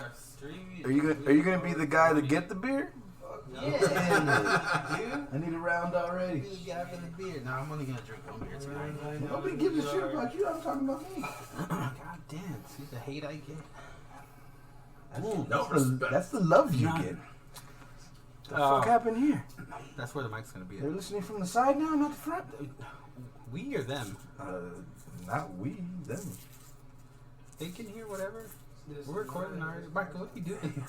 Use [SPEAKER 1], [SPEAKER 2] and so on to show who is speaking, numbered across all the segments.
[SPEAKER 1] are streaming.
[SPEAKER 2] Are you gonna be the guy to get the beer?
[SPEAKER 1] Yeah, dude.
[SPEAKER 2] I need a round already.
[SPEAKER 1] You the guy for the beer. No, I'm only gonna drink one beer tonight.
[SPEAKER 2] Nobody gives a shit about you. I'm talking about me.
[SPEAKER 1] God damn, see the hate I get.
[SPEAKER 2] That's the love you get. The fuck happened here?
[SPEAKER 1] That's where the mic's gonna be.
[SPEAKER 2] They're listening from the side now, not the front.
[SPEAKER 1] We or them?
[SPEAKER 2] Not we, them.
[SPEAKER 1] They can hear whatever. We're recording already. Michael, what are you doing?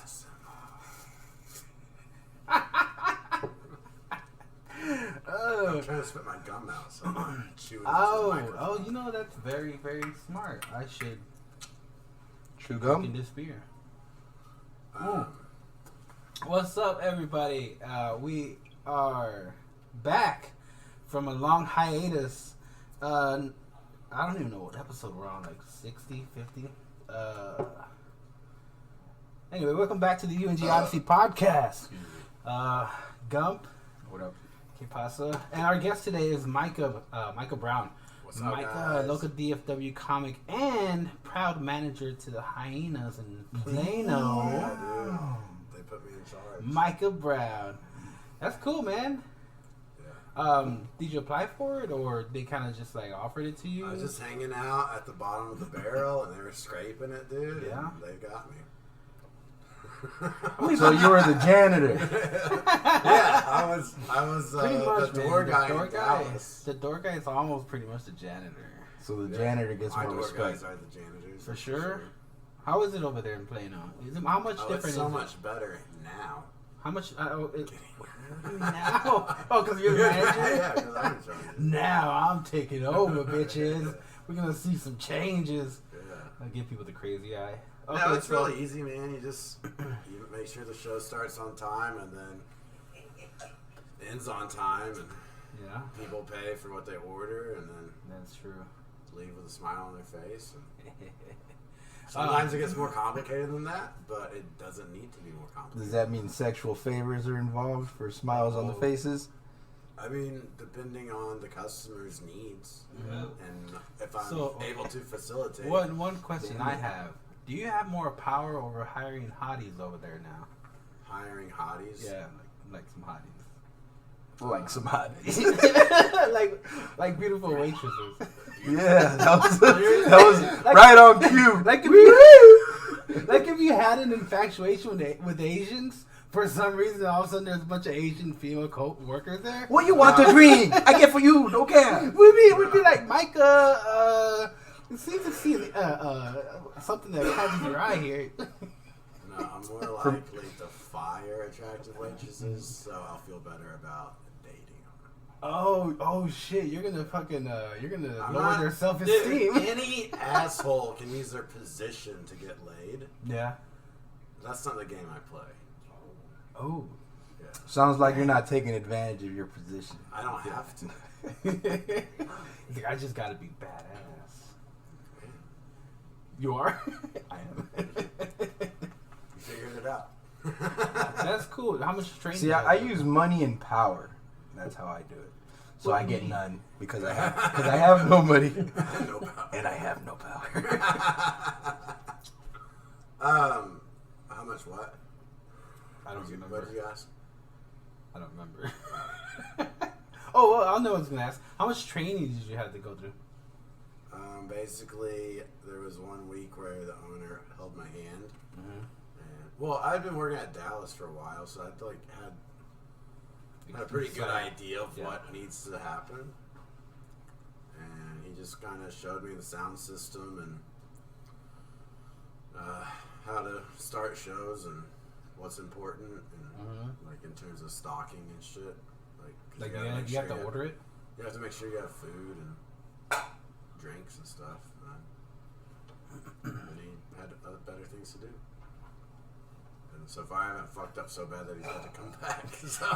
[SPEAKER 3] I'm trying to spit my gum out, so I'm chewing.
[SPEAKER 1] Oh, you know that's very, very smart. I should
[SPEAKER 2] Chew
[SPEAKER 1] drink
[SPEAKER 2] gum?
[SPEAKER 1] this beer. What's up, everybody? We are back from a long hiatus. I don't even know what episode we're on, like 60, 50. Anyway, welcome back to the UNG Odyssey podcast. Gump.
[SPEAKER 2] What up?
[SPEAKER 1] Que pasa? And our guest today is Micah Brown.
[SPEAKER 3] What's up,
[SPEAKER 1] Micah,
[SPEAKER 3] guys?
[SPEAKER 1] local DFW comic and proud manager to the Hyenas in Plano.
[SPEAKER 3] Yeah, dude. They put me in charge.
[SPEAKER 1] Micah Brown. That's cool, man.
[SPEAKER 3] Yeah.
[SPEAKER 1] Did you apply for it, or they kind of just like offered it to you?
[SPEAKER 3] I was just hanging out at the bottom of the barrel, and they were scraping it, dude.
[SPEAKER 1] Yeah.
[SPEAKER 3] And they got me.
[SPEAKER 2] So you were the janitor.
[SPEAKER 3] Yeah, I was
[SPEAKER 1] Pretty much,
[SPEAKER 3] the
[SPEAKER 1] man.
[SPEAKER 3] door guy
[SPEAKER 1] The door
[SPEAKER 3] in
[SPEAKER 1] guy.
[SPEAKER 3] Dallas.
[SPEAKER 1] The door guy is almost pretty much the janitor.
[SPEAKER 2] So the janitor gets
[SPEAKER 3] My
[SPEAKER 2] more
[SPEAKER 3] door
[SPEAKER 2] respect.
[SPEAKER 3] guys are the janitors.
[SPEAKER 1] For sure. How is it over there in Plano? How much
[SPEAKER 3] Oh,
[SPEAKER 1] different
[SPEAKER 3] it's so
[SPEAKER 1] is
[SPEAKER 3] much
[SPEAKER 1] it?
[SPEAKER 3] better now.
[SPEAKER 1] How much? Now? Oh, because you're the manager?
[SPEAKER 3] Yeah, because I'm in charge.
[SPEAKER 1] Now I'm taking over, bitches. We're going to see some changes.
[SPEAKER 3] Yeah.
[SPEAKER 1] I give people the crazy eye.
[SPEAKER 3] No, it's really easy, man. You just you make sure the show starts on time and then ends on time, and
[SPEAKER 1] Yeah,
[SPEAKER 3] people pay for what they order, and then
[SPEAKER 1] that's true.
[SPEAKER 3] leave with a smile on their face. And sometimes it gets more complicated than that, but it doesn't need to be more complicated.
[SPEAKER 2] Does that mean sexual favors are involved for smiles on the faces?
[SPEAKER 3] I mean, depending on the customer's needs,
[SPEAKER 1] Yeah.
[SPEAKER 3] and if I'm
[SPEAKER 1] So,
[SPEAKER 3] able to facilitate.
[SPEAKER 1] One question I have. Do you have more power over hiring hotties over there now?
[SPEAKER 3] Hiring hotties.
[SPEAKER 1] Yeah, like some hotties.
[SPEAKER 2] Like some hotties.
[SPEAKER 1] like beautiful waitresses.
[SPEAKER 2] Yeah, that was
[SPEAKER 1] Like-
[SPEAKER 2] right on cue.
[SPEAKER 1] Like if you had an infatuation with Asians, for some reason all of a sudden there's a bunch of Asian female workers there.
[SPEAKER 2] What you want to drink? I get for you, no cap.
[SPEAKER 1] We'd be like, Micah, it seems to see something that catches your eye here.
[SPEAKER 3] No, I'm more likely to fire attractive waitresses, so I'll feel better about dating them.
[SPEAKER 1] Oh shit! You're gonna
[SPEAKER 3] I'm
[SPEAKER 1] lower
[SPEAKER 3] not-
[SPEAKER 1] their self-esteem.
[SPEAKER 3] Dude, any asshole can use their position to get laid.
[SPEAKER 1] Yeah.
[SPEAKER 3] That's not the game I play.
[SPEAKER 1] Oh.
[SPEAKER 3] Yeah.
[SPEAKER 2] Sounds like you're not taking advantage of your position.
[SPEAKER 3] I don't have to.
[SPEAKER 1] He's like, I just gotta be badass. You are? I am.
[SPEAKER 3] You figured it out.
[SPEAKER 1] That's cool. How much training?
[SPEAKER 2] See,
[SPEAKER 1] do you
[SPEAKER 2] I
[SPEAKER 1] have?
[SPEAKER 2] use money and power. That's how I do it. So I get none because I have no money
[SPEAKER 3] No power.
[SPEAKER 2] and I have no power.
[SPEAKER 3] How much what?
[SPEAKER 1] I don't remember.
[SPEAKER 3] What did you ask?
[SPEAKER 1] I don't remember. Oh, well, I'll know what I was gonna ask. How much training did you have to go through?
[SPEAKER 3] Basically, there was 1 week where the owner held my hand.
[SPEAKER 1] Mm-hmm.
[SPEAKER 3] And, well, I'd been working at Dallas for a while, so I'd had a pretty good idea of what needs to happen. And he just kind of showed me the sound system and how to start shows and what's important, and like in terms of stocking and shit.
[SPEAKER 1] Like
[SPEAKER 3] gotta
[SPEAKER 1] you have to order it.
[SPEAKER 3] You have to make sure you have food and drinks and stuff. And he had other better things to do. And so far, I haven't fucked up so bad that he's had to come back. So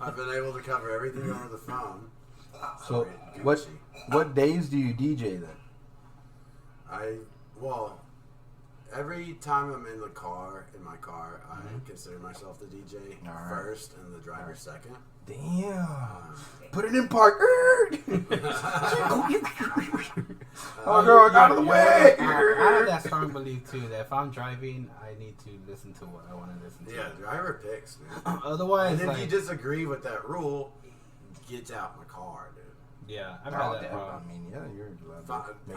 [SPEAKER 3] I've been able to cover everything over the phone.
[SPEAKER 2] So what days do you DJ then?
[SPEAKER 3] every time I'm in my car, I consider myself the DJ first and the driver second.
[SPEAKER 2] Damn. Put it in park. Oh, girl, out of the way.
[SPEAKER 1] I have that strong belief, too, that if I'm driving, I need to listen to what I want to listen to.
[SPEAKER 3] Yeah, driver picks, man.
[SPEAKER 1] Otherwise,
[SPEAKER 3] and if you disagree with that rule, get out my car, dude.
[SPEAKER 1] Yeah, I've had that problem.
[SPEAKER 2] I mean, yeah, you're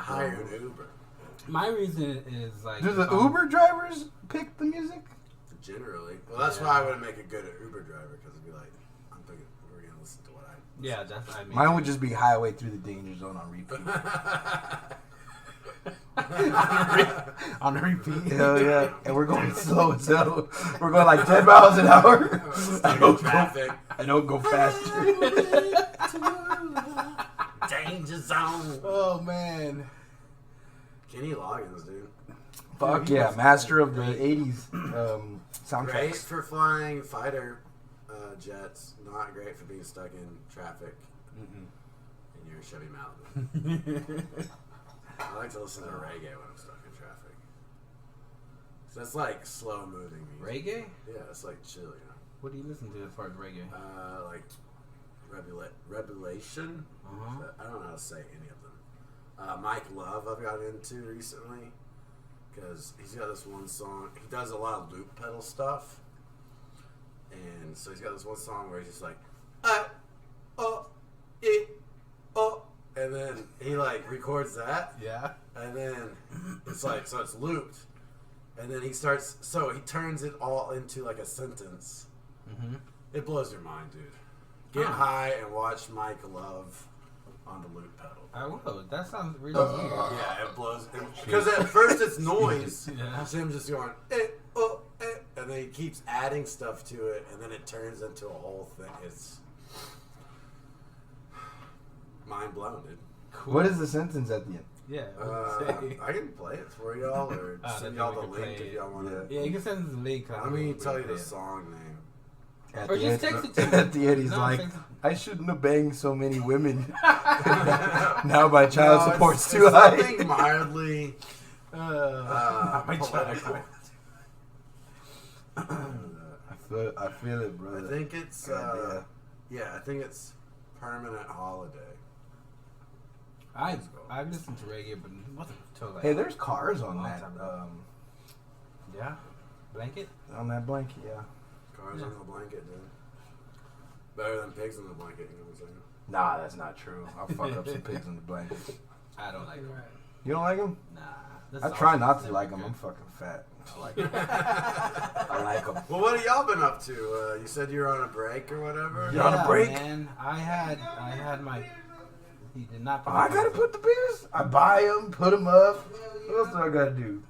[SPEAKER 3] hire an Uber.
[SPEAKER 1] My reason is like...
[SPEAKER 2] Do the Uber drivers pick the music?
[SPEAKER 3] Generally. Well, that's why I wouldn't make a good Uber driver, because it'd be like, we're going to listen to what I...
[SPEAKER 1] Yeah, that's what I mean.
[SPEAKER 2] Mine would just be Highway Through the Danger Zone on repeat.
[SPEAKER 1] On repeat?
[SPEAKER 2] Hell yeah. And we're going slow as hell. We're going like 10 miles an hour. I don't go faster.
[SPEAKER 3] Danger Zone.
[SPEAKER 1] Oh, man.
[SPEAKER 3] Kenny Loggins, dude.
[SPEAKER 2] Fuck yeah. Master of the 80s soundtracks.
[SPEAKER 3] Great for flying fighter jets. Not great for being stuck in traffic in your Chevy Malibu. I like to listen to reggae when I'm stuck in traffic. So that's like slow moving music.
[SPEAKER 1] Reggae?
[SPEAKER 3] Yeah, it's like chill, you know.
[SPEAKER 1] What do you listen to as far as reggae?
[SPEAKER 3] Like Revelation. I don't know how to say any of them. Mike Love I've got into recently because he's got this one song. He does a lot of loop pedal stuff, and so he's got this one song where he's just like, and then he like records that.
[SPEAKER 1] Yeah.
[SPEAKER 3] And then it's like, so it's looped, and then he turns it all into like a sentence. It blows your mind, dude. Get high and watch Mike Love on the loop pedal.
[SPEAKER 1] I will. That sounds really weird.
[SPEAKER 3] Yeah, it blows. Because at first it's noise.
[SPEAKER 1] Yeah.
[SPEAKER 3] It's him just going, and then he keeps adding stuff to it, and then it turns into a whole thing. It's mind blown, dude.
[SPEAKER 1] Cool.
[SPEAKER 2] What is the sentence at the end?
[SPEAKER 1] Yeah.
[SPEAKER 3] I can play it for y'all, or send y'all the link if y'all want to.
[SPEAKER 1] Yeah, you can send us the link.
[SPEAKER 3] Let me tell you the song name.
[SPEAKER 1] Or just text it to me.
[SPEAKER 2] At the end, he's like, I shouldn't have banged so many women. Now my child support's too high.
[SPEAKER 3] Something mildly.
[SPEAKER 1] My child support.
[SPEAKER 2] I feel it, bro.
[SPEAKER 3] I think it's I think it's Permanent Holiday.
[SPEAKER 1] I've listened to reggae, but nothing until like.
[SPEAKER 2] Hey, there's cars on that.
[SPEAKER 1] Yeah, blanket.
[SPEAKER 2] On that blanket, yeah.
[SPEAKER 3] Cars on the blanket, dude. Better than pigs in the blanket, you know what I'm saying?
[SPEAKER 2] Nah, that's not true. I'll fuck up some pigs in the blanket.
[SPEAKER 1] I don't like them.
[SPEAKER 2] You don't like them?
[SPEAKER 1] Nah.
[SPEAKER 2] I try not to like them. I'm fucking fat. I like them. I like them.
[SPEAKER 3] Well, what have y'all been up to? You said you were on a break or whatever?
[SPEAKER 2] You're on a break?
[SPEAKER 1] Man, I had my. He did not.
[SPEAKER 2] I gotta put the beers. I buy them, put them up. What else do I gotta do?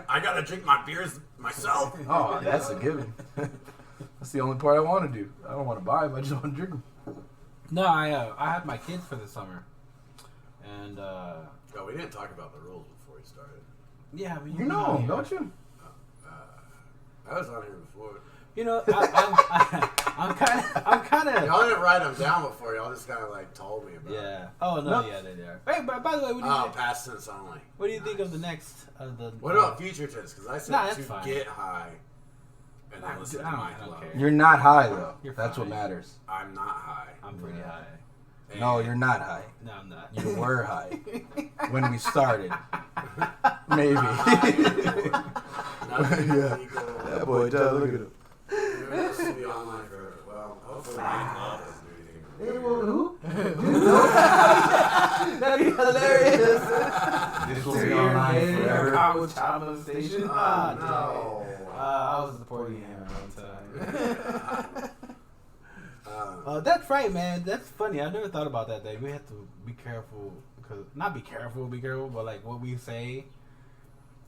[SPEAKER 3] I gotta drink my beers myself.
[SPEAKER 2] Oh, that's a given. That's the only part I want to do. I don't want to buy them. I just want to drink them.
[SPEAKER 1] No, I had my kids for the summer, and
[SPEAKER 3] we didn't talk about the rules before we started.
[SPEAKER 1] Yeah, but
[SPEAKER 2] you know them, don't you?
[SPEAKER 3] I was on here before.
[SPEAKER 1] You know, I'm kind of.
[SPEAKER 3] Y'all didn't write them down before. Y'all just kind of like told me about.
[SPEAKER 1] Yeah. Oh no, yeah, they are. Hey, but by the way, what do you think?
[SPEAKER 3] Past tense only.
[SPEAKER 1] What do you think of the next?
[SPEAKER 3] What about future tense? Because I said to
[SPEAKER 1] fine.
[SPEAKER 3] get high, and then listen to Mike Love.
[SPEAKER 2] You're not high though. That's
[SPEAKER 1] fine.
[SPEAKER 2] what matters.
[SPEAKER 3] I'm not high.
[SPEAKER 1] I'm pretty high.
[SPEAKER 3] And
[SPEAKER 2] no, you're not high.
[SPEAKER 1] No, I'm not.
[SPEAKER 2] You were high when we started. Maybe.
[SPEAKER 3] Yeah.
[SPEAKER 2] That boy, look at him.
[SPEAKER 3] This will be online forever. Well, hopefully Mike Love doesn't do anything.
[SPEAKER 2] Hey, well, who?
[SPEAKER 1] That'd be hilarious.
[SPEAKER 2] This will be online forever.
[SPEAKER 1] College child molestation.
[SPEAKER 3] No.
[SPEAKER 1] I was supporting him one time. That's right, man. That's funny. I never thought about that. That we have to be careful, because not be careful, but like what we say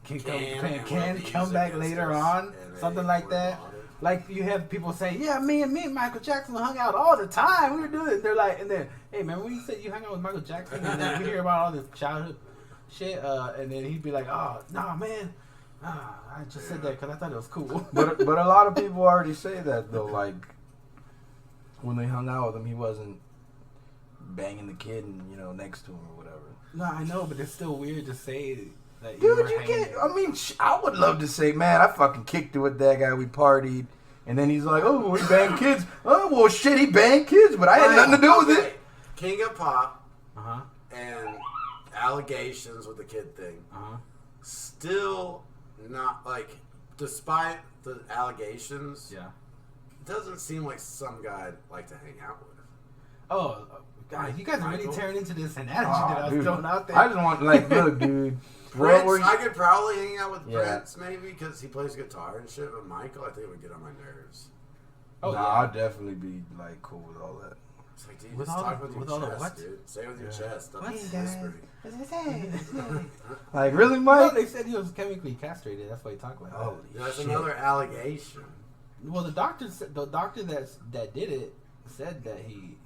[SPEAKER 1] can come back later on, something like that. Like you have people say, yeah, me and Michael Jackson hung out all the time. We were doing it. They're like, and then, hey, remember when you said you hung out with Michael Jackson? And then we hear about all this childhood shit, and then he'd be like, oh, nah, man. I just said that because I thought it was cool.
[SPEAKER 2] But a lot of people already say that though. Like when they hung out with him, he wasn't banging the kid and next to him or whatever.
[SPEAKER 1] No, I know, but it's still weird to say that
[SPEAKER 2] Dude,
[SPEAKER 1] were
[SPEAKER 2] you
[SPEAKER 1] hanging
[SPEAKER 2] can't.
[SPEAKER 1] with?
[SPEAKER 2] I mean, I would love to say, man, I fucking kicked it with that guy. We partied. And then he's like, oh, we banged kids. Oh, well, shit, he banged kids, but I had nothing to do with it.
[SPEAKER 3] King of Pop
[SPEAKER 1] Uh-huh.
[SPEAKER 3] and allegations with the kid thing.
[SPEAKER 1] Uh-huh.
[SPEAKER 3] Still not, like, despite the allegations,
[SPEAKER 1] Yeah.
[SPEAKER 3] it doesn't seem like some guy I'd like to hang out with.
[SPEAKER 1] Oh, God, you guys are really
[SPEAKER 3] Michael?
[SPEAKER 1] tearing into this analogy that I was
[SPEAKER 2] Dude,
[SPEAKER 1] throwing out there.
[SPEAKER 2] I just want, like, look, dude.
[SPEAKER 3] Prince, I could probably hang out with
[SPEAKER 2] Yeah.
[SPEAKER 3] Prince, maybe, because he plays guitar and shit, but Michael, I think would get on my nerves.
[SPEAKER 1] Oh,
[SPEAKER 2] nah,
[SPEAKER 1] yeah.
[SPEAKER 2] I'd definitely be, like, cool with all that.
[SPEAKER 3] It's like, dude,
[SPEAKER 1] With
[SPEAKER 3] just
[SPEAKER 1] all
[SPEAKER 3] talk
[SPEAKER 1] the-
[SPEAKER 3] with
[SPEAKER 1] with
[SPEAKER 3] your
[SPEAKER 1] all the
[SPEAKER 3] chest,
[SPEAKER 1] what?
[SPEAKER 3] dude. Say it with your
[SPEAKER 1] Yeah.
[SPEAKER 3] chest. Stop
[SPEAKER 1] What?
[SPEAKER 3] whispering.
[SPEAKER 2] Like, really,
[SPEAKER 1] No,
[SPEAKER 2] Mike?
[SPEAKER 1] they said he was chemically castrated. That's why he talked like that.
[SPEAKER 2] Holy
[SPEAKER 3] That's
[SPEAKER 2] shit.
[SPEAKER 3] another allegation.
[SPEAKER 1] Well, the doctor that did it said that he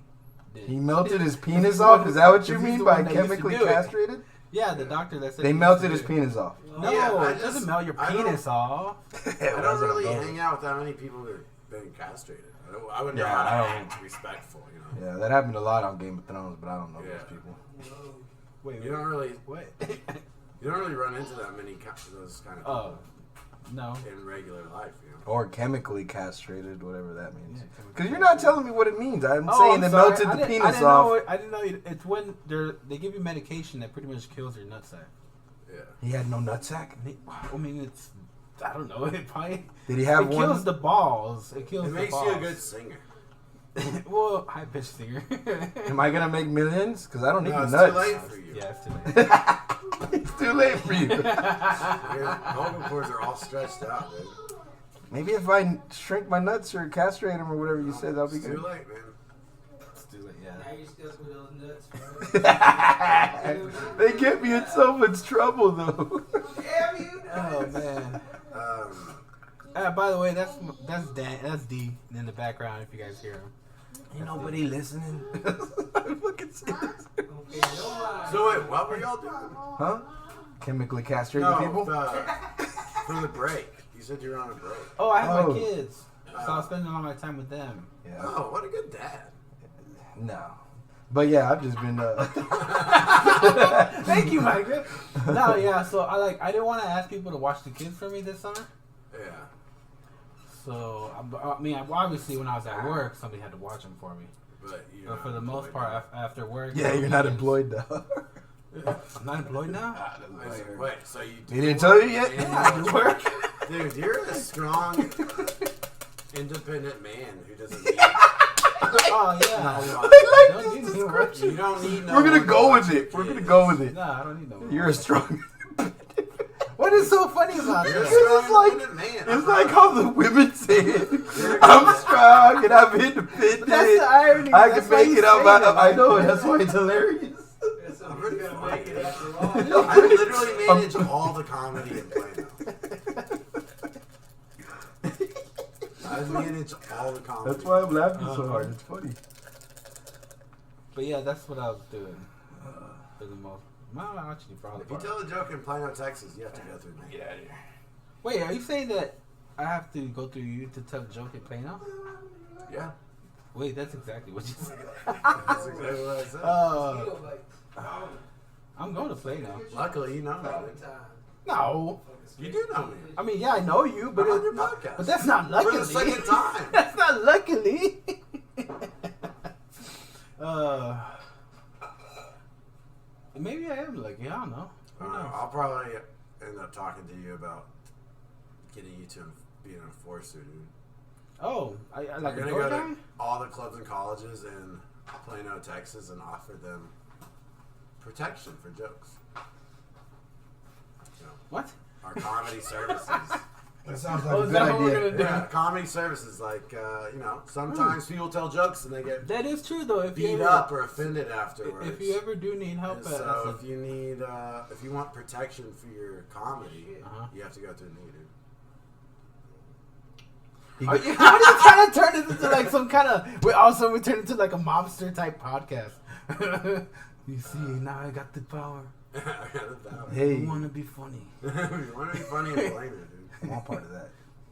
[SPEAKER 1] did.
[SPEAKER 2] He melted his penis off? Is that what you
[SPEAKER 1] He's
[SPEAKER 2] mean
[SPEAKER 1] the
[SPEAKER 2] by
[SPEAKER 1] one that used to
[SPEAKER 2] chemically
[SPEAKER 1] do it.
[SPEAKER 2] castrated?
[SPEAKER 1] Yeah, the doctor that said
[SPEAKER 2] They
[SPEAKER 1] he
[SPEAKER 2] melted
[SPEAKER 1] used
[SPEAKER 2] his
[SPEAKER 1] to do it.
[SPEAKER 2] penis off.
[SPEAKER 1] No,
[SPEAKER 3] Yeah,
[SPEAKER 1] it doesn't melt your
[SPEAKER 3] I don't-
[SPEAKER 1] penis off.
[SPEAKER 3] I don't really hang out with that many people that have been castrated. I wouldn't know
[SPEAKER 2] Yeah,
[SPEAKER 3] how to
[SPEAKER 2] I don't-
[SPEAKER 3] act respectful, you know.
[SPEAKER 2] Yeah, that happened a lot on Game of Thrones, but I don't know
[SPEAKER 3] Yeah.
[SPEAKER 2] those people.
[SPEAKER 1] Wait,
[SPEAKER 3] You don't really
[SPEAKER 1] what?
[SPEAKER 3] run into that many those kind of
[SPEAKER 1] Oh, no.
[SPEAKER 3] people in regular life, you know.
[SPEAKER 2] Or chemically castrated, whatever that means.
[SPEAKER 1] Yeah, chemically
[SPEAKER 2] Because you're not telling me what it means. I'm
[SPEAKER 1] Oh,
[SPEAKER 2] saying
[SPEAKER 1] I'm
[SPEAKER 2] they
[SPEAKER 1] sorry.
[SPEAKER 2] melted the penis
[SPEAKER 1] I didn't
[SPEAKER 2] off.
[SPEAKER 1] Know, I didn't know. It's when they give you medication that pretty much kills your nutsack.
[SPEAKER 3] Yeah.
[SPEAKER 2] He had no nutsack?
[SPEAKER 1] I mean, it's. I don't know. It probably.
[SPEAKER 2] Did he have
[SPEAKER 1] It
[SPEAKER 2] one?
[SPEAKER 1] kills the balls. It kills
[SPEAKER 3] It
[SPEAKER 1] the
[SPEAKER 3] makes
[SPEAKER 1] balls.
[SPEAKER 3] you a good singer.
[SPEAKER 1] Well, high pitched singer.
[SPEAKER 2] Am I going to make millions? Because I don't need
[SPEAKER 3] No, it's
[SPEAKER 2] nuts.
[SPEAKER 3] too late for you.
[SPEAKER 1] Yeah, it's too late.
[SPEAKER 2] It's too late for you.
[SPEAKER 3] Your vocal cords are all stretched out, dude.
[SPEAKER 2] Maybe if I shrink my nuts or castrate them or whatever you said, that'll be
[SPEAKER 3] It's
[SPEAKER 2] good.
[SPEAKER 3] too late, man.
[SPEAKER 1] It's too late. Yeah.
[SPEAKER 4] Now you're stuck with those nuts, bro.
[SPEAKER 2] They get me in so much trouble, though.
[SPEAKER 4] Damn you!
[SPEAKER 1] Oh man. By the way, that's Dan. That's D in the background. If you guys hear him.
[SPEAKER 2] Ain't nobody listening. I fucking say this.
[SPEAKER 4] Okay, no lie.
[SPEAKER 3] So wait, what were y'all doing?
[SPEAKER 2] Huh? Chemically castrated
[SPEAKER 3] No,
[SPEAKER 2] people?
[SPEAKER 3] for the break. You said you were on a break.
[SPEAKER 1] Oh, I have
[SPEAKER 2] Oh.
[SPEAKER 1] my kids, so I was spending all my time with them.
[SPEAKER 2] Yeah.
[SPEAKER 3] Oh, what a good dad.
[SPEAKER 2] No. But yeah, I've just been.
[SPEAKER 1] Thank you, Micah. No, yeah. So I didn't want to ask people to watch the kids for me this summer.
[SPEAKER 3] Yeah.
[SPEAKER 1] So I mean, obviously, when I was at work, somebody had to watch them for me.
[SPEAKER 3] But you're
[SPEAKER 1] But
[SPEAKER 3] not
[SPEAKER 1] for the most
[SPEAKER 3] employed
[SPEAKER 1] part, after work.
[SPEAKER 2] Yeah, you're not employed though.
[SPEAKER 1] I'm not employed now.
[SPEAKER 3] now. I said, wait, so you do
[SPEAKER 2] He didn't tell you yet?
[SPEAKER 3] and
[SPEAKER 1] Yeah, I
[SPEAKER 3] you
[SPEAKER 1] do
[SPEAKER 3] watch-
[SPEAKER 1] work.
[SPEAKER 3] Dude, you're a strong, independent man who doesn't need.
[SPEAKER 1] Oh yeah.
[SPEAKER 2] I like
[SPEAKER 1] Don't
[SPEAKER 2] this
[SPEAKER 1] need me work.
[SPEAKER 3] You don't need no.
[SPEAKER 2] We're gonna
[SPEAKER 3] one
[SPEAKER 2] go
[SPEAKER 3] watch
[SPEAKER 2] with
[SPEAKER 3] your
[SPEAKER 2] it. We're gonna
[SPEAKER 3] kids.
[SPEAKER 2] go with it.
[SPEAKER 1] No, I don't need no.
[SPEAKER 2] You're a strong.
[SPEAKER 1] What is so funny about
[SPEAKER 3] You're a
[SPEAKER 1] that?
[SPEAKER 2] It's
[SPEAKER 3] strong,
[SPEAKER 2] like-
[SPEAKER 3] independent man.
[SPEAKER 2] It's like how the women say it. I'm strong and I'm independent.
[SPEAKER 1] That's the irony.
[SPEAKER 2] I
[SPEAKER 1] That's
[SPEAKER 2] can
[SPEAKER 1] why
[SPEAKER 2] make
[SPEAKER 1] you
[SPEAKER 2] it up.
[SPEAKER 1] say that.
[SPEAKER 2] I know. That's why it's hilarious.
[SPEAKER 4] So we're gonna make it after all.
[SPEAKER 3] I literally manage all the comedy in Plano. I manage all the comedy.
[SPEAKER 2] That's why I'm laughing so hard. It's funny.
[SPEAKER 1] But yeah, that's what I was doing for the most. Well, actually, for all the
[SPEAKER 3] If you
[SPEAKER 1] part.
[SPEAKER 3] tell a joke in Plano, Texas, you have to go through me.
[SPEAKER 1] Get out of here. Wait, are you saying that I have to go through you to tell a joke in Plano?
[SPEAKER 3] Yeah,
[SPEAKER 1] Wait, that's exactly what you said.
[SPEAKER 3] that's exactly what I said.
[SPEAKER 4] You know, like,
[SPEAKER 1] I'm going to Plano.
[SPEAKER 3] Luckily, you know me.
[SPEAKER 4] all the time.
[SPEAKER 1] No.
[SPEAKER 3] You do know me.
[SPEAKER 1] I mean, yeah, I know you, but
[SPEAKER 3] I'm on your podcast.
[SPEAKER 1] but that's not
[SPEAKER 3] For
[SPEAKER 1] luckily.
[SPEAKER 3] the second time.
[SPEAKER 1] That's not luckily. Maybe I am lucky. I don't know. Who knows?
[SPEAKER 3] I'll probably end up talking to you about getting you to be an enforcer, dude.
[SPEAKER 1] Oh, I like a
[SPEAKER 3] You're
[SPEAKER 1] door
[SPEAKER 3] gonna go
[SPEAKER 1] guy?
[SPEAKER 3] to all the clubs and colleges in Plano, Texas, and offer them protection for jokes. You know,
[SPEAKER 1] What?
[SPEAKER 3] our comedy services.
[SPEAKER 2] That sounds
[SPEAKER 1] Oh, is that what we're gonna do?
[SPEAKER 3] Yeah, comedy services. Like, you know, sometimes people tell jokes and they get
[SPEAKER 1] That is true though. If you
[SPEAKER 3] beat
[SPEAKER 1] ever,
[SPEAKER 3] up or offended afterwards.
[SPEAKER 1] if you ever do need help,
[SPEAKER 3] And so if you need, if you want protection for your comedy,
[SPEAKER 1] Uh-huh.
[SPEAKER 3] you have to go through me, dude.
[SPEAKER 1] Are you, how are you trying to turn this into like some kind of? We also we turn into like a mobster type podcast. You see, now I got the power.
[SPEAKER 2] Hey.
[SPEAKER 1] You want to be funny?
[SPEAKER 3] You want to be funny and blame it, dude.
[SPEAKER 2] I want part of that.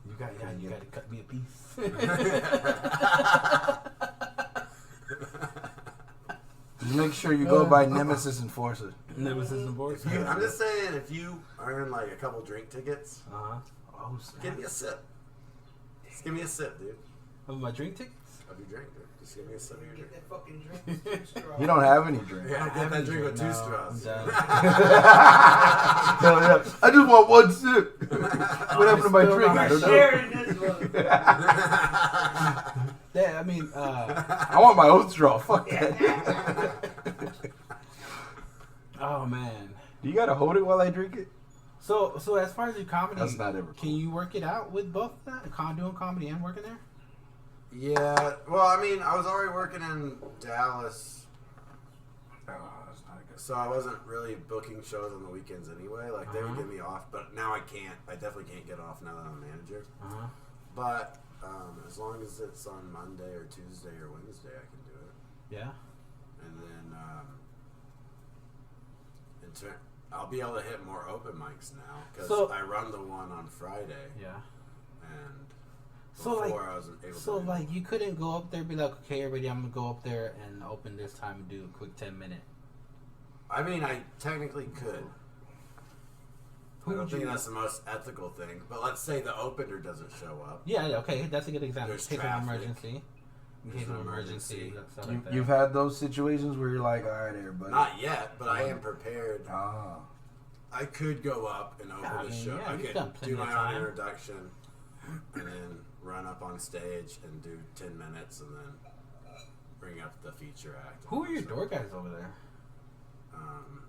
[SPEAKER 1] You got to cut me a piece.
[SPEAKER 2] Make sure you go by Nemesis Enforcer.
[SPEAKER 1] Nemesis and Boris.
[SPEAKER 3] I'm just saying, if you earn like a couple drink tickets,
[SPEAKER 2] Oh,
[SPEAKER 3] give me a sip. Just give me a sip, dude.
[SPEAKER 1] Of my drink tickets?
[SPEAKER 3] Of your drink, dude. Just give me a sip of your
[SPEAKER 4] Get
[SPEAKER 3] drink.
[SPEAKER 4] that fucking drink with two straws.
[SPEAKER 2] You don't have any drink.
[SPEAKER 3] Yeah, get that drink with two
[SPEAKER 1] No,
[SPEAKER 3] straws.
[SPEAKER 1] I'm done.
[SPEAKER 2] Hell yeah. I just want one sip. What happened to my
[SPEAKER 1] still
[SPEAKER 2] drink?
[SPEAKER 1] not
[SPEAKER 2] I don't know.
[SPEAKER 4] Sharing this one.
[SPEAKER 1] Yeah, I mean,
[SPEAKER 2] I want my own straw. Fuck that.
[SPEAKER 1] oh man.
[SPEAKER 2] Do you gotta hold it while I drink it?
[SPEAKER 1] So as far as your comedy,
[SPEAKER 2] That's not ever
[SPEAKER 1] can you work it out with both that? Doing comedy and working there?
[SPEAKER 3] Yeah, well, I mean, I was already working in Dallas,
[SPEAKER 2] Oh, that's not good.
[SPEAKER 3] so I wasn't really booking shows on the weekends anyway. Like, they would
[SPEAKER 1] Uh-huh.
[SPEAKER 3] give me off, but now I can't. I definitely can't get off now that I'm a manager.
[SPEAKER 1] Uh-huh.
[SPEAKER 3] But as long as it's on Monday or Tuesday or Wednesday, I can do it.
[SPEAKER 1] Yeah.
[SPEAKER 3] And then I'll be able to hit more open mics now because
[SPEAKER 1] So-
[SPEAKER 3] I run the one on Friday,
[SPEAKER 1] Yeah.
[SPEAKER 3] and
[SPEAKER 1] So
[SPEAKER 3] before I wasn't able
[SPEAKER 1] So
[SPEAKER 3] to.
[SPEAKER 1] like you couldn't go up there and be like, okay, everybody, I'm gonna go up there and open this time and do a quick 10-minute.
[SPEAKER 3] I mean, I technically could.
[SPEAKER 1] Who
[SPEAKER 3] I don't
[SPEAKER 1] would
[SPEAKER 3] think
[SPEAKER 1] you-
[SPEAKER 3] that's the most ethical thing, but let's say the opener doesn't show up.
[SPEAKER 1] Yeah, okay, that's a good example.
[SPEAKER 3] There's
[SPEAKER 1] In case of
[SPEAKER 3] traffic.
[SPEAKER 1] emergency. In
[SPEAKER 3] There's
[SPEAKER 1] case of
[SPEAKER 3] an
[SPEAKER 1] emergency,
[SPEAKER 3] emergency.
[SPEAKER 1] stuff like that.
[SPEAKER 2] You've had those situations where you're like, all right, everybody.
[SPEAKER 3] Not yet, but I am prepared.
[SPEAKER 2] Ah.
[SPEAKER 3] I could go up and open
[SPEAKER 1] I
[SPEAKER 3] the
[SPEAKER 1] mean,
[SPEAKER 3] show.
[SPEAKER 1] yeah,
[SPEAKER 3] I
[SPEAKER 1] you've
[SPEAKER 3] could
[SPEAKER 1] done plenty
[SPEAKER 3] do my
[SPEAKER 1] of
[SPEAKER 3] own
[SPEAKER 1] time.
[SPEAKER 3] introduction and then run up on stage and do 10 minutes and then bring up the feature act.
[SPEAKER 1] Who are your door guys over there?
[SPEAKER 3] I'm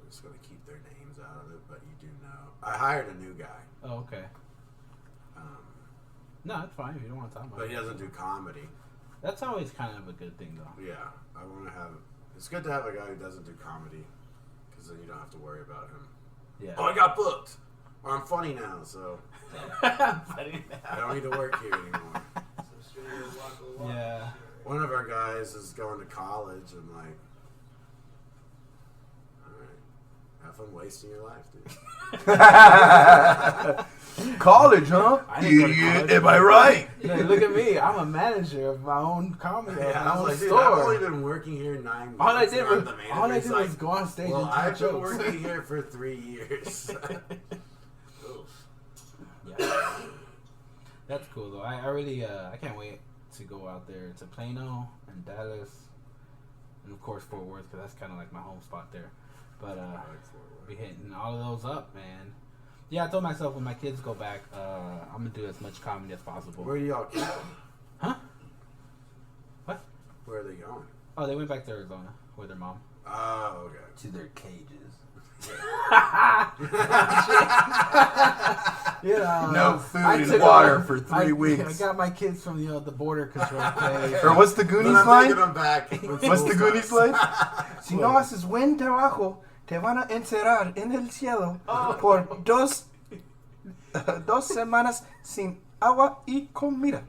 [SPEAKER 3] just going to keep their names out of it, but you do know. I hired a new guy,
[SPEAKER 1] Oh, okay. No, it's fine if you don't want to talk about
[SPEAKER 3] but
[SPEAKER 1] it.
[SPEAKER 3] he doesn't do comedy.
[SPEAKER 1] That's always kind of a good thing, though.
[SPEAKER 3] Yeah, I want to have. It's good to have a guy who doesn't do comedy, because then you don't have to worry about him.
[SPEAKER 1] Yeah.
[SPEAKER 3] Oh, I got booked, or I'm funny now, so
[SPEAKER 1] Funny
[SPEAKER 3] I don't need to work here anymore.
[SPEAKER 4] Some straight waka waka
[SPEAKER 1] Yeah.
[SPEAKER 4] shit.
[SPEAKER 3] One of our guys is going to college, and like, all right, have fun wasting your life, dude.
[SPEAKER 2] College, huh?
[SPEAKER 1] I didn't go to
[SPEAKER 2] Idiot,
[SPEAKER 1] college.
[SPEAKER 2] am I right?
[SPEAKER 1] Hey, look at me. I'm a manager of my own comedy, of
[SPEAKER 3] Yeah,
[SPEAKER 1] my
[SPEAKER 3] I
[SPEAKER 1] own
[SPEAKER 3] was like, dude, I've only
[SPEAKER 1] store.
[SPEAKER 3] been working here 9 months.
[SPEAKER 1] All I did
[SPEAKER 3] and I'm
[SPEAKER 1] was
[SPEAKER 3] the manager.
[SPEAKER 1] all I
[SPEAKER 3] He's
[SPEAKER 1] did
[SPEAKER 3] like,
[SPEAKER 1] was go on stage
[SPEAKER 3] well,
[SPEAKER 1] and tell
[SPEAKER 3] I've been
[SPEAKER 1] jokes.
[SPEAKER 3] working here for 3 years.
[SPEAKER 1] Yeah. That's cool though. I really I can't wait to go out there to Plano and Dallas, and of course Fort Worth because that's kind of like my home spot there. But be hitting all of those up, man. Yeah, I told myself when my kids go back, I'm gonna do as much comedy as possible.
[SPEAKER 3] Where do y'all go?
[SPEAKER 1] Huh? What?
[SPEAKER 3] Where are they going?
[SPEAKER 1] Oh, they went back to Arizona with their mom.
[SPEAKER 3] Oh, okay.
[SPEAKER 2] To their cages.
[SPEAKER 1] You know,
[SPEAKER 2] No food
[SPEAKER 1] I
[SPEAKER 2] and
[SPEAKER 1] took
[SPEAKER 2] water
[SPEAKER 1] over-
[SPEAKER 2] for 3 weeks.
[SPEAKER 1] I got my kids from the border control place.
[SPEAKER 2] Or what's the
[SPEAKER 3] But
[SPEAKER 2] Goonies
[SPEAKER 3] I'm
[SPEAKER 2] line?
[SPEAKER 3] taking them back. when
[SPEAKER 2] What's
[SPEAKER 3] school
[SPEAKER 2] the Goonies
[SPEAKER 3] starts.
[SPEAKER 2] line? Si no haces buen trabajo, te van a encerrar en el cielo por dos semanas sin agua y comida.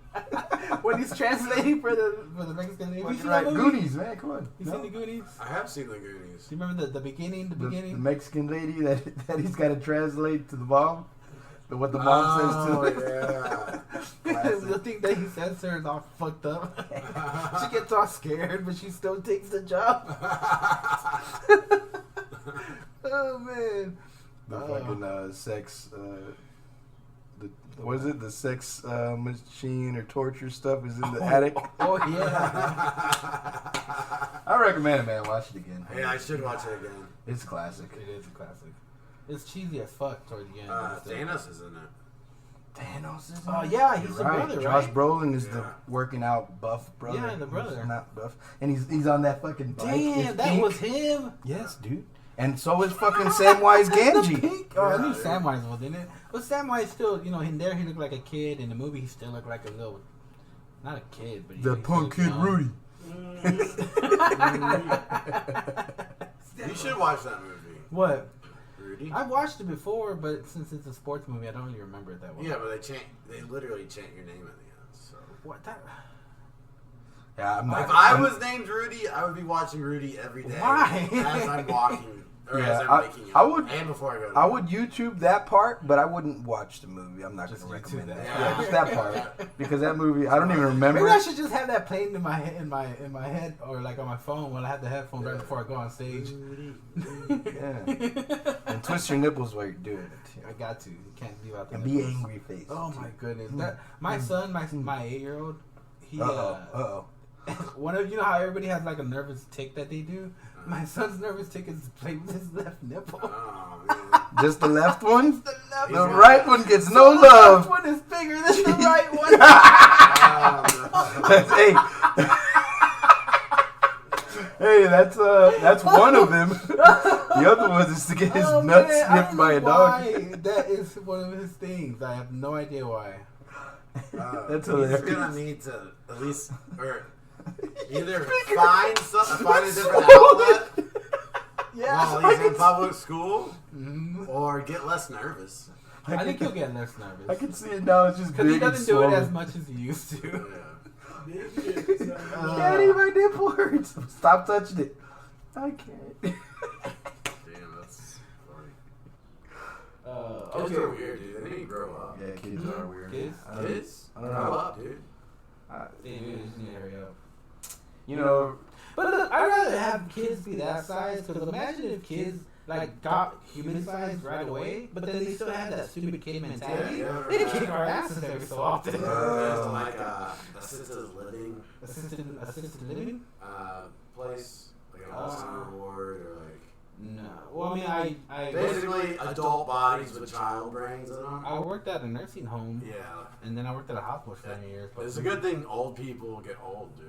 [SPEAKER 1] When he's translating for the Mexican name, you
[SPEAKER 2] Fucking
[SPEAKER 1] seen
[SPEAKER 2] right.
[SPEAKER 1] that movie?
[SPEAKER 2] Goonies, man, come on.
[SPEAKER 1] You
[SPEAKER 2] No?
[SPEAKER 1] seen the Goonies?
[SPEAKER 3] I have seen the Goonies.
[SPEAKER 1] Do you remember the beginning? The
[SPEAKER 2] The
[SPEAKER 1] beginning.
[SPEAKER 2] Mexican lady that he's got to translate to the mom. What the mom says to
[SPEAKER 3] yeah.
[SPEAKER 1] the
[SPEAKER 3] Classic.
[SPEAKER 1] thing that he says to her is all fucked up. She gets all scared, but she still takes the job. Oh man.
[SPEAKER 2] the fucking sex. What is it? The sex machine or torture stuff is in the attic.
[SPEAKER 1] Oh yeah.
[SPEAKER 2] I recommend it, man. Watch it again.
[SPEAKER 3] Yeah, I should watch it again.
[SPEAKER 2] It's classic.
[SPEAKER 1] It is a classic. It's cheesy as fuck towards the end. but still.
[SPEAKER 3] Thanos is in it.
[SPEAKER 2] Thanos is.
[SPEAKER 1] Oh yeah, he's
[SPEAKER 2] You're
[SPEAKER 1] the
[SPEAKER 2] right.
[SPEAKER 1] brother,
[SPEAKER 2] Josh
[SPEAKER 1] right?
[SPEAKER 2] Brolin is the
[SPEAKER 3] Yeah.
[SPEAKER 2] working out buff brother.
[SPEAKER 1] Yeah, the brother.
[SPEAKER 2] Who's not buff, and he's on that fucking bike.
[SPEAKER 1] Damn,
[SPEAKER 2] It's
[SPEAKER 1] that
[SPEAKER 2] pink.
[SPEAKER 1] was him.
[SPEAKER 2] Yes, dude. And so is fucking Samwise
[SPEAKER 1] The
[SPEAKER 2] Gamgee.
[SPEAKER 1] pink. Oh, I knew
[SPEAKER 3] Yeah, yeah.
[SPEAKER 1] Samwise was in it. But Samwise still, in there he looked like a kid. In the movie, he still looked like a little, not a kid, but
[SPEAKER 2] The
[SPEAKER 1] he
[SPEAKER 2] punk
[SPEAKER 1] still
[SPEAKER 2] kid
[SPEAKER 1] young.
[SPEAKER 2] Rudy.
[SPEAKER 3] You should watch that movie.
[SPEAKER 1] What?
[SPEAKER 3] Rudy?
[SPEAKER 1] I watched it before, but since it's a sports movie, I don't really remember it that well.
[SPEAKER 3] Yeah, but they literally chant your name at the end. So
[SPEAKER 1] What that?
[SPEAKER 2] Yeah, I'm not.
[SPEAKER 3] if I was named Rudy, I would be watching Rudy every day.
[SPEAKER 1] Why?
[SPEAKER 3] As I'm walking Or
[SPEAKER 2] Yeah,
[SPEAKER 3] as they're making it.
[SPEAKER 2] I would.
[SPEAKER 3] And before I go to
[SPEAKER 2] I would YouTube that part, but I wouldn't watch the movie. I'm not going
[SPEAKER 1] Just
[SPEAKER 2] to recommend
[SPEAKER 1] YouTube
[SPEAKER 2] that.
[SPEAKER 1] that.
[SPEAKER 2] Yeah, just that part because that movie I don't even remember.
[SPEAKER 1] Maybe I
[SPEAKER 2] it.
[SPEAKER 1] should just have that playing in my head or like on my phone when I have the headphones right before I go on stage.
[SPEAKER 2] Yeah. And twist your nipples while you're doing it.
[SPEAKER 1] I got to. You can't leave out the
[SPEAKER 2] And be
[SPEAKER 1] nipples.
[SPEAKER 2] angry face.
[SPEAKER 1] Oh my goodness! My son, my 8-year-old, he
[SPEAKER 2] Uh-oh.
[SPEAKER 1] one of you know how everybody has like a nervous tick that they do. My son's nervous tick is play with his left nipple.
[SPEAKER 3] Oh, man.
[SPEAKER 2] Just the left one?
[SPEAKER 1] The left
[SPEAKER 2] The
[SPEAKER 1] one.
[SPEAKER 2] right one gets no
[SPEAKER 1] The left
[SPEAKER 2] love.
[SPEAKER 1] one is bigger than the right one.
[SPEAKER 2] Hey, that's one of them. The other one is to get his nuts
[SPEAKER 1] man, I
[SPEAKER 2] snipped
[SPEAKER 1] don't
[SPEAKER 2] by
[SPEAKER 1] know
[SPEAKER 2] a dog.
[SPEAKER 1] why. That is one of his things. I have no idea why.
[SPEAKER 2] That's
[SPEAKER 3] He's
[SPEAKER 2] hilarious.
[SPEAKER 3] gonna need to at least or either find a different outlet while he's in public school, or get less nervous.
[SPEAKER 1] I think he'll get less nervous.
[SPEAKER 2] I can see it now. It's just
[SPEAKER 1] Because
[SPEAKER 2] big
[SPEAKER 1] he doesn't
[SPEAKER 2] and
[SPEAKER 1] do it
[SPEAKER 2] swollen.
[SPEAKER 1] as much as he used to.
[SPEAKER 3] Yeah.
[SPEAKER 2] Daddy, my nipple hurts. Stop touching it. I can't.
[SPEAKER 3] Damn, that's funny. Kids
[SPEAKER 1] Okay.
[SPEAKER 3] are weird, dude. They need to grow up.
[SPEAKER 2] Yeah, kids are weird.
[SPEAKER 1] Kids?
[SPEAKER 3] Kids?
[SPEAKER 2] I don't
[SPEAKER 3] Grow
[SPEAKER 2] know.
[SPEAKER 3] up, dude.
[SPEAKER 1] They just need to hurry up.
[SPEAKER 2] You know,
[SPEAKER 1] But look, I'd rather have kids be that size, because imagine if kids like got human size right away, but then they still had that stupid kid mentality.
[SPEAKER 3] Yeah,
[SPEAKER 1] They kick our asses every so often.
[SPEAKER 3] There's like assisted living
[SPEAKER 1] Assisted living?
[SPEAKER 3] place, like an all-summer ward, or like
[SPEAKER 1] No. Well, I mean, I
[SPEAKER 3] basically adult bodies with child brains in them.
[SPEAKER 1] I worked at a nursing home,
[SPEAKER 3] Yeah.
[SPEAKER 1] and then I worked at a hospital for many years. But
[SPEAKER 3] It's a good thing old people get old, dude.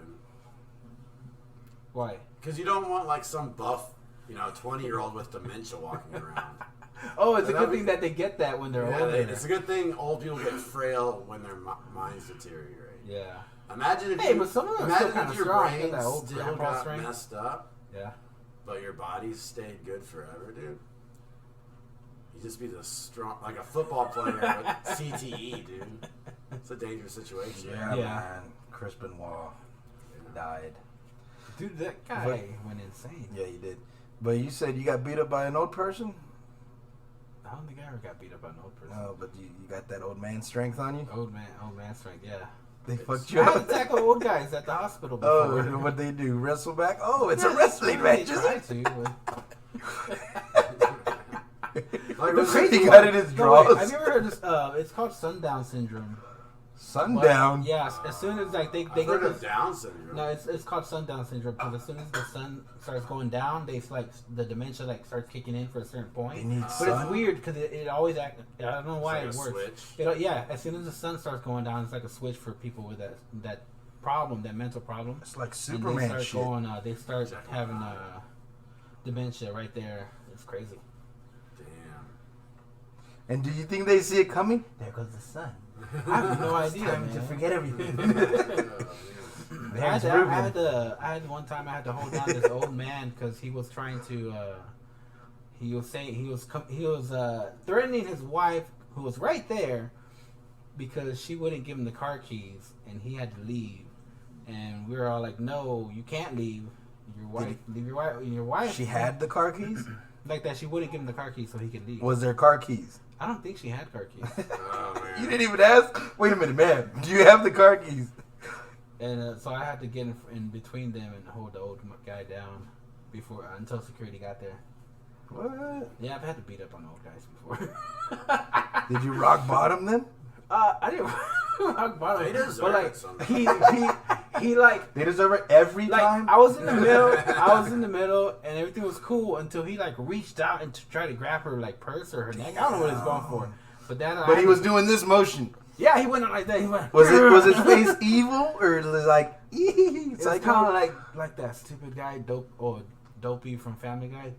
[SPEAKER 1] Why?
[SPEAKER 3] Because you don't want like some buff, 20-year-old with dementia walking around.
[SPEAKER 1] Oh, it's a
[SPEAKER 3] That
[SPEAKER 1] good
[SPEAKER 3] would-
[SPEAKER 1] thing that they get that when they're
[SPEAKER 3] Yeah,
[SPEAKER 1] older.
[SPEAKER 3] it's a good thing old people get frail when their minds deteriorate.
[SPEAKER 1] Yeah.
[SPEAKER 3] Imagine if
[SPEAKER 1] Hey, but some of them are still
[SPEAKER 3] imagine
[SPEAKER 1] kinda
[SPEAKER 3] if your
[SPEAKER 1] strong,
[SPEAKER 3] brain
[SPEAKER 1] that old
[SPEAKER 3] still
[SPEAKER 1] grandpa
[SPEAKER 3] got
[SPEAKER 1] strength.
[SPEAKER 3] messed up,
[SPEAKER 1] Yeah.
[SPEAKER 3] but your body stayed good forever, dude. You just be the strong, like a football player with CTE, dude. It's a dangerous situation.
[SPEAKER 2] yeah,
[SPEAKER 1] Yeah.
[SPEAKER 2] man. Chris Benoit died.
[SPEAKER 1] Dude, that guy went insane.
[SPEAKER 2] Yeah, he did. But you said you got beat up by an old person?
[SPEAKER 1] I don't think I ever got beat up by an old person.
[SPEAKER 2] No, but you got that old man strength on you?
[SPEAKER 1] Old man strength, yeah.
[SPEAKER 2] They fucked
[SPEAKER 1] I
[SPEAKER 2] you
[SPEAKER 1] had to
[SPEAKER 2] up?
[SPEAKER 1] tackle old guys at the hospital before.
[SPEAKER 2] Oh, what they do? Wrestle back? Oh, it's a wrestling
[SPEAKER 1] They
[SPEAKER 2] match, is
[SPEAKER 1] tried
[SPEAKER 2] it?
[SPEAKER 1] to, but-
[SPEAKER 3] Like,
[SPEAKER 1] The crazy
[SPEAKER 2] He got
[SPEAKER 1] one-
[SPEAKER 2] it in his
[SPEAKER 1] No, wait,
[SPEAKER 2] drawers.
[SPEAKER 1] have you ever heard this? It's called sundown syndrome.
[SPEAKER 2] Sundown?
[SPEAKER 1] But, yeah, as soon as like they
[SPEAKER 3] I've
[SPEAKER 1] get
[SPEAKER 3] heard of
[SPEAKER 1] this,
[SPEAKER 3] Down syndrome.
[SPEAKER 1] no, it's called sundown syndrome because as soon as the sun starts going down, they like the dementia like starts kicking in for a certain
[SPEAKER 2] They
[SPEAKER 1] point.
[SPEAKER 2] need
[SPEAKER 1] But
[SPEAKER 2] sun?
[SPEAKER 1] it's weird because it always act. I don't know why
[SPEAKER 3] It's
[SPEAKER 1] it
[SPEAKER 3] like a
[SPEAKER 1] works.
[SPEAKER 3] switch.
[SPEAKER 1] Yeah, as soon as the sun starts going down, it's like a switch for people with that problem, that mental problem.
[SPEAKER 2] It's like
[SPEAKER 1] And
[SPEAKER 2] Superman
[SPEAKER 1] they start
[SPEAKER 2] shit.
[SPEAKER 1] going. They start
[SPEAKER 3] Exactly.
[SPEAKER 1] having dementia right there. It's crazy.
[SPEAKER 3] Damn.
[SPEAKER 2] And do you think they see it coming?
[SPEAKER 1] There goes the sun. I have no idea,
[SPEAKER 2] Time
[SPEAKER 1] man.
[SPEAKER 2] to forget everything.
[SPEAKER 1] I had one time I had to hold down this old man because he was trying to. He was threatening his wife, who was right there, because she wouldn't give him the car keys, and he had to leave. And we were all like, "No, you can't leave. Leave your wife."
[SPEAKER 2] She had the car keys?
[SPEAKER 1] like that. She wouldn't give him the car keys so he could leave.
[SPEAKER 2] Was there car keys?
[SPEAKER 1] I don't think she had car keys.
[SPEAKER 3] Oh, man.
[SPEAKER 2] You didn't even ask? Wait a minute, man. Do you have the car keys?
[SPEAKER 1] And so I had to get in between them and hold the old guy down until security got there.
[SPEAKER 2] What?
[SPEAKER 1] Yeah, I've had to beat up on old guys before.
[SPEAKER 2] Did you rock bottom them?
[SPEAKER 1] I didn't rock bottom.
[SPEAKER 3] They deserve
[SPEAKER 1] but like
[SPEAKER 3] it sometimes.
[SPEAKER 1] he like
[SPEAKER 2] They deserve it every
[SPEAKER 1] like
[SPEAKER 2] time?
[SPEAKER 1] I was in the middle and everything was cool until he like reached out and tried to grab her like purse or her neck. I don't know what he was going for. But then
[SPEAKER 2] But he was doing this motion.
[SPEAKER 1] yeah, he went on like that. He went.
[SPEAKER 2] Was his face evil or like
[SPEAKER 1] It's
[SPEAKER 2] like
[SPEAKER 1] kind of like that stupid guy Dopey from Family Guy.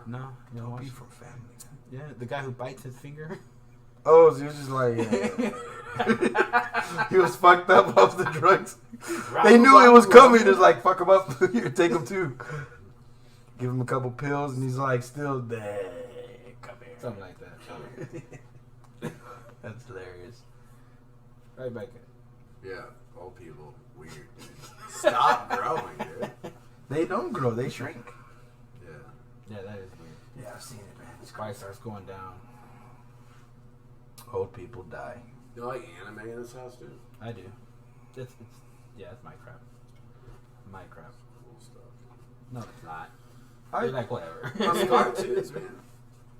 [SPEAKER 1] No, you don't watch
[SPEAKER 2] from Family Guy.
[SPEAKER 1] Yeah, the guy who bites his finger.
[SPEAKER 2] Oh, so he was just like yeah. He was fucked up off the drugs. They knew it was coming. It's like fuck him up. Here, take him too. Give him a couple pills, and he's like still there. Come here.
[SPEAKER 1] Something like that.
[SPEAKER 2] That's hilarious.
[SPEAKER 1] Right back.
[SPEAKER 3] Yeah, old people, weird. Dude. Stop growing, dude.
[SPEAKER 2] They don't grow. They shrink.
[SPEAKER 3] Yeah.
[SPEAKER 1] Yeah, that is weird.
[SPEAKER 2] Yeah, I've seen it, man. It's
[SPEAKER 1] Spice starts going down.
[SPEAKER 2] Old people die.
[SPEAKER 3] You like anime in this house, dude?
[SPEAKER 1] I do. It's my crap. My crap.
[SPEAKER 3] Cool stuff.
[SPEAKER 1] No, it's not.
[SPEAKER 2] I
[SPEAKER 1] You're like, whatever.
[SPEAKER 3] It's cartoons, man.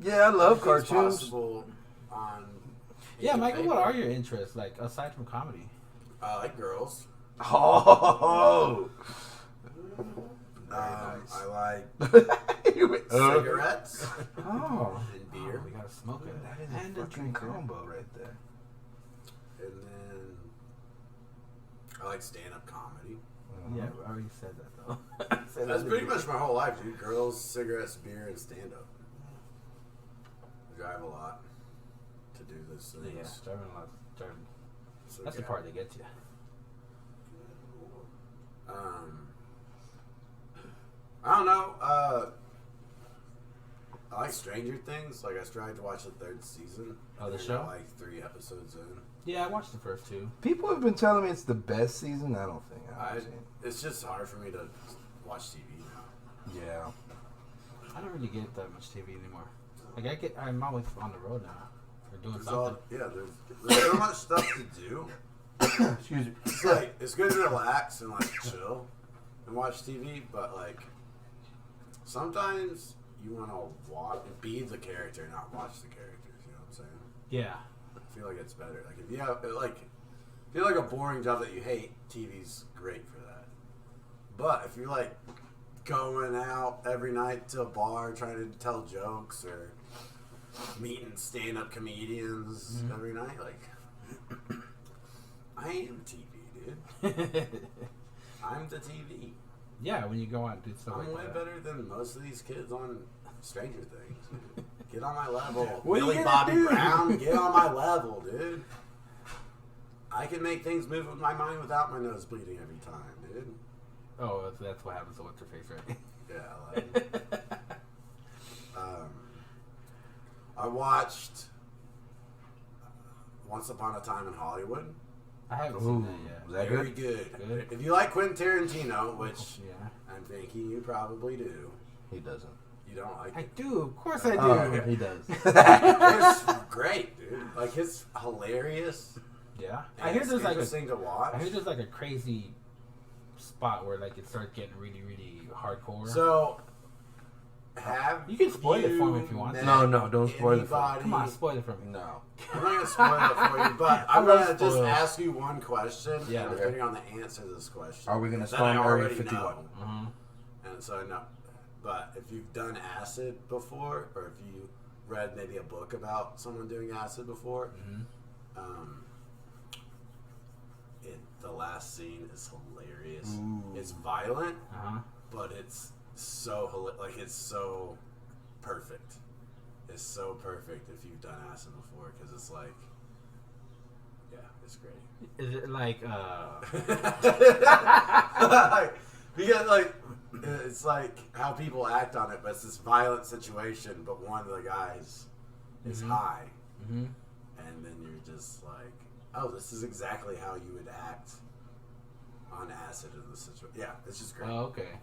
[SPEAKER 2] Yeah, I love
[SPEAKER 3] It's
[SPEAKER 2] cartoons.
[SPEAKER 3] possible on.
[SPEAKER 1] Yeah, Michael,
[SPEAKER 3] paper.
[SPEAKER 1] what are your interests, like, aside from comedy?
[SPEAKER 3] I like girls.
[SPEAKER 2] Oh,
[SPEAKER 3] I like
[SPEAKER 2] cigarettes.
[SPEAKER 3] cigarettes
[SPEAKER 2] Oh,
[SPEAKER 3] and beer.
[SPEAKER 1] Oh, we gotta smoke it.
[SPEAKER 2] that is
[SPEAKER 1] And
[SPEAKER 2] a
[SPEAKER 1] a
[SPEAKER 2] fucking
[SPEAKER 1] drinker.
[SPEAKER 2] combo right there.
[SPEAKER 3] And then I like stand-up comedy.
[SPEAKER 1] Yeah, I already said that, though.
[SPEAKER 3] That's pretty much my whole life, dude. Girls, cigarettes, beer, and stand-up. I drive a lot to do this.
[SPEAKER 1] Yeah, driving a lot. Driving.
[SPEAKER 3] So,
[SPEAKER 1] That's the
[SPEAKER 3] yeah.
[SPEAKER 1] part that gets you.
[SPEAKER 3] I don't know. I like Stranger Things. Like, I tried to watch the 3rd season.
[SPEAKER 1] Oh, the
[SPEAKER 3] I
[SPEAKER 1] show?
[SPEAKER 3] got, like 3 episodes in.
[SPEAKER 1] Yeah, I watched the first 2.
[SPEAKER 2] People have been telling me it's the best season. I don't think I've seen it.
[SPEAKER 3] It's just hard for me to watch TV now.
[SPEAKER 2] Yeah.
[SPEAKER 1] I don't really get that much TV anymore. Like, I'm always on the road now. Or doing
[SPEAKER 3] There's
[SPEAKER 1] something.
[SPEAKER 3] there's so much stuff to do.
[SPEAKER 2] Excuse me.
[SPEAKER 3] It's like, it's good to relax and like chill and watch TV, but like sometimes you want to be the character, not watch the characters. You know what I'm saying?
[SPEAKER 1] Yeah.
[SPEAKER 3] I feel like it's better. Like if you have if you like a boring job that you hate, TV's great for that. But if you're like going out every night to a bar trying to tell jokes or meeting stand-up comedians every night, like I am TV, dude. I'm the TV.
[SPEAKER 1] Yeah, when you go out and do stuff
[SPEAKER 3] I'm
[SPEAKER 1] like
[SPEAKER 3] way
[SPEAKER 1] that.
[SPEAKER 3] better than most of these kids on Stranger Things. Dude. Get on my level.
[SPEAKER 1] What are you
[SPEAKER 3] Billy
[SPEAKER 1] gonna
[SPEAKER 3] Bobby
[SPEAKER 1] do?
[SPEAKER 3] Brown, get on my level, dude. I can make things move with my mind without my nose bleeding every time, dude.
[SPEAKER 1] Oh, that's what happens to what's her face, right?
[SPEAKER 3] Yeah, like I watched Once Upon a Time in Hollywood.
[SPEAKER 1] I haven't
[SPEAKER 2] Ooh,
[SPEAKER 1] seen that yet.
[SPEAKER 2] was that
[SPEAKER 3] Very
[SPEAKER 2] good?
[SPEAKER 3] good. If you like Quentin Tarantino, which
[SPEAKER 1] Yeah.
[SPEAKER 3] I'm thinking you probably do,
[SPEAKER 2] He doesn't.
[SPEAKER 3] you don't like
[SPEAKER 1] I
[SPEAKER 3] it.
[SPEAKER 1] do. Of course I do.
[SPEAKER 2] Oh, he does.
[SPEAKER 3] It's great, dude. Like, it's hilarious.
[SPEAKER 1] Yeah.
[SPEAKER 3] And
[SPEAKER 1] I hear
[SPEAKER 3] it's
[SPEAKER 1] there's like
[SPEAKER 3] interesting to watch.
[SPEAKER 1] I hear there's like a crazy spot where like it starts getting really, really hardcore.
[SPEAKER 3] So, have
[SPEAKER 1] You can spoil it for me if you want to.
[SPEAKER 2] No, don't spoil it for me.
[SPEAKER 3] anybody-
[SPEAKER 1] Come on, spoil it for me.
[SPEAKER 2] No.
[SPEAKER 3] I'm not gonna spoil it for you, but I'm
[SPEAKER 1] love
[SPEAKER 3] gonna just
[SPEAKER 1] spoils.
[SPEAKER 3] ask you one question.
[SPEAKER 1] Yeah,
[SPEAKER 3] and
[SPEAKER 1] okay.
[SPEAKER 3] depending on the answer to this question,
[SPEAKER 2] Are we gonna
[SPEAKER 3] that
[SPEAKER 2] storm
[SPEAKER 3] I
[SPEAKER 2] Area
[SPEAKER 3] already
[SPEAKER 2] 51?
[SPEAKER 3] know.
[SPEAKER 1] Mm-hmm.
[SPEAKER 3] And so I know. But if you've done acid before, or if you read maybe a book about someone doing acid before, the last scene is hilarious.
[SPEAKER 2] Ooh.
[SPEAKER 3] It's violent,
[SPEAKER 1] Uh-huh.
[SPEAKER 3] but it's so it's so perfect. It's so perfect if you've done acid before, because it's like, yeah, it's great.
[SPEAKER 1] Is it like
[SPEAKER 3] Because like it's like how people act on it, but it's this violent situation, but one of the guys is high,
[SPEAKER 1] Mhm.
[SPEAKER 3] and then you're just like, oh, this is exactly how you would act on acid in this situation. Yeah, it's just great.
[SPEAKER 1] Oh, okay.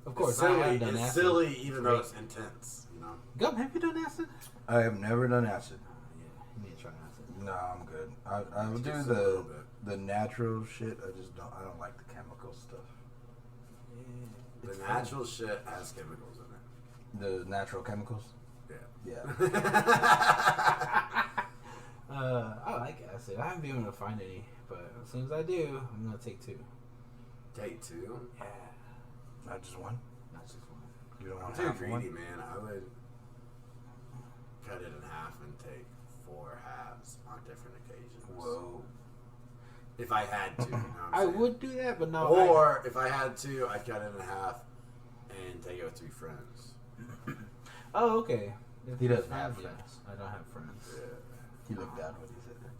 [SPEAKER 1] Of course,
[SPEAKER 3] it's
[SPEAKER 1] I
[SPEAKER 3] silly.
[SPEAKER 1] have done
[SPEAKER 3] It's
[SPEAKER 1] acid.
[SPEAKER 3] silly, even though
[SPEAKER 1] Great.
[SPEAKER 3] it's intense. You know.
[SPEAKER 1] Gum, have you done acid?
[SPEAKER 2] I have never done acid.
[SPEAKER 1] Yeah, you need to try acid.
[SPEAKER 2] No, I'm good. I will do
[SPEAKER 3] Just a little
[SPEAKER 2] the
[SPEAKER 3] bit.
[SPEAKER 2] natural shit. I don't like the chemical stuff.
[SPEAKER 3] The natural shit has chemicals in it.
[SPEAKER 2] The natural chemicals.
[SPEAKER 3] Yeah.
[SPEAKER 2] Yeah.
[SPEAKER 1] I like acid. I haven't been able to find any, but as soon as I do, I'm gonna take 2.
[SPEAKER 3] Take 2.
[SPEAKER 1] Yeah,
[SPEAKER 2] Not just one.
[SPEAKER 1] not just one.
[SPEAKER 2] You don't
[SPEAKER 3] I'm
[SPEAKER 2] want
[SPEAKER 3] too
[SPEAKER 2] half of
[SPEAKER 3] greedy,
[SPEAKER 2] one.
[SPEAKER 3] man. I would cut it in half and take 4 halves on different occasions.
[SPEAKER 2] Whoa.
[SPEAKER 3] If I had to, you know what I'm
[SPEAKER 1] I
[SPEAKER 3] saying?
[SPEAKER 1] would do that, but no.
[SPEAKER 3] Or if I had to, I'd cut it in half and take it with 3 friends.
[SPEAKER 1] Oh, okay. If
[SPEAKER 2] He
[SPEAKER 1] it's
[SPEAKER 2] doesn't have
[SPEAKER 1] family,
[SPEAKER 2] friends.
[SPEAKER 1] I don't have friends.
[SPEAKER 2] He looked down when he said that,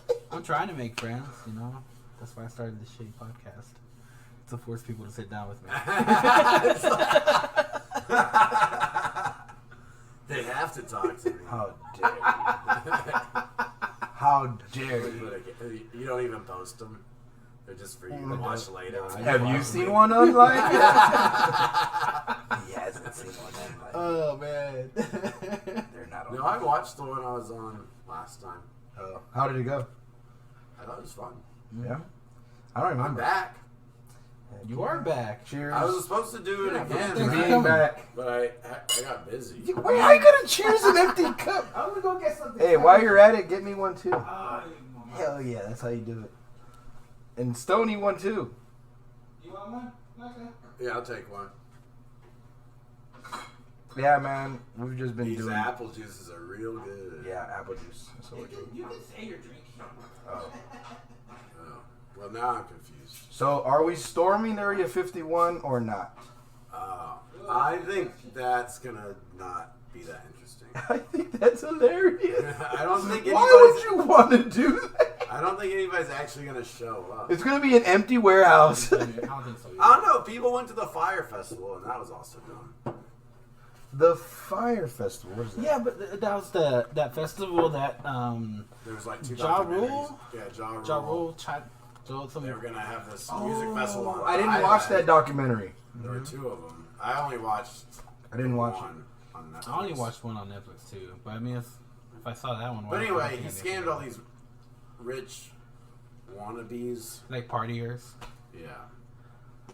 [SPEAKER 2] dude.
[SPEAKER 1] I'm trying to make friends, you know. That's why I started this shitty podcast. To force people to sit down with me.
[SPEAKER 3] They have to talk to me.
[SPEAKER 2] How dare you? How dare you?
[SPEAKER 3] You don't even post them. They're just for you to watch later.
[SPEAKER 2] Have you seen one online? He hasn't seen one online.
[SPEAKER 1] Oh man.
[SPEAKER 2] They're not on.
[SPEAKER 3] No, I watched the one I was on last time.
[SPEAKER 2] Oh, how did it go?
[SPEAKER 3] I thought it was fun.
[SPEAKER 2] Yeah, I don't
[SPEAKER 3] I'm
[SPEAKER 2] remember.
[SPEAKER 3] back.
[SPEAKER 1] You are back.
[SPEAKER 2] Cheers.
[SPEAKER 3] I was supposed to do it
[SPEAKER 1] Yeah,
[SPEAKER 3] again,
[SPEAKER 1] thanks for
[SPEAKER 2] being
[SPEAKER 1] coming.
[SPEAKER 2] back.
[SPEAKER 3] but I got busy.
[SPEAKER 2] Why are you gonna cheers an empty cup?
[SPEAKER 1] I'm gonna go get something.
[SPEAKER 2] Hey, while you're at it, get me one too.
[SPEAKER 1] Oh,
[SPEAKER 2] Hell yeah, that's how you do it. And Stoney one too.
[SPEAKER 1] you want one? Okay.
[SPEAKER 3] Yeah, I'll take one.
[SPEAKER 2] Yeah, man, we've just been
[SPEAKER 3] These
[SPEAKER 2] doing.
[SPEAKER 3] apple juices are real good.
[SPEAKER 2] Yeah, apple juice. That's what we're doing.
[SPEAKER 1] You can say your drink.
[SPEAKER 2] Oh.
[SPEAKER 3] Oh. Well, now I'm confused.
[SPEAKER 2] So, are we storming Area 51 or not?
[SPEAKER 3] I think that's gonna not be that interesting.
[SPEAKER 2] I think that's hilarious.
[SPEAKER 3] I don't think
[SPEAKER 2] Why would
[SPEAKER 3] anybody's.
[SPEAKER 2] you want to do that?
[SPEAKER 3] I don't think anybody's actually gonna show up.
[SPEAKER 2] It's gonna be an empty warehouse.
[SPEAKER 1] I don't think so.
[SPEAKER 3] I don't know. People went to the fire festival, and that was also done.
[SPEAKER 2] The Fire Festival. What is that?
[SPEAKER 1] Yeah, but that was that festival that
[SPEAKER 3] There was like two
[SPEAKER 1] Ja
[SPEAKER 3] documentaries.
[SPEAKER 1] Rule?
[SPEAKER 3] Yeah, Ja Rule.
[SPEAKER 1] Ja Rule some.
[SPEAKER 3] They were gonna have this music festival on.
[SPEAKER 2] I didn't watch that documentary.
[SPEAKER 3] There were two of them. I only watched.
[SPEAKER 2] I didn't watch
[SPEAKER 3] one on Netflix.
[SPEAKER 1] I only watched one on Netflix too, but I mean, if I saw that one.
[SPEAKER 3] But anyway, he scammed all these rich wannabes.
[SPEAKER 1] like partiers,
[SPEAKER 3] Yeah.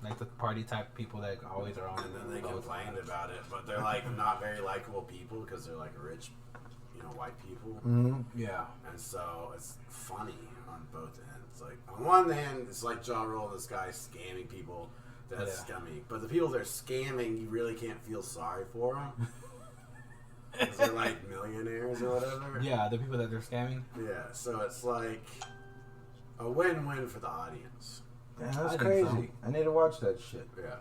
[SPEAKER 1] like the party type people that always are on.
[SPEAKER 3] And then they complained about it, but they're like not very likable people because they're like rich, white people.
[SPEAKER 2] Mm-hmm.
[SPEAKER 1] Yeah.
[SPEAKER 3] And so it's funny on both ends. Like on one hand, it's like Ja Rule, this guy scamming people. That's scummy. But the people they're scamming, you really can't feel sorry for them. Because they're like millionaires or whatever.
[SPEAKER 1] Yeah, the people that they're scamming.
[SPEAKER 3] Yeah, so it's like a win-win for the audience.
[SPEAKER 2] Yeah,
[SPEAKER 1] I
[SPEAKER 2] that's
[SPEAKER 1] think
[SPEAKER 2] crazy.
[SPEAKER 1] so.
[SPEAKER 2] I need to watch that shit.
[SPEAKER 3] Yeah.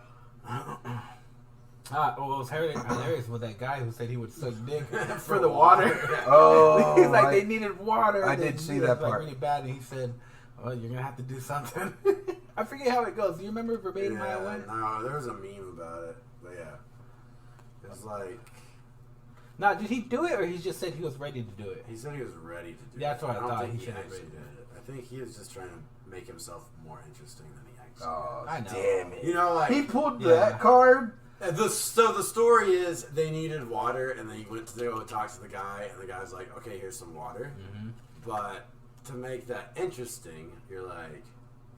[SPEAKER 1] Well, it was hilarious with that guy who said he would suck dick
[SPEAKER 3] For the water.
[SPEAKER 2] Oh,
[SPEAKER 1] he's like they needed water.
[SPEAKER 2] I
[SPEAKER 1] and
[SPEAKER 2] did
[SPEAKER 1] they
[SPEAKER 2] see
[SPEAKER 1] needed,
[SPEAKER 2] that
[SPEAKER 1] like,
[SPEAKER 2] part.
[SPEAKER 1] really bad, and he said, "Oh, you're gonna have to do something." I forget how it goes. Do you remember verbatim how it went?
[SPEAKER 3] No, there was a meme about it. But yeah. It was like,
[SPEAKER 1] Now, did he do it, or he just said he was ready to do it?
[SPEAKER 3] he said he was ready to do it.
[SPEAKER 1] That's what I
[SPEAKER 3] don't
[SPEAKER 1] thought.
[SPEAKER 3] think
[SPEAKER 1] He said he was
[SPEAKER 3] actually
[SPEAKER 1] ready to
[SPEAKER 3] did it. I think he was just trying to make himself more interesting than he actually
[SPEAKER 2] Oh,
[SPEAKER 1] I know.
[SPEAKER 2] damn it.
[SPEAKER 3] like
[SPEAKER 2] He pulled
[SPEAKER 1] Yeah.
[SPEAKER 2] that card.
[SPEAKER 3] so the story is they needed water, and then he went to go talk to the guy, and the guy's like, "Okay, here's some water."
[SPEAKER 1] Mm-hmm.
[SPEAKER 3] But to make that interesting, you're like,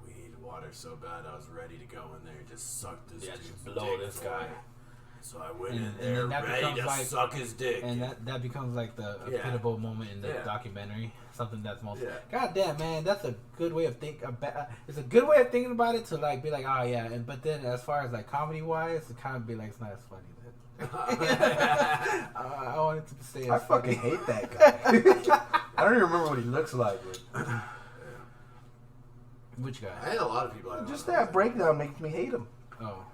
[SPEAKER 3] "We need water so bad. I was ready to go in there and just suck this
[SPEAKER 1] Yeah,
[SPEAKER 3] dude's
[SPEAKER 1] just blow
[SPEAKER 3] dick
[SPEAKER 1] this
[SPEAKER 3] for
[SPEAKER 1] guy.
[SPEAKER 3] it." So I went
[SPEAKER 1] And
[SPEAKER 3] in
[SPEAKER 1] then
[SPEAKER 3] there
[SPEAKER 1] that
[SPEAKER 3] ready
[SPEAKER 1] becomes
[SPEAKER 3] to
[SPEAKER 1] like-
[SPEAKER 3] suck his dick.
[SPEAKER 1] And that becomes like the
[SPEAKER 3] Yeah.
[SPEAKER 1] pitiable moment in the
[SPEAKER 3] Yeah.
[SPEAKER 1] documentary. Something that's most.
[SPEAKER 3] Yeah.
[SPEAKER 1] God damn, man, that's a good way of it's a good way of thinking about it to like be like, oh yeah, but then as far as like comedy wise, it kind of be like it's not as funny. I wanted to say.
[SPEAKER 2] I fucking hate that guy. I don't even remember what he looks like. But
[SPEAKER 1] Which
[SPEAKER 3] I
[SPEAKER 1] guy?
[SPEAKER 3] had a lot of people. I don't
[SPEAKER 2] just
[SPEAKER 3] know.
[SPEAKER 2] that breakdown makes me hate him.
[SPEAKER 1] Oh,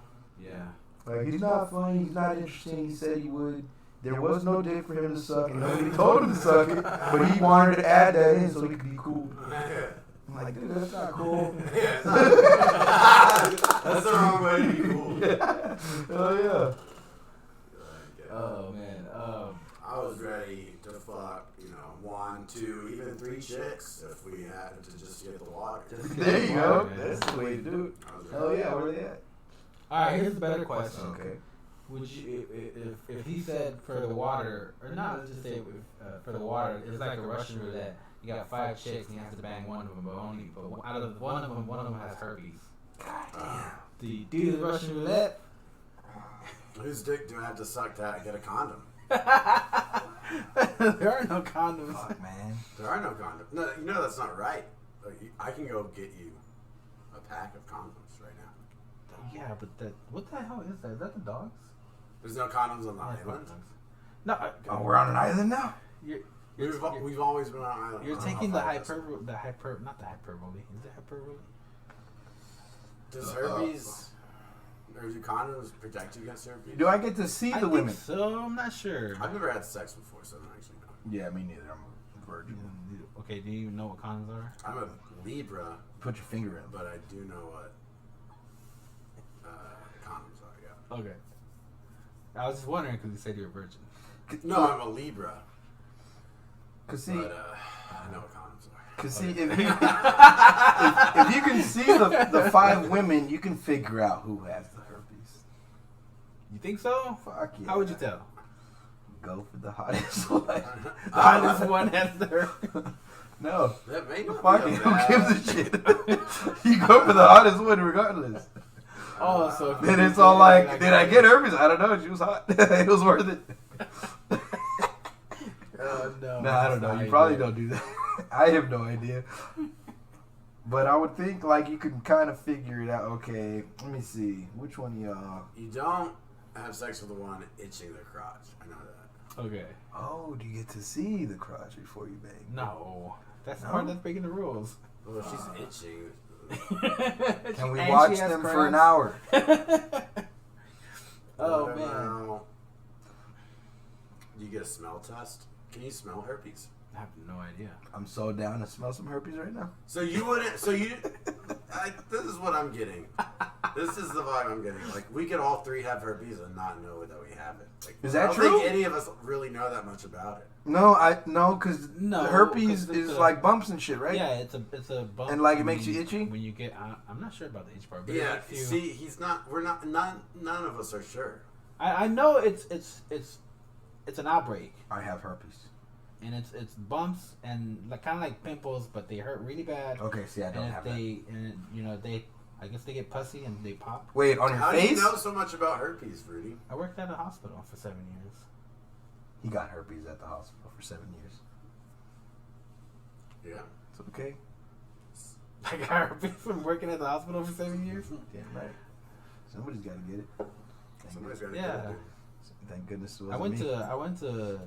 [SPEAKER 1] yeah.
[SPEAKER 2] Like, he's not funny, he's not interesting, he said he would. There was no dick for him to suck, and nobody told him to suck it, but he wanted to add that in so he could be cool. I'm like, dude, that's not cool.
[SPEAKER 3] That's the wrong way to be cool.
[SPEAKER 2] Oh, yeah.
[SPEAKER 1] Oh man.
[SPEAKER 3] I was ready to fuck, 1, 2, even 3 chicks if we had to just get the water.
[SPEAKER 2] There you go.
[SPEAKER 1] Man.
[SPEAKER 2] That's the way to do it.
[SPEAKER 3] I was
[SPEAKER 2] Hell
[SPEAKER 3] ready.
[SPEAKER 2] yeah, where are they at?
[SPEAKER 1] All right. Here's a better question.
[SPEAKER 2] Okay.
[SPEAKER 1] Would you, if he said for the water, or not, let's just say for the water, it's like a Russian roulette. You got 5 chicks and you have to bang one of them, but out of one of them has herpes. Do you do the Russian roulette?
[SPEAKER 3] Whose dick do I have to suck to get a condom?
[SPEAKER 1] There are no condoms.
[SPEAKER 2] Fuck, man.
[SPEAKER 3] There are no condoms. No, that's not right. I can go get you a pack of condoms right now.
[SPEAKER 1] Yeah, but what the hell is that? Is that the dogs?
[SPEAKER 3] There's no condoms on the
[SPEAKER 1] Yeah, it's not
[SPEAKER 3] island.
[SPEAKER 1] dogs. No,
[SPEAKER 2] Oh, we're on an island now?
[SPEAKER 3] We've always been on an island.
[SPEAKER 1] You're
[SPEAKER 3] I don't
[SPEAKER 1] taking
[SPEAKER 3] know
[SPEAKER 1] the
[SPEAKER 3] how far it is.
[SPEAKER 1] not the hyperbole. Is it hyperbole?
[SPEAKER 3] Does herpes or do condoms protect you against herpes?
[SPEAKER 2] Do I get to see
[SPEAKER 1] I
[SPEAKER 2] the
[SPEAKER 1] think
[SPEAKER 2] women?
[SPEAKER 1] so. I'm not sure.
[SPEAKER 3] I've never had sex before, so I don't actually know.
[SPEAKER 2] Yeah, me neither. I'm a virgin.
[SPEAKER 1] Okay, do you even know what condoms are?
[SPEAKER 3] I'm a Libra,
[SPEAKER 2] Put your finger in.
[SPEAKER 3] but I do know what condoms are, yeah.
[SPEAKER 1] Okay. I was just wondering because you said you're a virgin.
[SPEAKER 3] No, I'm a Libra,
[SPEAKER 2] Cause see,
[SPEAKER 3] but I know what condoms are.
[SPEAKER 2] Cause see, if you can see the 5 women, you can figure out who has the herpes.
[SPEAKER 1] You think so?
[SPEAKER 2] Fuck yeah.
[SPEAKER 1] How would you tell?
[SPEAKER 2] Go for the hottest one.
[SPEAKER 1] The hottest one has the herpes.
[SPEAKER 2] No.
[SPEAKER 3] That may not
[SPEAKER 2] Fuck
[SPEAKER 3] be
[SPEAKER 2] it.
[SPEAKER 3] a bad.
[SPEAKER 2] Who gives a shit? You go for the hottest one regardless.
[SPEAKER 1] Oh, so
[SPEAKER 2] Then it's all like, did I get herpes? I don't know. She was hot. It was worth it.
[SPEAKER 1] No.
[SPEAKER 2] No, I don't know. You probably don't do that. I have no idea. But I would think like you can kind of figure it out. Okay, let me see. Which one of y'all?
[SPEAKER 3] You don't have sex with the one itching their crotch. I know that.
[SPEAKER 1] Okay.
[SPEAKER 2] Oh, do you get to see the crotch before you bang?
[SPEAKER 1] No. That's the
[SPEAKER 2] No?
[SPEAKER 1] part that's breaking the rules.
[SPEAKER 3] Well, if she's itching.
[SPEAKER 2] Can we
[SPEAKER 1] And
[SPEAKER 2] watch
[SPEAKER 1] she has
[SPEAKER 2] them for an
[SPEAKER 1] cramps.
[SPEAKER 2] hour?
[SPEAKER 1] Oh,
[SPEAKER 3] What
[SPEAKER 1] man.
[SPEAKER 3] about- Do you get a smell test? Can you smell herpes?
[SPEAKER 1] I have no idea.
[SPEAKER 2] I'm so down to smell some herpes right now.
[SPEAKER 3] So you wouldn't. So you. This is what I'm getting. This is the vibe I'm getting. Like we could all 3 have herpes and not know that we have it. Like,
[SPEAKER 2] Is that
[SPEAKER 3] I don't
[SPEAKER 2] true?
[SPEAKER 3] think any of us really know that much about it.
[SPEAKER 2] No, because
[SPEAKER 1] No,
[SPEAKER 2] herpes
[SPEAKER 1] 'cause
[SPEAKER 2] is
[SPEAKER 1] it's
[SPEAKER 2] like bumps and shit, right?
[SPEAKER 1] Yeah, it's a bump.
[SPEAKER 2] And, like, it
[SPEAKER 1] when
[SPEAKER 2] makes you itchy?
[SPEAKER 1] When you get, I'm not sure about the itch part. But
[SPEAKER 3] Yeah.
[SPEAKER 1] it makes you-
[SPEAKER 3] See, he's not. We're not. None of us are sure.
[SPEAKER 1] I know it's an outbreak,
[SPEAKER 2] I have herpes.
[SPEAKER 1] and it's bumps and like kind of like pimples, but they hurt really bad.
[SPEAKER 2] Okay, see, I don't
[SPEAKER 1] And
[SPEAKER 2] have
[SPEAKER 1] if
[SPEAKER 2] that.
[SPEAKER 1] they I guess they get pussy and they pop.
[SPEAKER 2] Wait, on your
[SPEAKER 3] How do
[SPEAKER 2] face?
[SPEAKER 3] you know so much about herpes, Rudy?
[SPEAKER 1] I worked at a hospital for 7 years.
[SPEAKER 2] He got herpes at the hospital for 7 years.
[SPEAKER 3] Yeah.
[SPEAKER 2] It's okay.
[SPEAKER 1] I got herpes from working at the hospital for 7 years.
[SPEAKER 2] Damn right. Somebody's got to get it.
[SPEAKER 3] Somebody's got to
[SPEAKER 1] Yeah.
[SPEAKER 3] get it.
[SPEAKER 2] Thank goodness it wasn't
[SPEAKER 1] I went
[SPEAKER 2] me.
[SPEAKER 1] to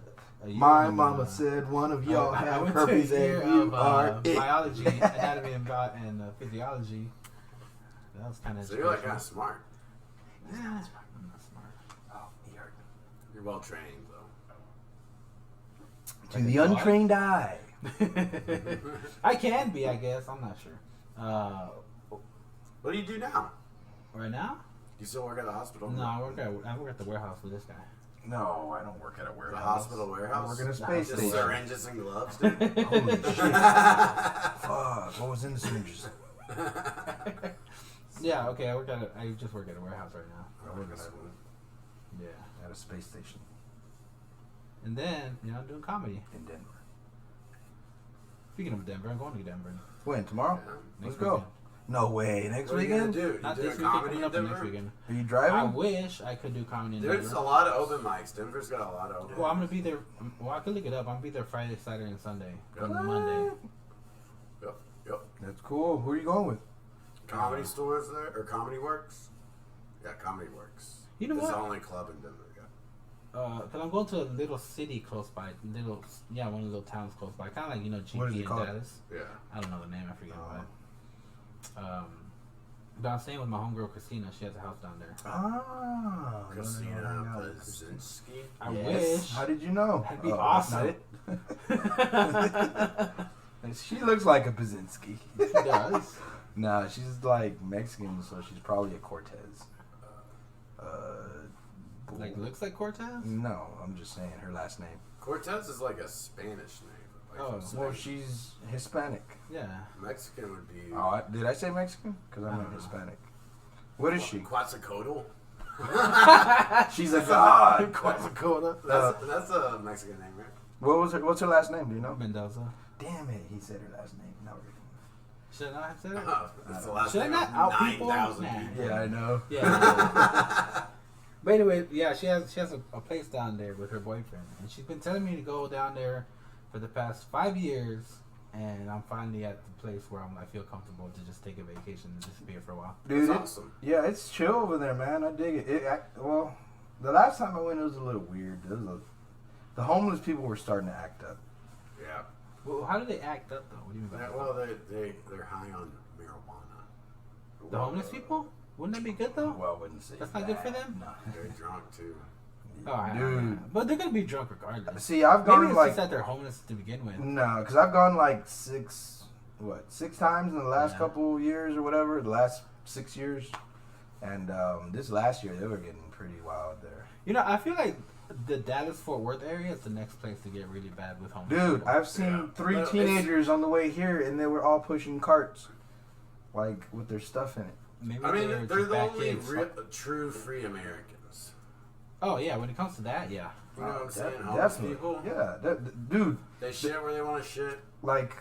[SPEAKER 1] a year
[SPEAKER 2] My
[SPEAKER 1] of,
[SPEAKER 2] mama said one of y'all
[SPEAKER 1] I
[SPEAKER 2] have
[SPEAKER 1] went
[SPEAKER 2] herpes
[SPEAKER 1] to a year
[SPEAKER 2] and you
[SPEAKER 1] of
[SPEAKER 2] are it.
[SPEAKER 1] biology, anatomy, and physiology. That was kind of.
[SPEAKER 3] So you're like kind of smart.
[SPEAKER 1] Yeah, I'm not smart.
[SPEAKER 2] Oh, he hurt.
[SPEAKER 3] You're well trained though.
[SPEAKER 2] To the untrained eye.
[SPEAKER 1] I can be, I guess. I'm not sure.
[SPEAKER 3] What do you do now?
[SPEAKER 1] Right now?
[SPEAKER 3] You still work at the hospital?
[SPEAKER 1] No, I work at the warehouse with this guy.
[SPEAKER 2] No, I don't work at a
[SPEAKER 3] The
[SPEAKER 2] warehouse.
[SPEAKER 3] hospital
[SPEAKER 2] I
[SPEAKER 3] warehouse?
[SPEAKER 2] work in a space
[SPEAKER 3] Just
[SPEAKER 2] station.
[SPEAKER 3] syringes and gloves, dude.
[SPEAKER 2] Holy shit. Fuck, what was in the syringes?
[SPEAKER 1] Yeah, okay. I just work at a warehouse right now.
[SPEAKER 2] I work at
[SPEAKER 1] Yeah,
[SPEAKER 2] a space station
[SPEAKER 1] and then I'm doing comedy.
[SPEAKER 2] in Denver.
[SPEAKER 1] Speaking of Denver, I'm going to Denver
[SPEAKER 2] When, tomorrow?
[SPEAKER 3] Yeah.
[SPEAKER 2] Let's
[SPEAKER 1] next
[SPEAKER 2] go.
[SPEAKER 1] weekend.
[SPEAKER 2] No way, next
[SPEAKER 3] What are you gonna
[SPEAKER 2] weekend?
[SPEAKER 3] do? You
[SPEAKER 1] Not
[SPEAKER 3] doing
[SPEAKER 1] this weekend,
[SPEAKER 3] comedy
[SPEAKER 1] coming
[SPEAKER 3] in
[SPEAKER 1] up the next
[SPEAKER 3] Denver?
[SPEAKER 1] weekend.
[SPEAKER 2] Are you
[SPEAKER 1] I
[SPEAKER 2] driving?
[SPEAKER 1] wish I could do comedy in
[SPEAKER 3] There's
[SPEAKER 1] Denver.
[SPEAKER 3] a lot of open mics. Denver's got a lot of open
[SPEAKER 1] Well, I'm
[SPEAKER 3] mics.
[SPEAKER 1] gonna be there. Well, I could look it up. I'm gonna be there Friday, Saturday, and Sunday.
[SPEAKER 3] Good.
[SPEAKER 1] And Monday.
[SPEAKER 3] Yep.
[SPEAKER 2] That's cool. Who are you going with?
[SPEAKER 3] Comedy stores there? Or Comedy Works? Yeah, Comedy Works.
[SPEAKER 1] You know
[SPEAKER 3] It's
[SPEAKER 1] what?
[SPEAKER 3] the only club in Denver. Yeah.
[SPEAKER 1] Cause I'm going to a little city close by. One of the little towns close by. Kind of like
[SPEAKER 2] What is
[SPEAKER 1] GP
[SPEAKER 2] it
[SPEAKER 1] in
[SPEAKER 2] called?
[SPEAKER 1] Dallas.
[SPEAKER 3] Yeah.
[SPEAKER 1] I don't know the name. I forget. But I'm staying with my homegirl Christina. She has a house down there.
[SPEAKER 2] Ah.
[SPEAKER 3] Christina Pazinski.
[SPEAKER 1] I
[SPEAKER 2] Yes.
[SPEAKER 1] wish.
[SPEAKER 2] How did you know?
[SPEAKER 1] That'd be
[SPEAKER 2] That's
[SPEAKER 1] awesome.
[SPEAKER 2] not it. She looks like a Pazinski.
[SPEAKER 1] She does.
[SPEAKER 2] Nah, she's like Mexican, so she's probably a Cortez.
[SPEAKER 1] Like looks like Cortez.
[SPEAKER 2] No, I'm just saying her last name.
[SPEAKER 3] Cortez is like a Spanish name. Like
[SPEAKER 1] Oh,
[SPEAKER 3] from
[SPEAKER 2] Well,
[SPEAKER 3] Spain.
[SPEAKER 2] she's Hispanic.
[SPEAKER 1] Yeah.
[SPEAKER 3] Mexican would be.
[SPEAKER 2] Did I say Mexican? Because I'm not Hispanic. What is she?
[SPEAKER 3] Quetzalcoatl?
[SPEAKER 2] She's a god.
[SPEAKER 1] Quetzalcoatl.
[SPEAKER 3] That's a Mexican name, right?
[SPEAKER 2] What's her last name? Do you know?
[SPEAKER 1] Mendoza.
[SPEAKER 2] Damn it, he said her last name. Now we're
[SPEAKER 1] Should I not have said it?
[SPEAKER 3] That's the last
[SPEAKER 1] Should I
[SPEAKER 3] name
[SPEAKER 1] not
[SPEAKER 3] of
[SPEAKER 1] out people?
[SPEAKER 3] 9,000
[SPEAKER 1] Nah.
[SPEAKER 3] people.
[SPEAKER 2] Yeah, I know.
[SPEAKER 1] Yeah. But anyway, yeah, she has a place down there with her boyfriend, and she's been telling me to go down there for the past 5 years, and I'm finally at the place where I feel comfortable to just take a vacation and just be here for a while.
[SPEAKER 2] Dude,
[SPEAKER 3] That's awesome.
[SPEAKER 2] yeah, it's chill over there, man. I dig it. Well, the last time I went, it was a little weird. The homeless people were starting to act up.
[SPEAKER 3] Yeah.
[SPEAKER 1] Well, how do they act up though? What do you mean by that?
[SPEAKER 3] Well, they're high on marijuana.
[SPEAKER 1] The homeless people? Wouldn't that be good though?
[SPEAKER 2] Well, I wouldn't say
[SPEAKER 1] That's not good for them?
[SPEAKER 2] No.
[SPEAKER 3] They're drunk too.
[SPEAKER 1] Oh, I
[SPEAKER 2] Dude.
[SPEAKER 1] don't know. But they're gonna be drunk regardless.
[SPEAKER 2] See, I've
[SPEAKER 1] Maybe
[SPEAKER 2] gone
[SPEAKER 1] it's
[SPEAKER 2] like
[SPEAKER 1] just that they're homeless to begin with.
[SPEAKER 2] no, because I've gone like six times in the last
[SPEAKER 1] Yeah.
[SPEAKER 2] couple years or whatever. The last 6 years, and this last year they were getting pretty wild there.
[SPEAKER 1] You know, I feel like the Dallas-Fort Worth area is the next place to get really bad with homeless
[SPEAKER 2] Dude,
[SPEAKER 1] people.
[SPEAKER 2] I've seen 3 teenagers on the way here, and they were all pushing carts, like with their stuff in it.
[SPEAKER 1] Maybe
[SPEAKER 3] I mean, they're
[SPEAKER 1] just
[SPEAKER 3] the
[SPEAKER 1] bad
[SPEAKER 3] only
[SPEAKER 1] kids.
[SPEAKER 3] true free Americans.
[SPEAKER 1] Oh yeah, when it comes to that, yeah.
[SPEAKER 3] You know what I'm saying? Homeless
[SPEAKER 2] Definitely.
[SPEAKER 3] people.
[SPEAKER 2] Yeah, dude.
[SPEAKER 3] They shit where they want to shit.
[SPEAKER 2] Like,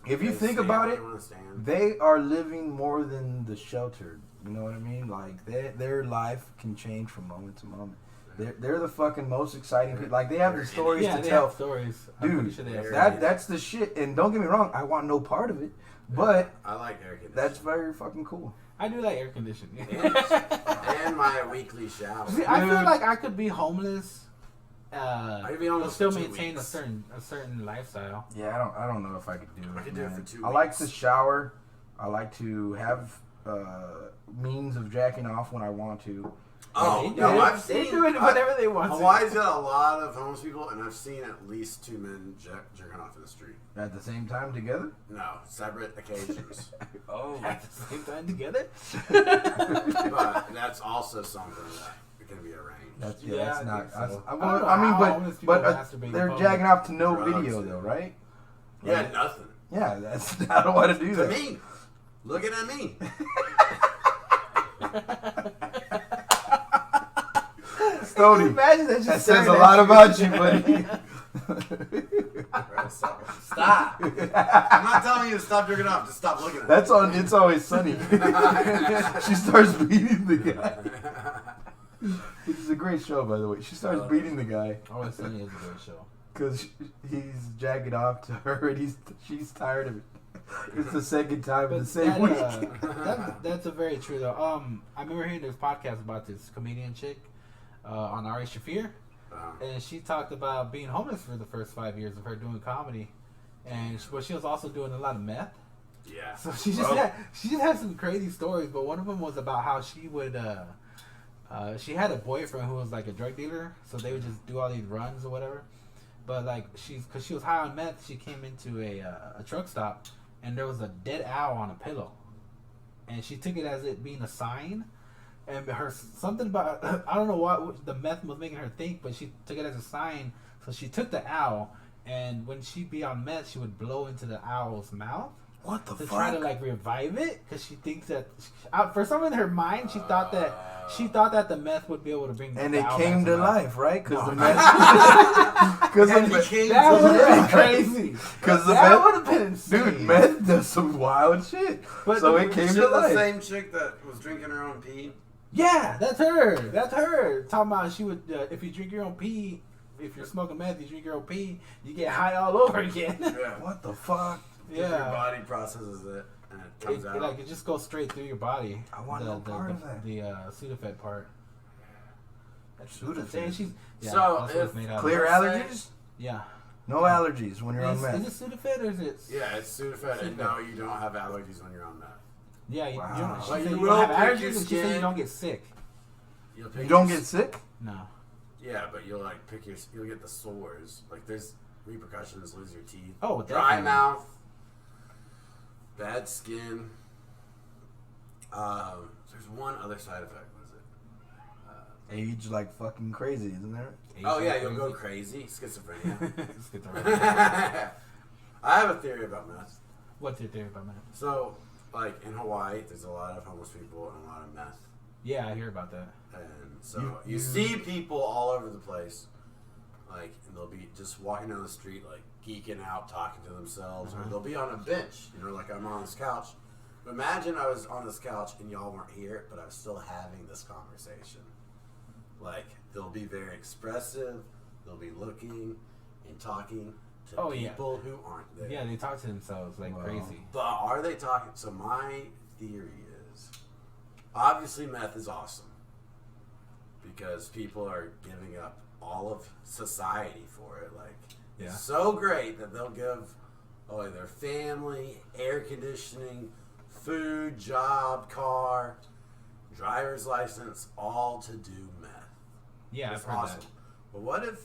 [SPEAKER 2] if you
[SPEAKER 3] They
[SPEAKER 2] think
[SPEAKER 3] stand
[SPEAKER 2] about
[SPEAKER 3] where
[SPEAKER 2] it,
[SPEAKER 3] they wanna stand.
[SPEAKER 2] they are living more than the sheltered. You know what I mean? Like, their life can change from moment to moment. They're the fucking most exciting people. Like, they have the stories
[SPEAKER 1] Yeah,
[SPEAKER 2] to
[SPEAKER 1] they
[SPEAKER 2] tell.
[SPEAKER 1] have stories. I'm
[SPEAKER 2] Dude,
[SPEAKER 1] pretty sure they have stories.
[SPEAKER 2] that's the shit. And don't get me wrong, I want no part of it. But
[SPEAKER 3] I like air conditioning.
[SPEAKER 2] that's very fucking cool.
[SPEAKER 1] I do like air conditioning.
[SPEAKER 3] and my weekly shower.
[SPEAKER 1] See, I feel
[SPEAKER 2] Dude.
[SPEAKER 1] like I could be homeless.
[SPEAKER 3] I could be homeless
[SPEAKER 1] but still
[SPEAKER 3] for 2
[SPEAKER 1] maintain
[SPEAKER 3] weeks.
[SPEAKER 1] a certain lifestyle.
[SPEAKER 2] Yeah, I don't know if I could do it.
[SPEAKER 3] I could do it
[SPEAKER 2] man.
[SPEAKER 3] for 2
[SPEAKER 2] I like
[SPEAKER 3] weeks.
[SPEAKER 2] to shower. I like to have means of jacking off when I want to.
[SPEAKER 3] Oh,
[SPEAKER 1] They do
[SPEAKER 3] no,
[SPEAKER 1] it.
[SPEAKER 3] I've
[SPEAKER 1] They
[SPEAKER 3] seen
[SPEAKER 1] do it whenever they want to.
[SPEAKER 3] Hawaii's got a lot of homeless people, and I've seen at least 2 men jerking off in the street.
[SPEAKER 2] At the same time together?
[SPEAKER 3] No, separate occasions.
[SPEAKER 2] Oh.
[SPEAKER 1] At the same time together.
[SPEAKER 3] But that's also something that can be arranged.
[SPEAKER 2] That's
[SPEAKER 1] Yeah,
[SPEAKER 2] that's
[SPEAKER 1] I
[SPEAKER 2] not.
[SPEAKER 1] think so.
[SPEAKER 2] I
[SPEAKER 1] I don't know
[SPEAKER 2] mean,
[SPEAKER 1] how homeless people masturbate
[SPEAKER 2] they're
[SPEAKER 1] in public.
[SPEAKER 2] jacking off to no
[SPEAKER 3] Drugs,
[SPEAKER 2] video
[SPEAKER 3] yeah.
[SPEAKER 2] though, right?
[SPEAKER 3] Yeah,
[SPEAKER 2] Like,
[SPEAKER 3] nothing.
[SPEAKER 2] yeah, that's. I don't want to do
[SPEAKER 3] To
[SPEAKER 2] that.
[SPEAKER 3] me. Looking at me.
[SPEAKER 2] Stoney,
[SPEAKER 1] Imagine that
[SPEAKER 2] that says a lot about you, buddy.
[SPEAKER 3] Stop. I'm not telling you to stop jerking off. Just stop looking at
[SPEAKER 2] That's
[SPEAKER 3] me.
[SPEAKER 2] on It's Always Sunny. She starts beating the guy. Which is a great show, by the way. She starts beating the guy
[SPEAKER 1] Always Sunny is a great show.
[SPEAKER 2] because he's jacking off to her and she's tired of it. It's the second time in the same week.
[SPEAKER 1] That's a very true though. I remember hearing this podcast about this comedian chick on Ari Shafir, and she talked about being homeless for the first 5 years of her doing comedy, but she was also doing a lot of meth.
[SPEAKER 3] Yeah.
[SPEAKER 1] So she just had some crazy stories, but one of them was about how she would she had a boyfriend who was like a drug dealer, so they would just do all these runs or whatever. But like because she was high on meth, she came into a truck stop and there was a dead owl on a pillow, and she took it as it being a sign. And her something about I don't know what the meth was making her think, but she took it as a sign. So she took the owl, and when she'd be on meth, she would blow into the owl's mouth.
[SPEAKER 2] What the
[SPEAKER 1] To
[SPEAKER 2] fuck?
[SPEAKER 1] try to like revive it, because she thinks that for some in her mind she thought that the meth would be able to bring
[SPEAKER 2] And
[SPEAKER 1] the
[SPEAKER 2] it
[SPEAKER 1] owl
[SPEAKER 2] came
[SPEAKER 1] back
[SPEAKER 2] to
[SPEAKER 1] life.
[SPEAKER 2] life, right? Because
[SPEAKER 1] No.
[SPEAKER 2] the meth. Because
[SPEAKER 3] And
[SPEAKER 2] the
[SPEAKER 3] he came
[SPEAKER 1] That
[SPEAKER 3] to
[SPEAKER 1] would have been
[SPEAKER 2] Yeah.
[SPEAKER 1] crazy.
[SPEAKER 2] Because the
[SPEAKER 1] That
[SPEAKER 2] meth,
[SPEAKER 1] would have been insane.
[SPEAKER 2] dude, meth does some wild shit.
[SPEAKER 1] But
[SPEAKER 2] So
[SPEAKER 1] the-
[SPEAKER 2] it came
[SPEAKER 3] Is
[SPEAKER 2] to
[SPEAKER 3] it the
[SPEAKER 2] life.
[SPEAKER 3] same chick that was drinking her own pee?
[SPEAKER 1] Yeah, that's her. That's her. Talking about she would if you drink your own pee, if you're smoking meth, you drink your own pee, you get high all over again.
[SPEAKER 3] Yeah.
[SPEAKER 2] What the fuck?
[SPEAKER 3] Your
[SPEAKER 1] Yeah.
[SPEAKER 3] body processes it and it comes out.
[SPEAKER 1] Like it just goes straight through your body.
[SPEAKER 2] I want no part of that.
[SPEAKER 1] The Sudafed part. That's
[SPEAKER 2] Sudafed.
[SPEAKER 1] and she's
[SPEAKER 3] So,
[SPEAKER 1] that's what
[SPEAKER 3] if
[SPEAKER 1] it's made out of.
[SPEAKER 2] Clear allergies?
[SPEAKER 1] Yeah.
[SPEAKER 2] No allergies when you're on
[SPEAKER 1] Is
[SPEAKER 2] meth.
[SPEAKER 1] it Sudafed or is it?
[SPEAKER 3] Yeah, it's Sudafed, and no, you don't have allergies when you're on meth.
[SPEAKER 1] Yeah, you,
[SPEAKER 2] Wow.
[SPEAKER 1] you don't, she
[SPEAKER 3] But
[SPEAKER 1] said
[SPEAKER 3] you
[SPEAKER 1] you
[SPEAKER 3] will
[SPEAKER 1] don't have
[SPEAKER 3] pick
[SPEAKER 1] allergies
[SPEAKER 3] your
[SPEAKER 1] and she said you
[SPEAKER 3] skin.
[SPEAKER 1] don't get sick.
[SPEAKER 3] You'll pick
[SPEAKER 2] You don't
[SPEAKER 3] your
[SPEAKER 2] get sick?
[SPEAKER 1] No.
[SPEAKER 3] Yeah, but you'll like you'll get the sores. Like there's repercussions, lose your teeth.
[SPEAKER 1] Oh,
[SPEAKER 3] Dry
[SPEAKER 1] definitely.
[SPEAKER 3] mouth, bad skin. There's one other side effect. What is it?
[SPEAKER 2] Age like fucking crazy, isn't there?
[SPEAKER 3] Oh yeah, you'll go crazy. Schizophrenia.
[SPEAKER 1] Schizophrenia.
[SPEAKER 3] I have a theory about meth.
[SPEAKER 1] What's your theory about meth?
[SPEAKER 3] So, like in Hawaii, there's a lot of homeless people and a lot of meth.
[SPEAKER 1] Yeah, I hear about that.
[SPEAKER 3] And so you see people all over the place, like, and they'll be just walking down the street, like, geeking out, talking to themselves, or they'll be on a bench, like I'm on this couch. But imagine I was on this couch and y'all weren't here, but I was still having this conversation. Like, they'll be very expressive, they'll be looking and talking to people who aren't there.
[SPEAKER 1] Yeah, they talk to themselves like crazy.
[SPEAKER 3] But are they talking? So my theory is, obviously meth is awesome because people are giving up all of society for it. Like, it's so great that they'll give away their family, air conditioning, food, job, car, driver's license, all to do meth.
[SPEAKER 1] Yeah,
[SPEAKER 3] It's
[SPEAKER 1] I've heard
[SPEAKER 3] awesome. But what if,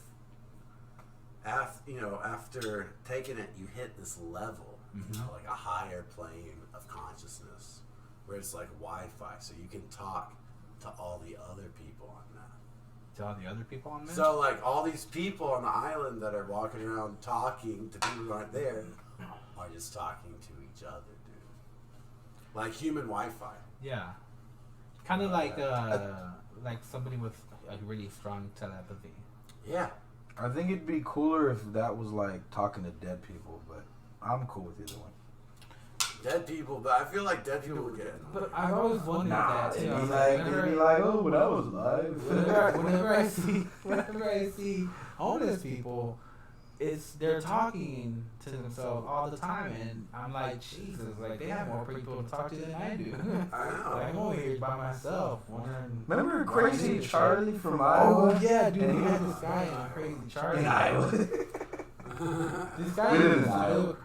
[SPEAKER 3] after taking it, you hit this level, like a higher plane of consciousness, where it's like Wi-Fi, so you can talk to all the other people on that.
[SPEAKER 1] to all the other people on there.
[SPEAKER 3] So, like, all these people on the island that are walking around talking to people who aren't there are just talking to each other, dude. Like human Wi-Fi.
[SPEAKER 1] Yeah. Kind of like somebody with a really strong telepathy.
[SPEAKER 3] Yeah.
[SPEAKER 2] I think it'd be cooler if that was like talking to dead people, but I'm cool with either one.
[SPEAKER 3] Dead people, but I feel like dead people would get it.
[SPEAKER 1] But I've always wondered that too.
[SPEAKER 2] They'd be like, oh, when I was alive.
[SPEAKER 1] Whenever I see homeless people, they're talking to themselves all the time, and I'm like, Jesus, like they have more people to talk to than I do.
[SPEAKER 3] I know.
[SPEAKER 1] Like, I'm over here by myself wondering.
[SPEAKER 2] Remember Crazy Charlie from Iowa?
[SPEAKER 1] Oh yeah, dude, he had this guy in Crazy Charlie.
[SPEAKER 2] In Iowa.
[SPEAKER 1] This guy
[SPEAKER 2] In Iowa.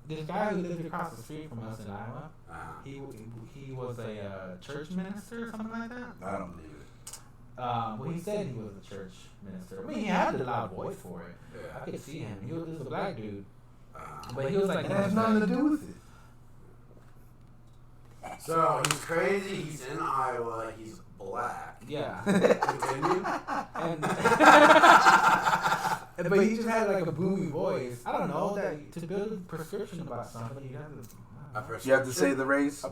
[SPEAKER 1] This guy who lived across the street from us in Iowa, he was a church minister or something like that.
[SPEAKER 2] I don't believe it.
[SPEAKER 1] Well, he said he was a church minister. I mean, he had a loud voice for it.
[SPEAKER 3] Yeah.
[SPEAKER 1] I could see him. He was a black dude, but he was like,
[SPEAKER 2] It has nothing to do with it.
[SPEAKER 3] So he's crazy. He's in Iowa. He's black.
[SPEAKER 1] Yeah.
[SPEAKER 3] Continue.
[SPEAKER 1] And, but he just had like a booming voice. I don't know that to build a prescription about somebody, you have to.
[SPEAKER 2] You have to say the race.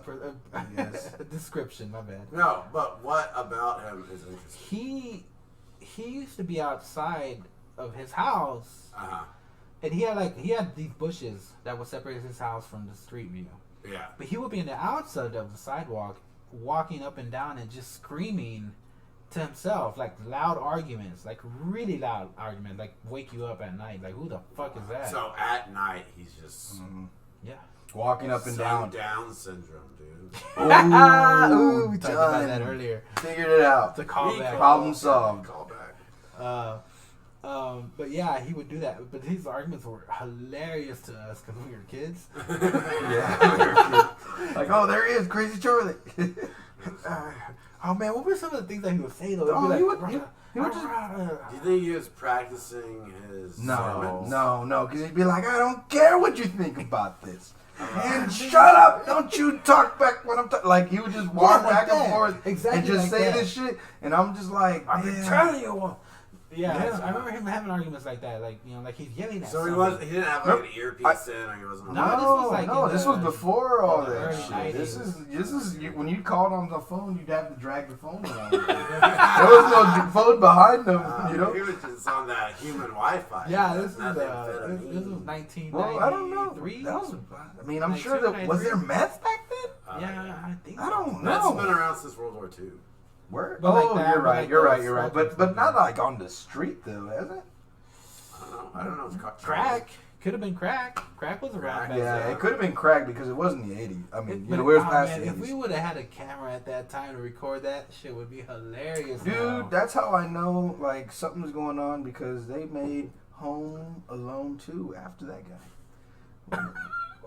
[SPEAKER 1] Yes. A description. My bad.
[SPEAKER 3] No, but what about him is interesting?
[SPEAKER 1] He used to be outside of his house, and he had these bushes that would separate his house from the street view.
[SPEAKER 3] Yeah.
[SPEAKER 1] But he would be on the outside of the sidewalk, walking up and down and just screaming to himself, like loud arguments, like really loud arguments, like wake you up at night. Like, who the fuck is that?
[SPEAKER 3] So at night he's just
[SPEAKER 1] Yeah.
[SPEAKER 2] Walking up and down.
[SPEAKER 3] Down syndrome, dude.
[SPEAKER 1] Ooh, we talked about that earlier.
[SPEAKER 2] Figured it out.
[SPEAKER 1] The callback.
[SPEAKER 2] Problem solved.
[SPEAKER 3] Callback.
[SPEAKER 1] But yeah, he would do that. But his arguments were hilarious to us because we were kids.
[SPEAKER 2] Yeah. Like, oh, there he is, Crazy Charlie.
[SPEAKER 1] Oh man, what were some of the things that he would say though?
[SPEAKER 2] Oh,
[SPEAKER 1] He'd
[SPEAKER 2] he
[SPEAKER 1] be
[SPEAKER 2] would
[SPEAKER 1] like,
[SPEAKER 2] just...
[SPEAKER 3] Do you think he was practicing his sermons?
[SPEAKER 2] No, because he'd be like, I don't care what you think about this. And shut up! Don't you talk back when I'm talking. Like, he would just walk back and forth and just say this shit. And I'm just like,
[SPEAKER 1] I've been telling you. Yeah, I remember him having arguments like that. Like, you know, like he's yelling at
[SPEAKER 3] So
[SPEAKER 1] somebody.
[SPEAKER 3] he didn't have like an earpiece in, or he wasn't.
[SPEAKER 2] This was before all
[SPEAKER 1] the
[SPEAKER 2] that
[SPEAKER 1] early
[SPEAKER 2] shit.
[SPEAKER 1] 90s.
[SPEAKER 2] This is when you called on the phone, you'd have to drag the phone around. There was no phone behind them, you know.
[SPEAKER 3] He was just on that human Wi-Fi.
[SPEAKER 1] Yeah, this was
[SPEAKER 3] methamphetamine.
[SPEAKER 1] 1993.
[SPEAKER 2] Well, I don't know. I mean, I'm sure that was there meth back then.
[SPEAKER 1] Yeah, I think.
[SPEAKER 2] I don't know.
[SPEAKER 3] That's been around since World War II.
[SPEAKER 2] Where?
[SPEAKER 1] But like
[SPEAKER 2] Oh,
[SPEAKER 1] that,
[SPEAKER 2] you're
[SPEAKER 1] but
[SPEAKER 2] right.
[SPEAKER 1] like
[SPEAKER 2] You're right.
[SPEAKER 1] those
[SPEAKER 2] You're right.
[SPEAKER 1] smokers
[SPEAKER 2] But not like on the street though, has it?
[SPEAKER 3] I don't know.
[SPEAKER 1] Crack could have been crack. Crack was around back
[SPEAKER 2] Yeah,
[SPEAKER 1] then.
[SPEAKER 2] it could have been crack because it wasn't the '80s. I mean, it was past the
[SPEAKER 1] If
[SPEAKER 2] '80s.
[SPEAKER 1] we would have had a camera at that time to record that, shit would be hilarious.
[SPEAKER 2] Dude,
[SPEAKER 1] now.
[SPEAKER 2] that's how I know like something's going on because they made Home Alone 2 after that guy.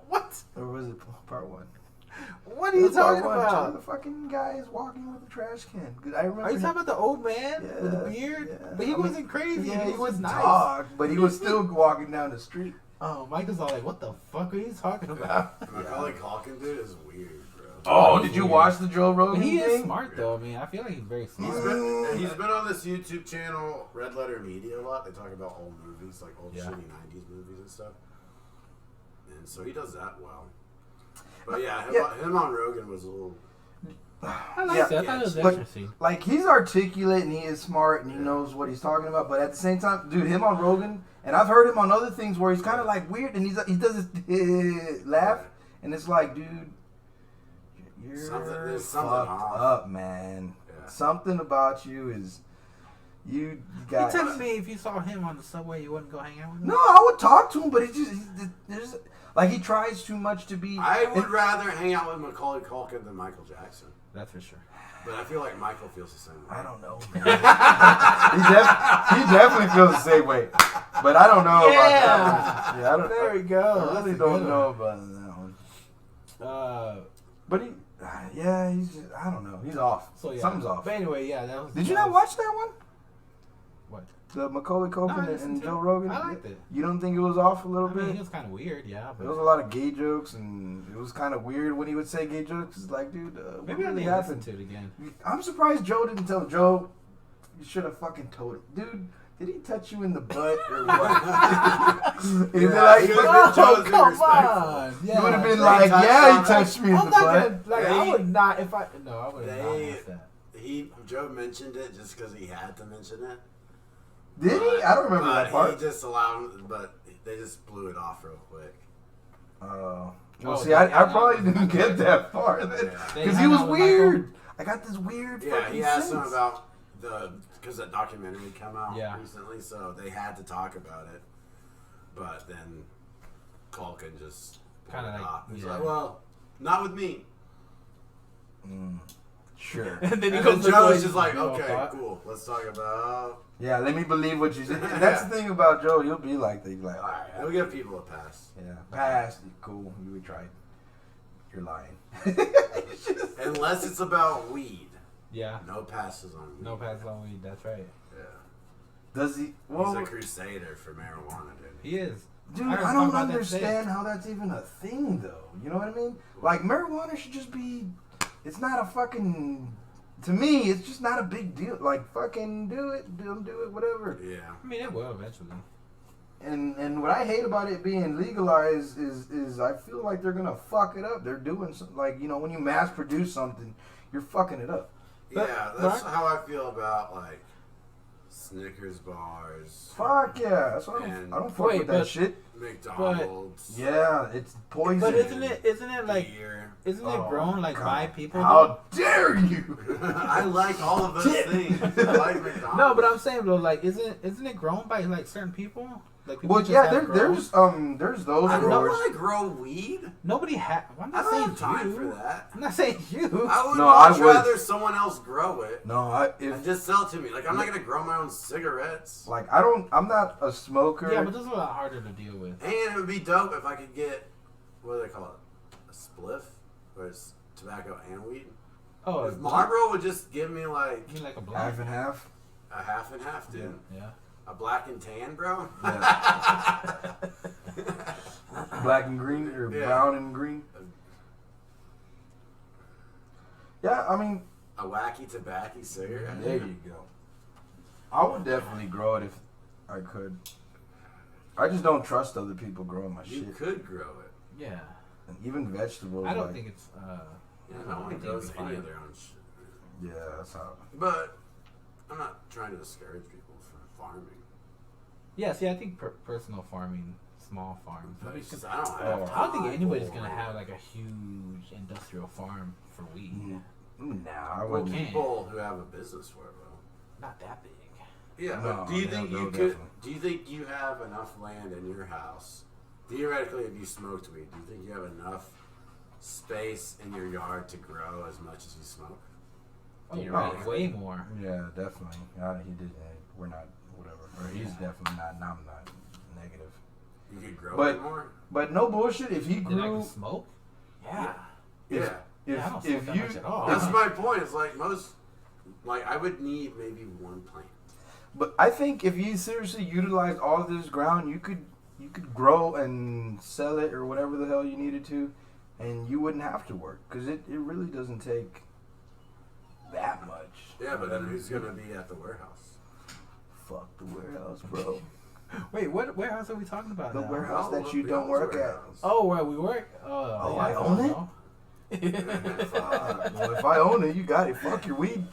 [SPEAKER 1] What?
[SPEAKER 2] Or was it part 1?
[SPEAKER 1] What are you talking
[SPEAKER 2] The
[SPEAKER 1] about?
[SPEAKER 2] fucking guy is walking with a trash can. I remember.
[SPEAKER 1] Are you talking about the old man
[SPEAKER 2] Yeah,
[SPEAKER 1] with the beard?
[SPEAKER 2] yeah.
[SPEAKER 1] But he wasn't crazy.
[SPEAKER 2] Yeah,
[SPEAKER 1] he was nice.
[SPEAKER 2] dog, but he was still walking down the street.
[SPEAKER 1] Oh, Micah's all like, "What the fuck are you talking about?"
[SPEAKER 3] Macaulay Culkin, dude, is weird, bro.
[SPEAKER 2] Oh, did you watch the Joe
[SPEAKER 1] But
[SPEAKER 2] Rogan
[SPEAKER 1] he
[SPEAKER 2] thing?
[SPEAKER 1] is smart though. I mean, I feel like he's very smart.
[SPEAKER 3] He's been on this YouTube channel, Red Letter Media, a lot. They talk about old movies, like old shitty 90s movies and stuff. And so he does that well. But yeah, him on Rogan was a little...
[SPEAKER 1] I like that. I thought it was
[SPEAKER 2] But,
[SPEAKER 1] interesting.
[SPEAKER 2] like, he's articulate and he is smart and he knows what he's talking about. But at the same time, dude, him on Rogan, and I've heard him on other things where he's kind of like weird and he does this laugh, and it's like, dude, you're
[SPEAKER 3] There's something
[SPEAKER 2] fucked
[SPEAKER 3] off.
[SPEAKER 2] up, man.
[SPEAKER 3] Yeah.
[SPEAKER 2] Something about you is you got.
[SPEAKER 1] You telling me if you saw him on the subway, you wouldn't go hang out with him?
[SPEAKER 2] No, I would talk to him, but there's like he tries too much to be.
[SPEAKER 3] I would rather hang out with Macaulay Culkin than Michael Jackson.
[SPEAKER 1] That's for sure.
[SPEAKER 3] But I feel like Michael feels the same way.
[SPEAKER 2] I don't know, man. he definitely feels the same way, but I don't know about that one. Yeah, I don't.
[SPEAKER 1] There we go.
[SPEAKER 2] I
[SPEAKER 1] That's
[SPEAKER 2] really
[SPEAKER 1] a
[SPEAKER 2] don't
[SPEAKER 1] good
[SPEAKER 2] know about that one.
[SPEAKER 1] But
[SPEAKER 2] he's just, I don't know. He's off.
[SPEAKER 1] so yeah.
[SPEAKER 2] Something's off.
[SPEAKER 1] But anyway, yeah, that was.
[SPEAKER 2] Did you not watch that one?
[SPEAKER 1] What?
[SPEAKER 2] The Macaulay
[SPEAKER 1] No, I
[SPEAKER 2] Culkin
[SPEAKER 1] listened
[SPEAKER 2] and
[SPEAKER 1] to
[SPEAKER 2] Joe
[SPEAKER 1] it.
[SPEAKER 2] Rogan?
[SPEAKER 1] I liked it.
[SPEAKER 2] You don't think it was off a little
[SPEAKER 1] I
[SPEAKER 2] bit?
[SPEAKER 1] mean, it was kind of weird, yeah. But
[SPEAKER 2] There was a lot of gay jokes, and it was kind of weird when he would say gay jokes. It's like, dude,
[SPEAKER 1] maybe I
[SPEAKER 2] what really
[SPEAKER 1] need to listen
[SPEAKER 2] happened?
[SPEAKER 1] to it again.
[SPEAKER 2] I'm surprised Joe didn't tell Joe. should have fucking told him, dude. Did he touch you in the butt or what? He'd be like,
[SPEAKER 1] oh, come on. Yeah,
[SPEAKER 2] you would have been like, yeah, he touched me in the butt.
[SPEAKER 1] I would not, if I, no, I would not ask that.
[SPEAKER 3] Joe mentioned it just because he had to mention it.
[SPEAKER 2] Did he? I don't remember that part.
[SPEAKER 3] He just allowed him, but they just blew it off real quick.
[SPEAKER 2] Well, see, I probably didn't get that far then. Because he was weird. I got this weird fucking
[SPEAKER 3] he asked
[SPEAKER 2] sense.
[SPEAKER 3] him about because that documentary came out recently, so they had to talk about it. But then Culkin just
[SPEAKER 1] kind of like,
[SPEAKER 3] he's like, well, not with me.
[SPEAKER 2] Sure.
[SPEAKER 1] And then
[SPEAKER 3] Joe is just like, okay, cool. Let's talk about.
[SPEAKER 2] Yeah, let me believe what you said. And that's the thing about Joe. He'll be like that. He's like, all right,
[SPEAKER 3] we'll give people a pass.
[SPEAKER 2] Yeah, pass. Cool. You tried. You're lying.
[SPEAKER 3] Unless it's about weed.
[SPEAKER 1] Yeah.
[SPEAKER 3] No passes on weed.
[SPEAKER 1] No passes on weed. That's right.
[SPEAKER 3] Yeah.
[SPEAKER 2] Does he? Well,
[SPEAKER 3] he's a crusader for marijuana, dude.
[SPEAKER 1] He is.
[SPEAKER 2] Dude, I don't understand how that's even a thing, though. You know what I mean? Like, marijuana should just be. It's not a fucking. To me, it's just not a big deal. Like, fucking do it, don't do it, whatever.
[SPEAKER 3] Yeah.
[SPEAKER 1] I mean, it will eventually.
[SPEAKER 2] And what I hate about it being legalized is I feel like they're gonna fuck it up. They're doing something like, you know, when you mass produce something, you're fucking it up.
[SPEAKER 3] Yeah, that's how I feel about like Snickers bars.
[SPEAKER 2] Fuck yeah, that's what I don't fuck with that shit.
[SPEAKER 3] McDonald's.
[SPEAKER 2] Yeah, it's poison.
[SPEAKER 1] But isn't it like
[SPEAKER 3] beer.
[SPEAKER 1] Isn't it grown like by people?
[SPEAKER 2] How dare you?
[SPEAKER 3] I like all of those things. I like McDonald's.
[SPEAKER 1] No, but I'm saying though, like, isn't it grown by like certain people? Like, people
[SPEAKER 2] well, yeah, there's those.
[SPEAKER 3] I don't
[SPEAKER 2] growers.
[SPEAKER 3] want to grow weed.
[SPEAKER 1] Nobody has. I'm not
[SPEAKER 3] I don't
[SPEAKER 1] saying
[SPEAKER 3] have time
[SPEAKER 1] you.
[SPEAKER 3] for that.
[SPEAKER 1] I'm not saying you.
[SPEAKER 3] I would
[SPEAKER 2] No,
[SPEAKER 3] much
[SPEAKER 2] I would.
[SPEAKER 3] rather someone else grow it.
[SPEAKER 2] No,
[SPEAKER 3] and just sell it to me. Like, I'm not gonna grow my own cigarettes.
[SPEAKER 2] Like, I'm not a smoker.
[SPEAKER 1] Yeah, but this is a lot harder to deal with.
[SPEAKER 3] And it would be dope if I could get, what do they call it? A spliff? Where it's tobacco and weed?
[SPEAKER 1] Oh,
[SPEAKER 3] if Marlboro would just give me like
[SPEAKER 1] a black.
[SPEAKER 2] Half and half.
[SPEAKER 3] A half and half, dude.
[SPEAKER 1] Yeah.
[SPEAKER 3] A black and tan, bro?
[SPEAKER 2] Yeah. Black and green, or brown and green? Yeah, I mean...
[SPEAKER 3] A wacky tobacco cigarette?
[SPEAKER 2] There you go. I would definitely grow it if I could. I just don't trust other people growing my shit.
[SPEAKER 3] You could grow it.
[SPEAKER 1] Yeah.
[SPEAKER 2] And even vegetables.
[SPEAKER 1] I don't think it's...
[SPEAKER 3] yeah, no one grows any of their own shit.
[SPEAKER 2] Yeah, that's how...
[SPEAKER 3] But I'm not trying to discourage people from farming.
[SPEAKER 1] Yeah, see, I think personal farming, small farms.
[SPEAKER 3] I
[SPEAKER 1] don't think anybody's going to have like a huge industrial farm for weed.
[SPEAKER 2] Nah, I
[SPEAKER 3] well,
[SPEAKER 2] wouldn't.
[SPEAKER 3] people who have a business for it, bro.
[SPEAKER 1] Not that big.
[SPEAKER 3] Yeah,
[SPEAKER 2] no,
[SPEAKER 3] but do you think you could?
[SPEAKER 2] Definitely.
[SPEAKER 3] Do you think you have enough land in your house? Theoretically, if you smoked weed, do you think you have enough space in your yard to grow as much as you smoke?
[SPEAKER 1] Oh, right, way more.
[SPEAKER 2] Yeah, definitely. He did. We're not. Whatever. Or he's definitely not. And I'm not negative.
[SPEAKER 3] You could grow it more.
[SPEAKER 2] But no bullshit. If he
[SPEAKER 1] Did
[SPEAKER 2] grew,
[SPEAKER 1] I smoke? Yeah.
[SPEAKER 3] Yeah.
[SPEAKER 1] I don't smoke that much at all.
[SPEAKER 3] That's my point. It's like I would need maybe one plant.
[SPEAKER 2] But I think if you seriously utilize all of this ground, you could grow and sell it or whatever the hell you needed to, and you wouldn't have to work because it really doesn't take that much.
[SPEAKER 3] Yeah, but then who's gonna be at the warehouse?
[SPEAKER 2] Fuck the warehouse, bro.
[SPEAKER 1] Wait, what warehouse are we talking about?
[SPEAKER 2] The
[SPEAKER 1] now?
[SPEAKER 2] warehouse that you don't work at.
[SPEAKER 1] Oh, where we work? Oh,
[SPEAKER 2] I own it? Fuck. Well, if I own it, you got it. Fuck your weed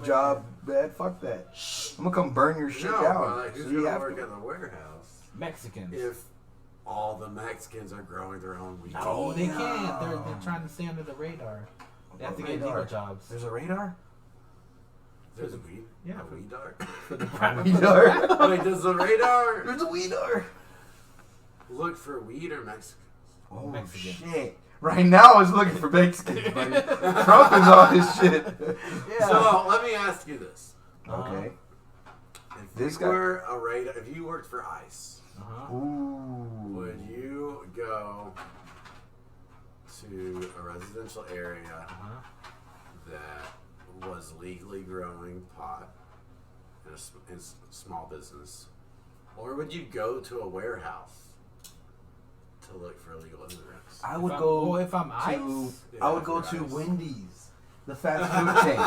[SPEAKER 2] job, man. Fuck that. I'm gonna come burn your shit down.
[SPEAKER 3] Like, who's
[SPEAKER 2] so you
[SPEAKER 3] gonna
[SPEAKER 2] have
[SPEAKER 3] work
[SPEAKER 2] to.
[SPEAKER 3] at the warehouse?
[SPEAKER 1] Mexicans.
[SPEAKER 3] If all the Mexicans are growing their own weed.
[SPEAKER 1] No, they can't. They're trying to stay under the radar. They have to get legal jobs.
[SPEAKER 2] There's a radar?
[SPEAKER 3] There's a weed?
[SPEAKER 1] Yeah.
[SPEAKER 3] A weed dart?
[SPEAKER 2] Radar?
[SPEAKER 3] Wait, does the radar
[SPEAKER 2] There's a weedar.
[SPEAKER 3] look for weed or Mexicans?
[SPEAKER 2] Oh,
[SPEAKER 1] Mexican.
[SPEAKER 2] shit. Right now it's looking for Mexicans, buddy. Trump is on his shit.
[SPEAKER 1] Yeah.
[SPEAKER 3] So, let me ask you this.
[SPEAKER 2] Okay.
[SPEAKER 3] If you worked for ICE,
[SPEAKER 2] Ooh.
[SPEAKER 3] would you go to a residential area that was legally growing pot in small business, or would you go to a warehouse to look for illegal immigrants?
[SPEAKER 2] I would go
[SPEAKER 1] if I'm
[SPEAKER 2] to
[SPEAKER 1] ICE?
[SPEAKER 2] I would go
[SPEAKER 3] for
[SPEAKER 2] to
[SPEAKER 3] ICE.
[SPEAKER 2] Wendy's. the fast food chain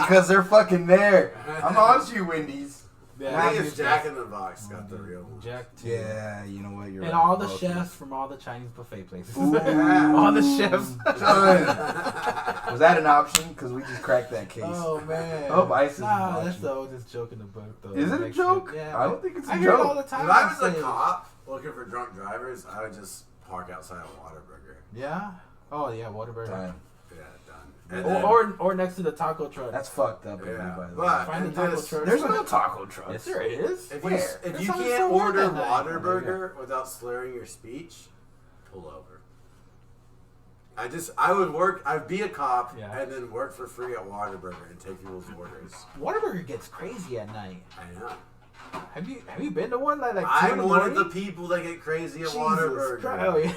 [SPEAKER 2] because they're fucking there. I'm on to you, Wendy's.
[SPEAKER 3] I think it's Jack in the Box got the real one.
[SPEAKER 1] Jack too.
[SPEAKER 2] Yeah, you know what? You're
[SPEAKER 1] And
[SPEAKER 2] right.
[SPEAKER 1] all the
[SPEAKER 2] Both.
[SPEAKER 1] chefs from all the Chinese buffet places.
[SPEAKER 2] Ooh.
[SPEAKER 1] All the chefs.
[SPEAKER 2] Was that an option? Because we just cracked that case.
[SPEAKER 1] Oh man.
[SPEAKER 2] I hope Ice is
[SPEAKER 1] Nah,
[SPEAKER 2] watching.
[SPEAKER 1] that's the oldest joke in the book though.
[SPEAKER 2] Is it a
[SPEAKER 1] Next
[SPEAKER 2] joke?
[SPEAKER 1] week. Yeah.
[SPEAKER 2] I don't think it's a
[SPEAKER 1] I hear it all
[SPEAKER 2] joke.
[SPEAKER 1] the time.
[SPEAKER 3] If I was a
[SPEAKER 1] say-
[SPEAKER 3] cop looking for drunk drivers, I would just park outside a Whataburger.
[SPEAKER 1] Yeah. Oh yeah, Whataburger.
[SPEAKER 2] Time.
[SPEAKER 3] Yeah, done. And then-
[SPEAKER 1] Or next to the taco truck.
[SPEAKER 2] That's fucked up, of me,
[SPEAKER 3] Yeah,
[SPEAKER 2] by the way.
[SPEAKER 3] but
[SPEAKER 1] Find the
[SPEAKER 3] and
[SPEAKER 1] taco
[SPEAKER 3] this-
[SPEAKER 1] truck.
[SPEAKER 2] There's no taco trucks.
[SPEAKER 1] Yes, there is.
[SPEAKER 3] If
[SPEAKER 2] Where?
[SPEAKER 3] you, if
[SPEAKER 1] There's
[SPEAKER 3] you
[SPEAKER 1] something
[SPEAKER 3] can't
[SPEAKER 1] so weird
[SPEAKER 3] order
[SPEAKER 1] that night.
[SPEAKER 3] Whataburger without slurring your speech, pull over. I'd be a cop
[SPEAKER 1] Yeah.
[SPEAKER 3] and then work for free at Whataburger and take people's orders.
[SPEAKER 1] Whataburger gets crazy at night.
[SPEAKER 3] I know.
[SPEAKER 1] Have you been to one like?
[SPEAKER 3] I'm one of the people that get crazy at Whataburger.
[SPEAKER 1] Oh, yeah.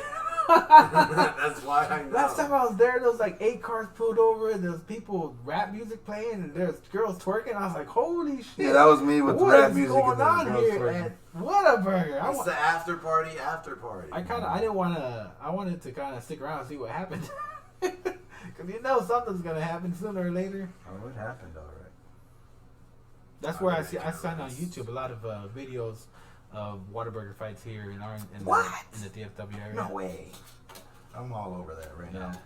[SPEAKER 3] That's why I know.
[SPEAKER 1] Last time I was there was like 8 cars pulled over and there was people rap music playing and there's girls twerking. I was like, holy shit.
[SPEAKER 2] Yeah, that was me with the
[SPEAKER 1] What
[SPEAKER 2] rap
[SPEAKER 1] is
[SPEAKER 2] music
[SPEAKER 1] going
[SPEAKER 2] and the
[SPEAKER 1] on
[SPEAKER 2] girls
[SPEAKER 1] here
[SPEAKER 2] twerking.
[SPEAKER 1] at Whataburger?
[SPEAKER 3] It's the after party.
[SPEAKER 1] I wanted to kind of stick around and see what happened. Because you know something's going to happen sooner or later.
[SPEAKER 2] Oh, what happened, all right?
[SPEAKER 1] That's where I find on YouTube a lot of videos of Whataburger fights here in
[SPEAKER 2] What?
[SPEAKER 1] in the DFW area.
[SPEAKER 2] No way. I'm all over that right
[SPEAKER 1] Yeah.
[SPEAKER 2] now.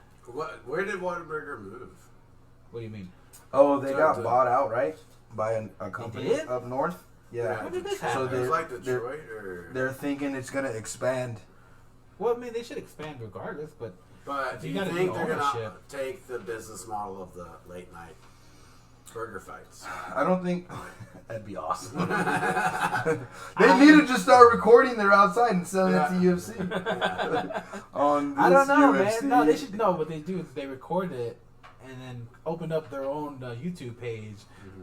[SPEAKER 3] Where did Whataburger move?
[SPEAKER 1] What do you mean?
[SPEAKER 2] Oh, they
[SPEAKER 3] So
[SPEAKER 2] got
[SPEAKER 3] the-
[SPEAKER 2] bought out, right? By a company
[SPEAKER 1] did?
[SPEAKER 2] up north? Yeah.
[SPEAKER 1] When did this
[SPEAKER 3] Detroit.
[SPEAKER 1] happen?
[SPEAKER 3] It was like
[SPEAKER 2] they're-
[SPEAKER 3] Detroit or...
[SPEAKER 2] They're thinking it's going to expand.
[SPEAKER 1] Well, I mean, they should expand regardless, but
[SPEAKER 3] But do
[SPEAKER 1] You
[SPEAKER 3] you
[SPEAKER 1] gotta
[SPEAKER 3] think
[SPEAKER 1] do
[SPEAKER 3] they're going to
[SPEAKER 1] ownership.
[SPEAKER 3] take the business model of the late night burger fights?
[SPEAKER 2] I don't think... That'd be awesome. They need to just start recording their outside and selling it to UFC. On
[SPEAKER 1] I don't
[SPEAKER 2] this
[SPEAKER 1] know,
[SPEAKER 2] UFC.
[SPEAKER 1] man. No, they should know what they do is they record it and then open up their own YouTube page.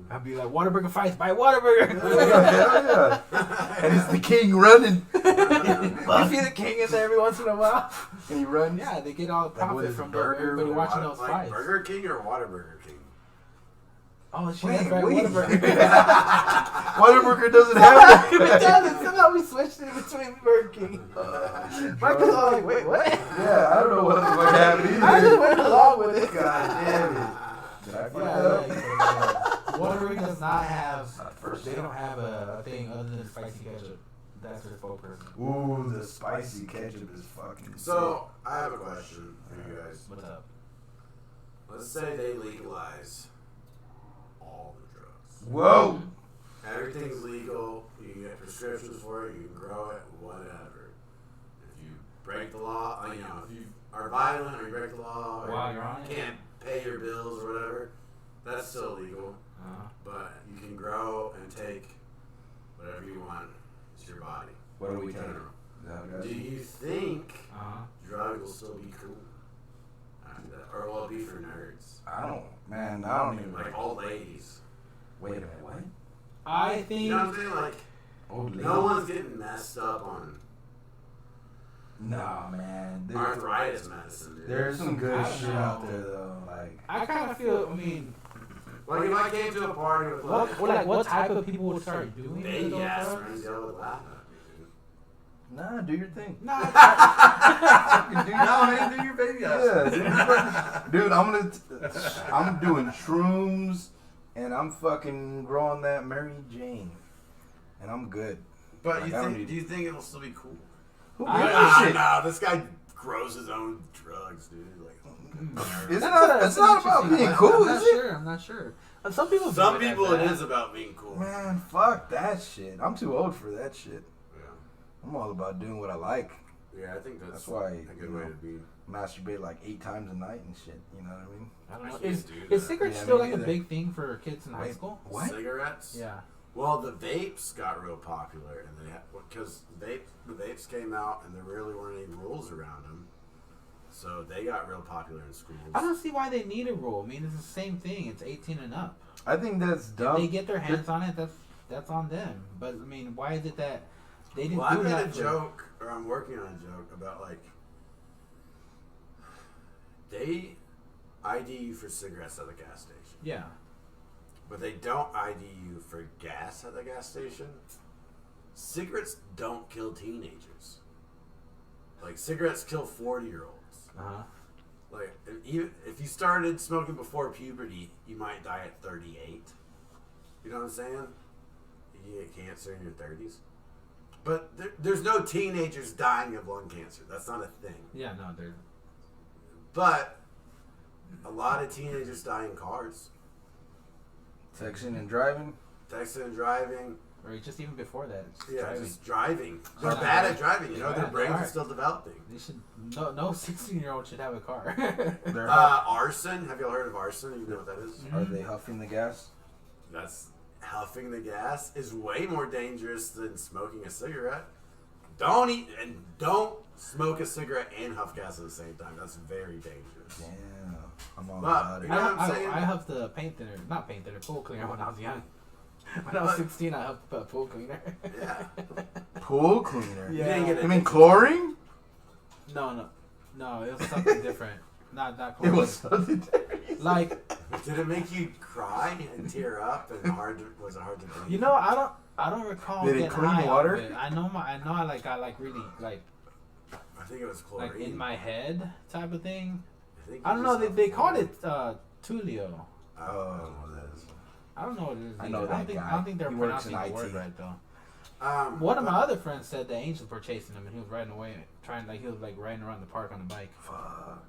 [SPEAKER 1] I'd be like, Whataburger fights by Whataburger.
[SPEAKER 2] Hell yeah. And it's the king running.
[SPEAKER 1] You see the king in there every once in a while.
[SPEAKER 2] And he runs.
[SPEAKER 1] Yeah, they get all the
[SPEAKER 2] Like
[SPEAKER 1] profit
[SPEAKER 2] with his
[SPEAKER 1] from
[SPEAKER 2] burger
[SPEAKER 1] everybody
[SPEAKER 2] or
[SPEAKER 1] watching
[SPEAKER 3] What,
[SPEAKER 1] those
[SPEAKER 3] like
[SPEAKER 1] fights.
[SPEAKER 3] Burger King or Whataburger King?
[SPEAKER 1] Oh shit,
[SPEAKER 2] Wait,
[SPEAKER 1] that's right,
[SPEAKER 2] wait.
[SPEAKER 1] Whataburger.
[SPEAKER 2] Whataburger doesn't have
[SPEAKER 1] It
[SPEAKER 2] that.
[SPEAKER 1] doesn't. Somehow we switched it between Burger King. Michael's all like, wait, what?
[SPEAKER 2] Yeah, I don't know what the fuck happened
[SPEAKER 1] I just
[SPEAKER 2] either.
[SPEAKER 1] went along with it.
[SPEAKER 2] God damn it. Did I fuck that up?
[SPEAKER 1] Whataburger does not have.
[SPEAKER 2] first
[SPEAKER 1] They don't have a thing other than spicy ketchup. That's their spokesperson.
[SPEAKER 2] Ooh, the spicy ketchup is fucking
[SPEAKER 3] So, I have a question for you guys.
[SPEAKER 1] What's up?
[SPEAKER 3] Let's say they legalize all the drugs.
[SPEAKER 2] sick. Whoa.
[SPEAKER 3] Everything's legal. You can get prescriptions for it. You can grow it. Whatever. If you break the law, if you are violent or you break the law, or
[SPEAKER 1] While you're on it?
[SPEAKER 3] can't pay your bills or whatever, that's still legal. But you can grow and take whatever you want. It's your body.
[SPEAKER 2] What are we
[SPEAKER 3] You
[SPEAKER 2] taking?
[SPEAKER 3] know. Do you think drugs will still be cool after that, or will it be for nerds?
[SPEAKER 2] I don't even.
[SPEAKER 3] Like old ladies.
[SPEAKER 2] Wait a minute, what?
[SPEAKER 1] I think.
[SPEAKER 3] You know what I'm saying? Like,
[SPEAKER 2] Old lady?
[SPEAKER 3] no one's getting messed up on
[SPEAKER 2] Nah, man.
[SPEAKER 3] arthritis medicine, dude.
[SPEAKER 2] There's some good
[SPEAKER 1] I don't
[SPEAKER 2] shit
[SPEAKER 1] know.
[SPEAKER 2] out there, though. Like,
[SPEAKER 1] I kind of feel. I mean,
[SPEAKER 3] Like, if I came to a party with
[SPEAKER 1] what type of people would start doing
[SPEAKER 3] baby
[SPEAKER 1] those
[SPEAKER 3] ass
[SPEAKER 1] drugs?
[SPEAKER 3] friends, y'all would laugh at me,
[SPEAKER 2] nah, do your thing.
[SPEAKER 1] Nah,
[SPEAKER 2] Do
[SPEAKER 3] No, man, do your baby ass.
[SPEAKER 2] Yeah, dude, I'm doing shrooms, and I'm fucking growing that Mary Jane, and I'm good.
[SPEAKER 3] But
[SPEAKER 2] Like, I don't
[SPEAKER 3] do
[SPEAKER 2] need-
[SPEAKER 3] you think it'll still be cool?
[SPEAKER 2] Who
[SPEAKER 1] I-
[SPEAKER 2] gives a
[SPEAKER 3] Ah,
[SPEAKER 2] shit?
[SPEAKER 3] no, this guy grows his own drugs, dude. Like,
[SPEAKER 2] It's not about being cool, is it?
[SPEAKER 1] I'm not sure. Some people.
[SPEAKER 3] some
[SPEAKER 1] do it
[SPEAKER 3] people
[SPEAKER 1] like
[SPEAKER 3] it
[SPEAKER 1] that.
[SPEAKER 3] is about being cool.
[SPEAKER 2] Man, fuck that shit. I'm too old for that shit.
[SPEAKER 3] Yeah,
[SPEAKER 2] I'm all about doing what I like.
[SPEAKER 3] yeah, I think that's
[SPEAKER 2] That's why,
[SPEAKER 3] a good
[SPEAKER 2] you
[SPEAKER 3] way
[SPEAKER 2] know,
[SPEAKER 3] to be.
[SPEAKER 2] Masturbate like 8 times a night and shit. You know what I mean?
[SPEAKER 1] I don't know.
[SPEAKER 3] I can't
[SPEAKER 1] Is
[SPEAKER 3] do that.
[SPEAKER 1] cigarettes
[SPEAKER 2] Yeah,
[SPEAKER 1] still
[SPEAKER 2] me
[SPEAKER 1] like a
[SPEAKER 2] neither.
[SPEAKER 1] big thing for kids in high
[SPEAKER 2] Wait,
[SPEAKER 1] school?
[SPEAKER 2] What?
[SPEAKER 3] Cigarettes?
[SPEAKER 1] Yeah.
[SPEAKER 3] Well, the vapes got real popular, and because the vapes came out, and there really weren't any rules around them, so they got real popular in schools.
[SPEAKER 1] I don't see why they need a rule. I mean, it's the same thing. It's 18 and up.
[SPEAKER 2] I think that's
[SPEAKER 1] If
[SPEAKER 2] dumb.
[SPEAKER 1] they get their hands on it, that's on them. But I mean, why is it that they didn't
[SPEAKER 3] Well, I
[SPEAKER 1] do
[SPEAKER 3] made
[SPEAKER 1] that?
[SPEAKER 3] a
[SPEAKER 1] for-
[SPEAKER 3] joke, or I'm working on a joke about like they ID you for cigarettes at the gas station,
[SPEAKER 1] Yeah.
[SPEAKER 3] but they don't ID you for gas at the gas station. Cigarettes don't kill teenagers. Like cigarettes kill 40-year-olds.
[SPEAKER 1] Uh huh.
[SPEAKER 3] Like, if you started smoking before puberty, you might die at 38. You know what I'm saying? You get cancer in your 30s. But there's no teenagers dying of lung cancer. That's not a thing.
[SPEAKER 1] Yeah, no, there's.
[SPEAKER 3] But a lot of teenagers die in cars.
[SPEAKER 2] Texting and driving.
[SPEAKER 3] Texting and driving.
[SPEAKER 1] Or just even before that.
[SPEAKER 3] Just driving. They're
[SPEAKER 1] Yeah.
[SPEAKER 3] bad at driving. You know, their
[SPEAKER 1] Yeah,
[SPEAKER 3] brains
[SPEAKER 1] they
[SPEAKER 3] are
[SPEAKER 1] are.
[SPEAKER 3] still developing.
[SPEAKER 1] They should. No 16-year-old should have a car.
[SPEAKER 2] They're
[SPEAKER 3] Arson. Have y'all heard of arson? You know what that is?
[SPEAKER 2] Are they huffing the gas?
[SPEAKER 3] That's huffing the gas is way more dangerous than smoking a cigarette. Don't smoke a cigarette and huff gas at the same time. That's very dangerous.
[SPEAKER 2] Damn. I'm all
[SPEAKER 3] But,
[SPEAKER 2] about
[SPEAKER 3] you
[SPEAKER 2] it.
[SPEAKER 3] know what I'm saying?
[SPEAKER 1] I huffed the paint thinner, not paint thinner, pool cleaner when I was young. When I was 16, I huffed a pool cleaner.
[SPEAKER 3] Yeah.
[SPEAKER 2] Pool cleaner?
[SPEAKER 1] Yeah.
[SPEAKER 3] You didn't get
[SPEAKER 2] You mean
[SPEAKER 3] addicted
[SPEAKER 2] chlorine?
[SPEAKER 1] No, it was something different. Not
[SPEAKER 2] It
[SPEAKER 1] chlorine.
[SPEAKER 2] was something different.
[SPEAKER 1] Like,
[SPEAKER 3] to it. Did it make you cry and tear up and was it hard to breathe?
[SPEAKER 1] you know, I don't recall
[SPEAKER 2] Did it
[SPEAKER 1] getting
[SPEAKER 2] clean
[SPEAKER 1] high
[SPEAKER 2] water?
[SPEAKER 1] off it. I know I got like really like
[SPEAKER 3] I think it was chlorine.
[SPEAKER 1] in my head type of thing.
[SPEAKER 3] think
[SPEAKER 1] I don't
[SPEAKER 3] you
[SPEAKER 1] know.
[SPEAKER 3] just
[SPEAKER 1] They
[SPEAKER 3] have
[SPEAKER 1] called
[SPEAKER 3] chlorine.
[SPEAKER 1] it Tulio.
[SPEAKER 3] Oh, I don't know what that is.
[SPEAKER 1] I don't know what it is.
[SPEAKER 2] I
[SPEAKER 1] either.
[SPEAKER 2] know that
[SPEAKER 1] I
[SPEAKER 2] guy.
[SPEAKER 1] don't think they're
[SPEAKER 2] He works
[SPEAKER 1] pronouncing
[SPEAKER 2] in
[SPEAKER 1] the word
[SPEAKER 2] IT.
[SPEAKER 1] right though.
[SPEAKER 3] One
[SPEAKER 1] One of my other friends said the angels were chasing him, and he was riding away, he was like riding around the park on a bike.
[SPEAKER 2] Fuck.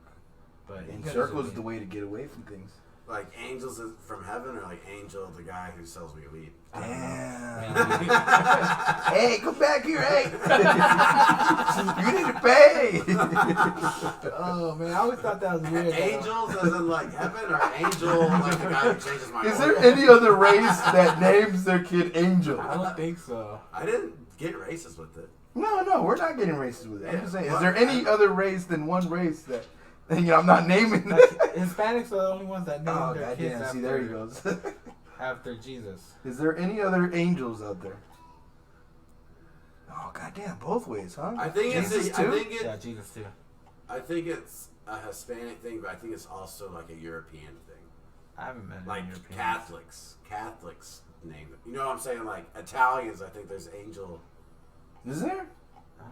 [SPEAKER 1] But
[SPEAKER 2] In
[SPEAKER 1] he could
[SPEAKER 2] circles
[SPEAKER 1] just
[SPEAKER 2] is the
[SPEAKER 1] be-
[SPEAKER 2] way to get away from things.
[SPEAKER 3] like angels from heaven, or like Angel, the guy who sells me weed.
[SPEAKER 2] Damn. Hey, come back here, hey. You need to pay.
[SPEAKER 1] Oh man, I always thought that was weird. though.
[SPEAKER 3] Angels as in like heaven, or angel like the guy who changes my
[SPEAKER 2] Is
[SPEAKER 3] oil?
[SPEAKER 2] there any other race that names their kid Angel?
[SPEAKER 1] I don't think so.
[SPEAKER 3] I didn't get racist with it.
[SPEAKER 2] No, we're not getting racist with it. I'm
[SPEAKER 3] Yeah,
[SPEAKER 2] just saying, is
[SPEAKER 3] well,
[SPEAKER 2] there any other race than one race that, I'm not naming
[SPEAKER 1] Like,
[SPEAKER 2] that?
[SPEAKER 1] Hispanics are the only ones that name
[SPEAKER 2] Oh,
[SPEAKER 1] their kids
[SPEAKER 2] goddamn.
[SPEAKER 1] after,
[SPEAKER 2] See, there he goes.
[SPEAKER 1] after Jesus.
[SPEAKER 2] Is there any other angels out there? Oh, goddamn, both ways, huh?
[SPEAKER 3] I think
[SPEAKER 2] Jesus
[SPEAKER 3] it's.
[SPEAKER 2] too?
[SPEAKER 1] Yeah, Jesus too.
[SPEAKER 3] I think it's a Hispanic thing, but I think it's also like a European thing.
[SPEAKER 1] I haven't met
[SPEAKER 3] Like
[SPEAKER 1] any Europeans.
[SPEAKER 3] Catholics name it. You know what I'm saying? Like Italians, I think there's angel.
[SPEAKER 2] Is there?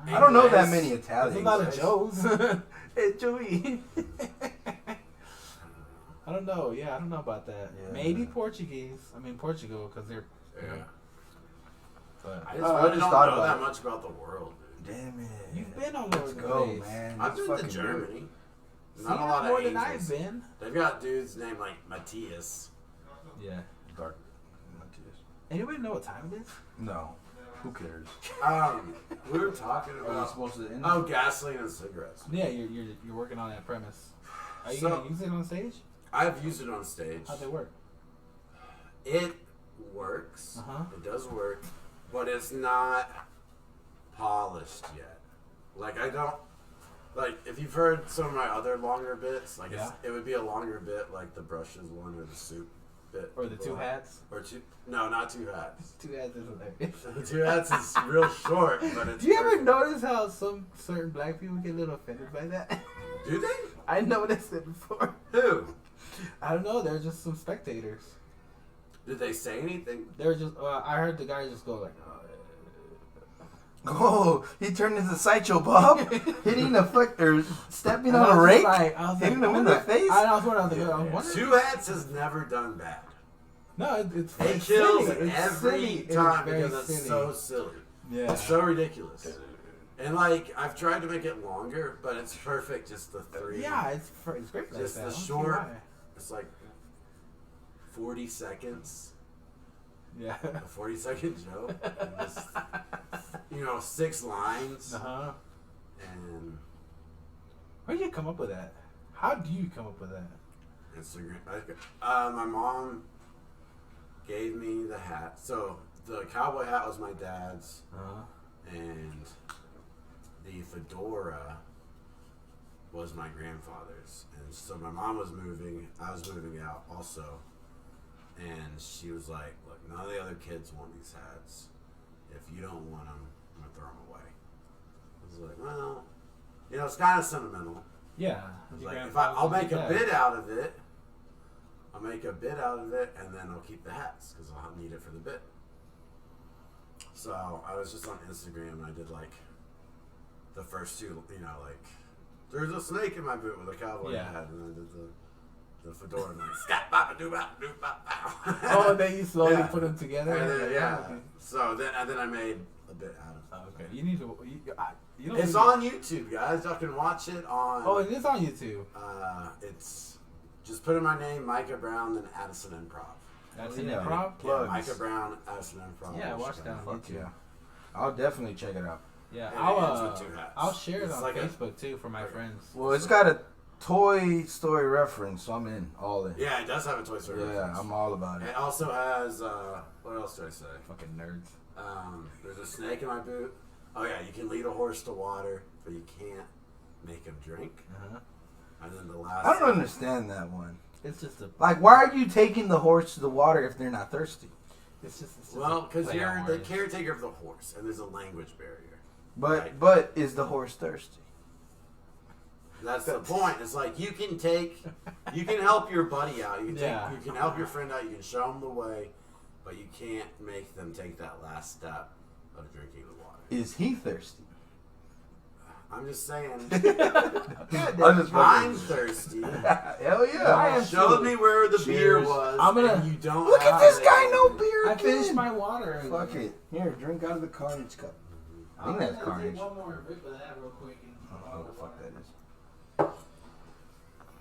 [SPEAKER 1] I
[SPEAKER 2] I don't know that
[SPEAKER 3] Yes.
[SPEAKER 2] many
[SPEAKER 1] There's
[SPEAKER 2] Italians.
[SPEAKER 1] a lot of Joes. Hey, Joey. I don't know. Yeah, I don't know about that.
[SPEAKER 2] Yeah.
[SPEAKER 1] Maybe Portuguese. I mean Portugal, because they're.
[SPEAKER 3] Yeah.
[SPEAKER 1] But
[SPEAKER 3] I just
[SPEAKER 2] Oh, I
[SPEAKER 3] really
[SPEAKER 2] just
[SPEAKER 3] don't
[SPEAKER 2] thought
[SPEAKER 3] know
[SPEAKER 2] about
[SPEAKER 3] that
[SPEAKER 2] it.
[SPEAKER 3] much about the world, dude.
[SPEAKER 2] Damn it.
[SPEAKER 1] you've been all over
[SPEAKER 2] Let's
[SPEAKER 1] the
[SPEAKER 2] go,
[SPEAKER 1] place.
[SPEAKER 2] man.
[SPEAKER 3] I've
[SPEAKER 2] Let's
[SPEAKER 3] been to
[SPEAKER 2] fucking do it.
[SPEAKER 3] Germany.
[SPEAKER 1] See,
[SPEAKER 3] Not a lot
[SPEAKER 1] more
[SPEAKER 3] of
[SPEAKER 1] than
[SPEAKER 3] angels.
[SPEAKER 1] I've been.
[SPEAKER 3] They've got dudes named like Matthias.
[SPEAKER 1] Yeah.
[SPEAKER 2] Dark. Matthias.
[SPEAKER 1] Anybody know what time it is?
[SPEAKER 2] No. Who cares?
[SPEAKER 3] We were talking
[SPEAKER 2] Are we
[SPEAKER 3] about
[SPEAKER 2] supposed to end?
[SPEAKER 3] gasoline and cigarettes.
[SPEAKER 1] Yeah, you're working on that premise. Are you
[SPEAKER 3] So-
[SPEAKER 1] gonna use it on stage?
[SPEAKER 3] I've used it on stage.
[SPEAKER 1] How's it work?
[SPEAKER 3] It works.
[SPEAKER 1] Uh-huh.
[SPEAKER 3] It does work, but it's not polished yet. Like I don't like if you've heard some of my other longer bits. Like
[SPEAKER 1] Yeah.
[SPEAKER 3] it would be a longer bit, like the brushes one or the soup bit,
[SPEAKER 1] Or the two hats?
[SPEAKER 3] or two. No, not two hats.
[SPEAKER 1] Two hats is hilarious.
[SPEAKER 3] The two hats is real short, but it's.
[SPEAKER 1] Do you ever
[SPEAKER 3] perfect.
[SPEAKER 1] notice how some certain black people get a little offended by that?
[SPEAKER 3] Do they?
[SPEAKER 1] I noticed it before.
[SPEAKER 3] Who?
[SPEAKER 1] I don't know. They're just some spectators.
[SPEAKER 3] Did they say anything?
[SPEAKER 1] They're just. I heard the guy just go like,
[SPEAKER 2] Oh, he turned into Sideshow Bob, hitting the foot or stepping
[SPEAKER 1] And
[SPEAKER 2] on
[SPEAKER 1] I
[SPEAKER 2] a
[SPEAKER 1] was
[SPEAKER 2] rake,
[SPEAKER 1] like- I was
[SPEAKER 2] hitting
[SPEAKER 1] like,
[SPEAKER 2] him in
[SPEAKER 1] what
[SPEAKER 2] the face.
[SPEAKER 1] I was wondering. I was wondering.
[SPEAKER 3] Two hats has never done bad.
[SPEAKER 1] No, it's
[SPEAKER 3] It kills
[SPEAKER 1] silly. It's
[SPEAKER 3] every
[SPEAKER 1] silly. It's
[SPEAKER 3] time
[SPEAKER 1] very
[SPEAKER 3] because it's
[SPEAKER 1] silly.
[SPEAKER 3] so silly.
[SPEAKER 1] Yeah.
[SPEAKER 3] It's so ridiculous. And like I've tried to make it longer, but it's perfect. Just the three.
[SPEAKER 1] Yeah, it's great. Like
[SPEAKER 3] Just
[SPEAKER 1] that.
[SPEAKER 3] the
[SPEAKER 1] I don't see
[SPEAKER 3] short-
[SPEAKER 1] why.
[SPEAKER 3] It's like 40 seconds.
[SPEAKER 1] Yeah.
[SPEAKER 3] A 40-second joke. And just, 6 lines.
[SPEAKER 1] Uh huh.
[SPEAKER 3] And
[SPEAKER 1] Where do you come up with that? How do you come up with that?
[SPEAKER 3] Instagram. My mom gave me the hat. So the cowboy hat was my dad's, and the fedora was my grandfather's. And so my mom was moving. I was moving out also. And she was like, look, none of the other kids want these hats. If you don't want them, I'm going to throw them away. I was like, well, it's kind of sentimental.
[SPEAKER 1] Yeah.
[SPEAKER 3] I was like, I'll make a bit out of it. I'll make a bit out of it, and then I'll keep the hats, because I'll need it for the bit. So I was just on Instagram, and I did, like, the first two, There's a snake in my boot with a cowboy
[SPEAKER 1] Yeah.
[SPEAKER 3] hat, and I did the fedora and like scat bop doo bop doo bop bow.
[SPEAKER 1] Oh, then you slowly
[SPEAKER 3] Yeah.
[SPEAKER 1] put them together.
[SPEAKER 3] And then, yeah.
[SPEAKER 1] Okay.
[SPEAKER 3] So then I made a bit out of it.
[SPEAKER 1] Oh, okay. You need to. You don't
[SPEAKER 3] It's
[SPEAKER 1] need-
[SPEAKER 3] on YouTube, guys. Y'all can watch it on.
[SPEAKER 1] Oh, it is on YouTube.
[SPEAKER 3] It's just put in my name, Micah Brown, then Addison Improv.
[SPEAKER 1] That's
[SPEAKER 2] Oh,
[SPEAKER 1] an
[SPEAKER 2] yeah.
[SPEAKER 1] improv.
[SPEAKER 3] Yeah,
[SPEAKER 2] Plugs.
[SPEAKER 3] Micah Brown, Addison Improv.
[SPEAKER 1] Yeah, watch that on
[SPEAKER 2] Fuck
[SPEAKER 1] YouTube.
[SPEAKER 2] yeah. I'll definitely check it out.
[SPEAKER 1] Yeah,
[SPEAKER 3] And it
[SPEAKER 1] I'll
[SPEAKER 3] ends with two hats.
[SPEAKER 1] I'll share it
[SPEAKER 3] It's
[SPEAKER 1] on
[SPEAKER 3] like a-
[SPEAKER 1] Facebook too for my friends.
[SPEAKER 2] Well, it's got a Toy Story reference, so I'm in, all in.
[SPEAKER 3] Yeah, it does have a Toy Story
[SPEAKER 2] Yeah,
[SPEAKER 3] reference.
[SPEAKER 2] I'm all about it.
[SPEAKER 3] It also has, what else do I say?
[SPEAKER 1] Fucking nerds.
[SPEAKER 3] There's a snake in my boot. Oh yeah, you can lead a horse to water, but you can't make him drink.
[SPEAKER 1] Uh-huh.
[SPEAKER 3] And then the last.
[SPEAKER 2] I don't understand that one.
[SPEAKER 1] It's just a.
[SPEAKER 2] Like, why are you taking the horse to the water if they're not thirsty?
[SPEAKER 1] It's just
[SPEAKER 3] Well, because
[SPEAKER 1] play
[SPEAKER 3] you're
[SPEAKER 1] on
[SPEAKER 3] the
[SPEAKER 1] words.
[SPEAKER 3] caretaker of the horse, and there's a language barrier.
[SPEAKER 2] But
[SPEAKER 3] Right.
[SPEAKER 2] but is the horse thirsty?
[SPEAKER 3] That's the point. It's like you can help your buddy out. You can help your friend out. You can show them the way, but you can't make them take that last step of drinking the water.
[SPEAKER 2] Is he thirsty?
[SPEAKER 3] I'm just saying.
[SPEAKER 2] I'm just
[SPEAKER 3] I'm
[SPEAKER 2] fucking-
[SPEAKER 3] thirsty.
[SPEAKER 2] Hell yeah.
[SPEAKER 1] I am
[SPEAKER 3] Showed
[SPEAKER 1] too.
[SPEAKER 3] me where the beer
[SPEAKER 2] Cheers.
[SPEAKER 3] was.
[SPEAKER 1] I'm gonna-
[SPEAKER 3] and you don't.
[SPEAKER 2] Look at
[SPEAKER 3] have
[SPEAKER 2] this
[SPEAKER 3] it.
[SPEAKER 2] guy, no beer.
[SPEAKER 1] I
[SPEAKER 2] again.
[SPEAKER 1] finished my water.
[SPEAKER 2] Fuck it. Here, drink out of the Carnage cup. I think that's Carnage.
[SPEAKER 4] Take one more rip of that real quick.
[SPEAKER 2] Oh, the fuck that is.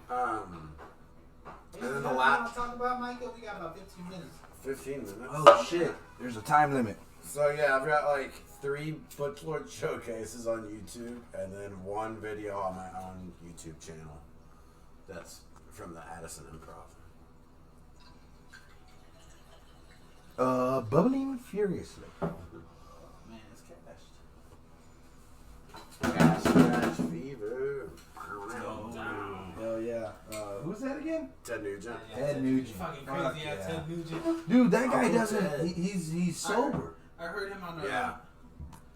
[SPEAKER 3] And then the
[SPEAKER 4] I'll
[SPEAKER 3] last
[SPEAKER 4] talk about Micah. We got about 15 minutes.
[SPEAKER 3] 15 minutes.
[SPEAKER 2] Oh shit. There's a time limit.
[SPEAKER 3] So yeah, I've got like 3 Butchlord showcases on YouTube, and then 1 video on my own YouTube channel. That's from the Addison Improv.
[SPEAKER 2] Bubbling furiously.
[SPEAKER 4] Man, it's cashed.
[SPEAKER 3] Gas Scratch Fever.
[SPEAKER 2] Hell yeah. Who's that again?
[SPEAKER 3] Ted Nugent.
[SPEAKER 2] Ted Nugent.
[SPEAKER 4] Fucking
[SPEAKER 2] Fuck
[SPEAKER 4] crazy
[SPEAKER 2] yeah.
[SPEAKER 4] ass Ted Nugent.
[SPEAKER 2] Dude, that guy
[SPEAKER 3] Uncle
[SPEAKER 2] doesn't.
[SPEAKER 3] Ted.
[SPEAKER 2] He's sober.
[SPEAKER 4] I heard him on the.
[SPEAKER 3] Yeah.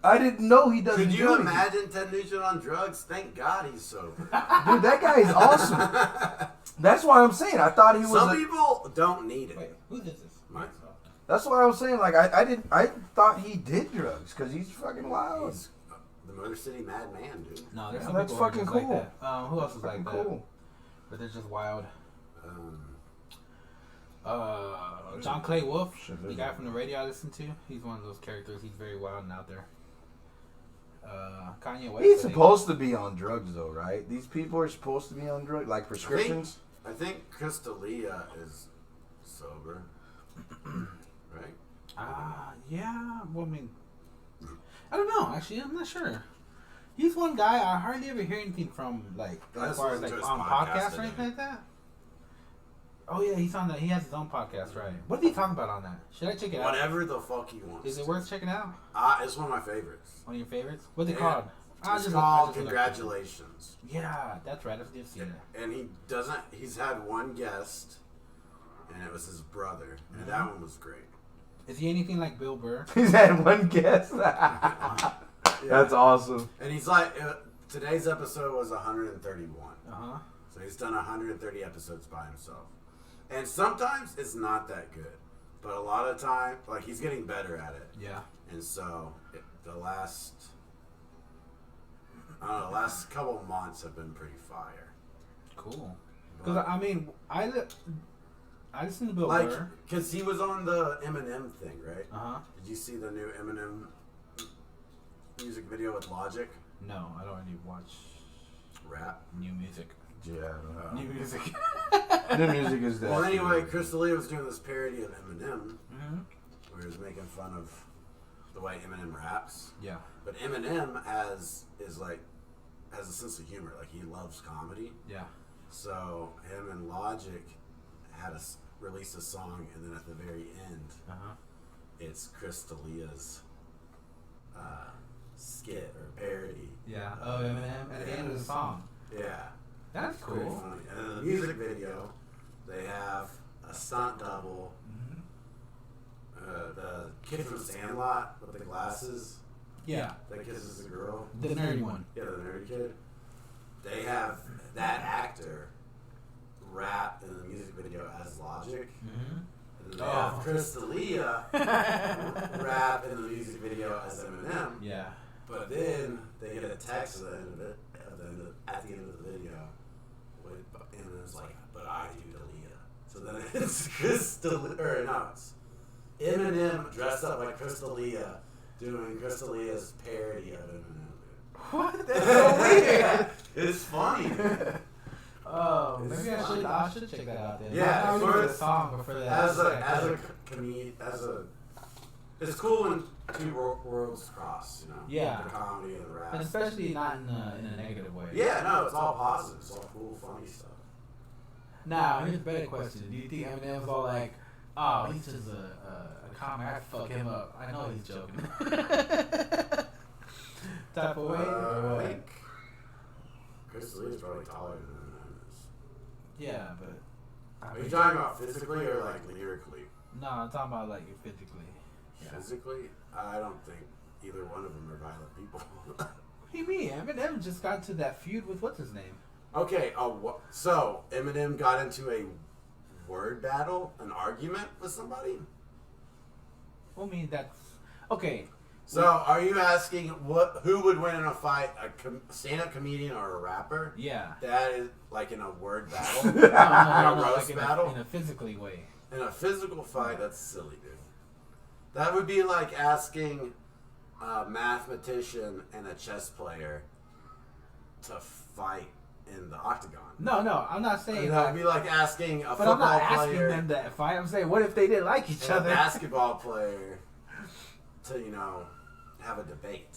[SPEAKER 2] I didn't know he doesn't.
[SPEAKER 3] Could
[SPEAKER 2] do
[SPEAKER 3] you
[SPEAKER 2] anything.
[SPEAKER 3] imagine Ted Nugent on drugs? Thank God he's sober.
[SPEAKER 2] Dude, that guy is awesome. That's why I'm saying. I thought he was.
[SPEAKER 3] Some people don't need it.
[SPEAKER 4] Wait, who did this?
[SPEAKER 3] Mike.
[SPEAKER 2] That's why I was saying. Like I thought he did drugs because he's fucking wild.
[SPEAKER 3] He's the Motor City Madman, dude.
[SPEAKER 1] No, there's
[SPEAKER 2] Yeah,
[SPEAKER 1] some
[SPEAKER 2] that's
[SPEAKER 1] people who are
[SPEAKER 2] fucking
[SPEAKER 1] just
[SPEAKER 2] cool.
[SPEAKER 1] like that. Who else is like
[SPEAKER 2] Fucking
[SPEAKER 1] that?
[SPEAKER 2] cool.
[SPEAKER 1] But they're just wild.
[SPEAKER 3] Um,
[SPEAKER 1] John Clay Wolf, the guy from the radio I listen to, he's one of those characters. He's very wild and out there. Kanye West.
[SPEAKER 2] He's
[SPEAKER 1] I think.
[SPEAKER 2] supposed to be on drugs though, right? These people are supposed to be on drugs, like prescriptions.
[SPEAKER 3] I think Crystalia is sober, right?
[SPEAKER 1] Yeah. Well, I mean, I don't know. Actually, I'm not sure. He's one guy I hardly ever hear anything from, like
[SPEAKER 3] I
[SPEAKER 1] as
[SPEAKER 3] just
[SPEAKER 1] far as
[SPEAKER 3] listened
[SPEAKER 1] like
[SPEAKER 3] to his
[SPEAKER 1] on
[SPEAKER 3] podcast
[SPEAKER 1] podcasts or
[SPEAKER 3] today.
[SPEAKER 1] anything like that. Oh yeah, he's on. He has his own podcast, right? What did he talk about on that? Should I check it out?
[SPEAKER 3] Whatever the fuck he wants.
[SPEAKER 1] Is it worth checking out?
[SPEAKER 3] It's one of my favorites.
[SPEAKER 1] One of your favorites? What's it
[SPEAKER 3] Yeah.
[SPEAKER 1] called?
[SPEAKER 3] It's called Congratulations.
[SPEAKER 1] Yeah, that's right. I've just seen it.
[SPEAKER 3] And he's had one guest, and it was his brother, and that one was great.
[SPEAKER 1] Is he anything like Bill Burr?
[SPEAKER 2] He's had one guess. That's awesome.
[SPEAKER 3] And he's like, today's episode was 131.
[SPEAKER 1] Uh-huh.
[SPEAKER 3] So he's done 130 episodes by himself. And sometimes it's not that good. But a lot of time, like, he's getting better at it.
[SPEAKER 1] Yeah.
[SPEAKER 3] And so the last couple of months have been pretty fire.
[SPEAKER 1] Cool.
[SPEAKER 3] But,
[SPEAKER 1] Because I mean, I listen to Bill
[SPEAKER 3] like,
[SPEAKER 1] Burr.
[SPEAKER 3] because he was on the Eminem thing, right?
[SPEAKER 1] Uh huh.
[SPEAKER 3] Did you see the new Eminem music video with Logic?
[SPEAKER 1] No, I don't really watch
[SPEAKER 3] Rap.
[SPEAKER 1] new music.
[SPEAKER 2] Yeah.
[SPEAKER 1] New music.
[SPEAKER 2] New music is that.
[SPEAKER 3] Well, anyway, Crystalia was doing this parody of Eminem,
[SPEAKER 1] Mm-hmm.
[SPEAKER 3] where he was making fun of the way Eminem raps.
[SPEAKER 1] Yeah.
[SPEAKER 3] But Eminem has a sense of humor. Like, he loves comedy.
[SPEAKER 1] Yeah.
[SPEAKER 3] So him and Logic had released a song, and then at the very end,
[SPEAKER 1] Uh huh.
[SPEAKER 3] it's Crystalia's skit or parody.
[SPEAKER 1] Yeah. Oh, Eminem at the end of the song.
[SPEAKER 3] Yeah.
[SPEAKER 1] That's
[SPEAKER 3] Pretty
[SPEAKER 1] cool.
[SPEAKER 3] funny. And in the music video, they have a stunt double. The kid from Sandlot with the glasses
[SPEAKER 1] Yeah.
[SPEAKER 3] that kisses the girl.
[SPEAKER 1] The nerdy one.
[SPEAKER 3] Yeah, the nerdy kid. They have that actor rap in the music video as Logic.
[SPEAKER 1] Mm-hmm.
[SPEAKER 3] And then they have Crystalia rap in the music video as Eminem.
[SPEAKER 1] Yeah.
[SPEAKER 3] But then they get a text at the end of then at the end of the video, Eminem's like, but I do Aaliyah. So then it's it's Eminem dressed up like Chris D'Elia doing Chris D'Elia's parody of Eminem.
[SPEAKER 1] What? That's so weird.
[SPEAKER 3] It's funny.
[SPEAKER 1] Oh, maybe I should check that out then.
[SPEAKER 3] Yeah,
[SPEAKER 1] for the song, but for the
[SPEAKER 3] it's cool when two worlds cross, you know.
[SPEAKER 1] Yeah.
[SPEAKER 3] The comedy and the rap.
[SPEAKER 1] and especially not in a negative way.
[SPEAKER 3] Yeah, no, it's all positive. It's all cool, funny stuff.
[SPEAKER 1] Now, here's a better question. Do you think Eminem's all like, oh, he's just a comic, I fuck him up. I know he's joking. Type of way? Or
[SPEAKER 3] I
[SPEAKER 1] what?
[SPEAKER 3] think Chris D'Elia's probably taller than Eminem is.
[SPEAKER 1] Yeah, but...
[SPEAKER 3] Are you talking about physically or like lyrically?
[SPEAKER 1] No, I'm talking about like physically. Yeah.
[SPEAKER 3] Physically? I don't think either one of them are violent people.
[SPEAKER 1] What do you mean? Eminem just got into that feud with what's his name?
[SPEAKER 3] Okay, so Eminem got into a word battle, an argument with somebody?
[SPEAKER 1] Well, I mean, that's... Okay.
[SPEAKER 3] So, are you asking who would win in a fight, a stand-up comedian or a rapper?
[SPEAKER 1] Yeah.
[SPEAKER 3] That is like in a word battle?
[SPEAKER 1] No,
[SPEAKER 3] a roast
[SPEAKER 1] like
[SPEAKER 3] battle?
[SPEAKER 1] in a physically way.
[SPEAKER 3] In a physical fight, that's silly, dude. That would be like asking a mathematician and a chess player to fight in the octagon.
[SPEAKER 1] No, I'm not saying
[SPEAKER 3] That would be like asking a
[SPEAKER 1] but
[SPEAKER 3] football
[SPEAKER 1] I'm not asking
[SPEAKER 3] player
[SPEAKER 1] them that fight. I'm saying, what if they didn't like each
[SPEAKER 3] and a
[SPEAKER 1] other?
[SPEAKER 3] basketball player to, have a debate.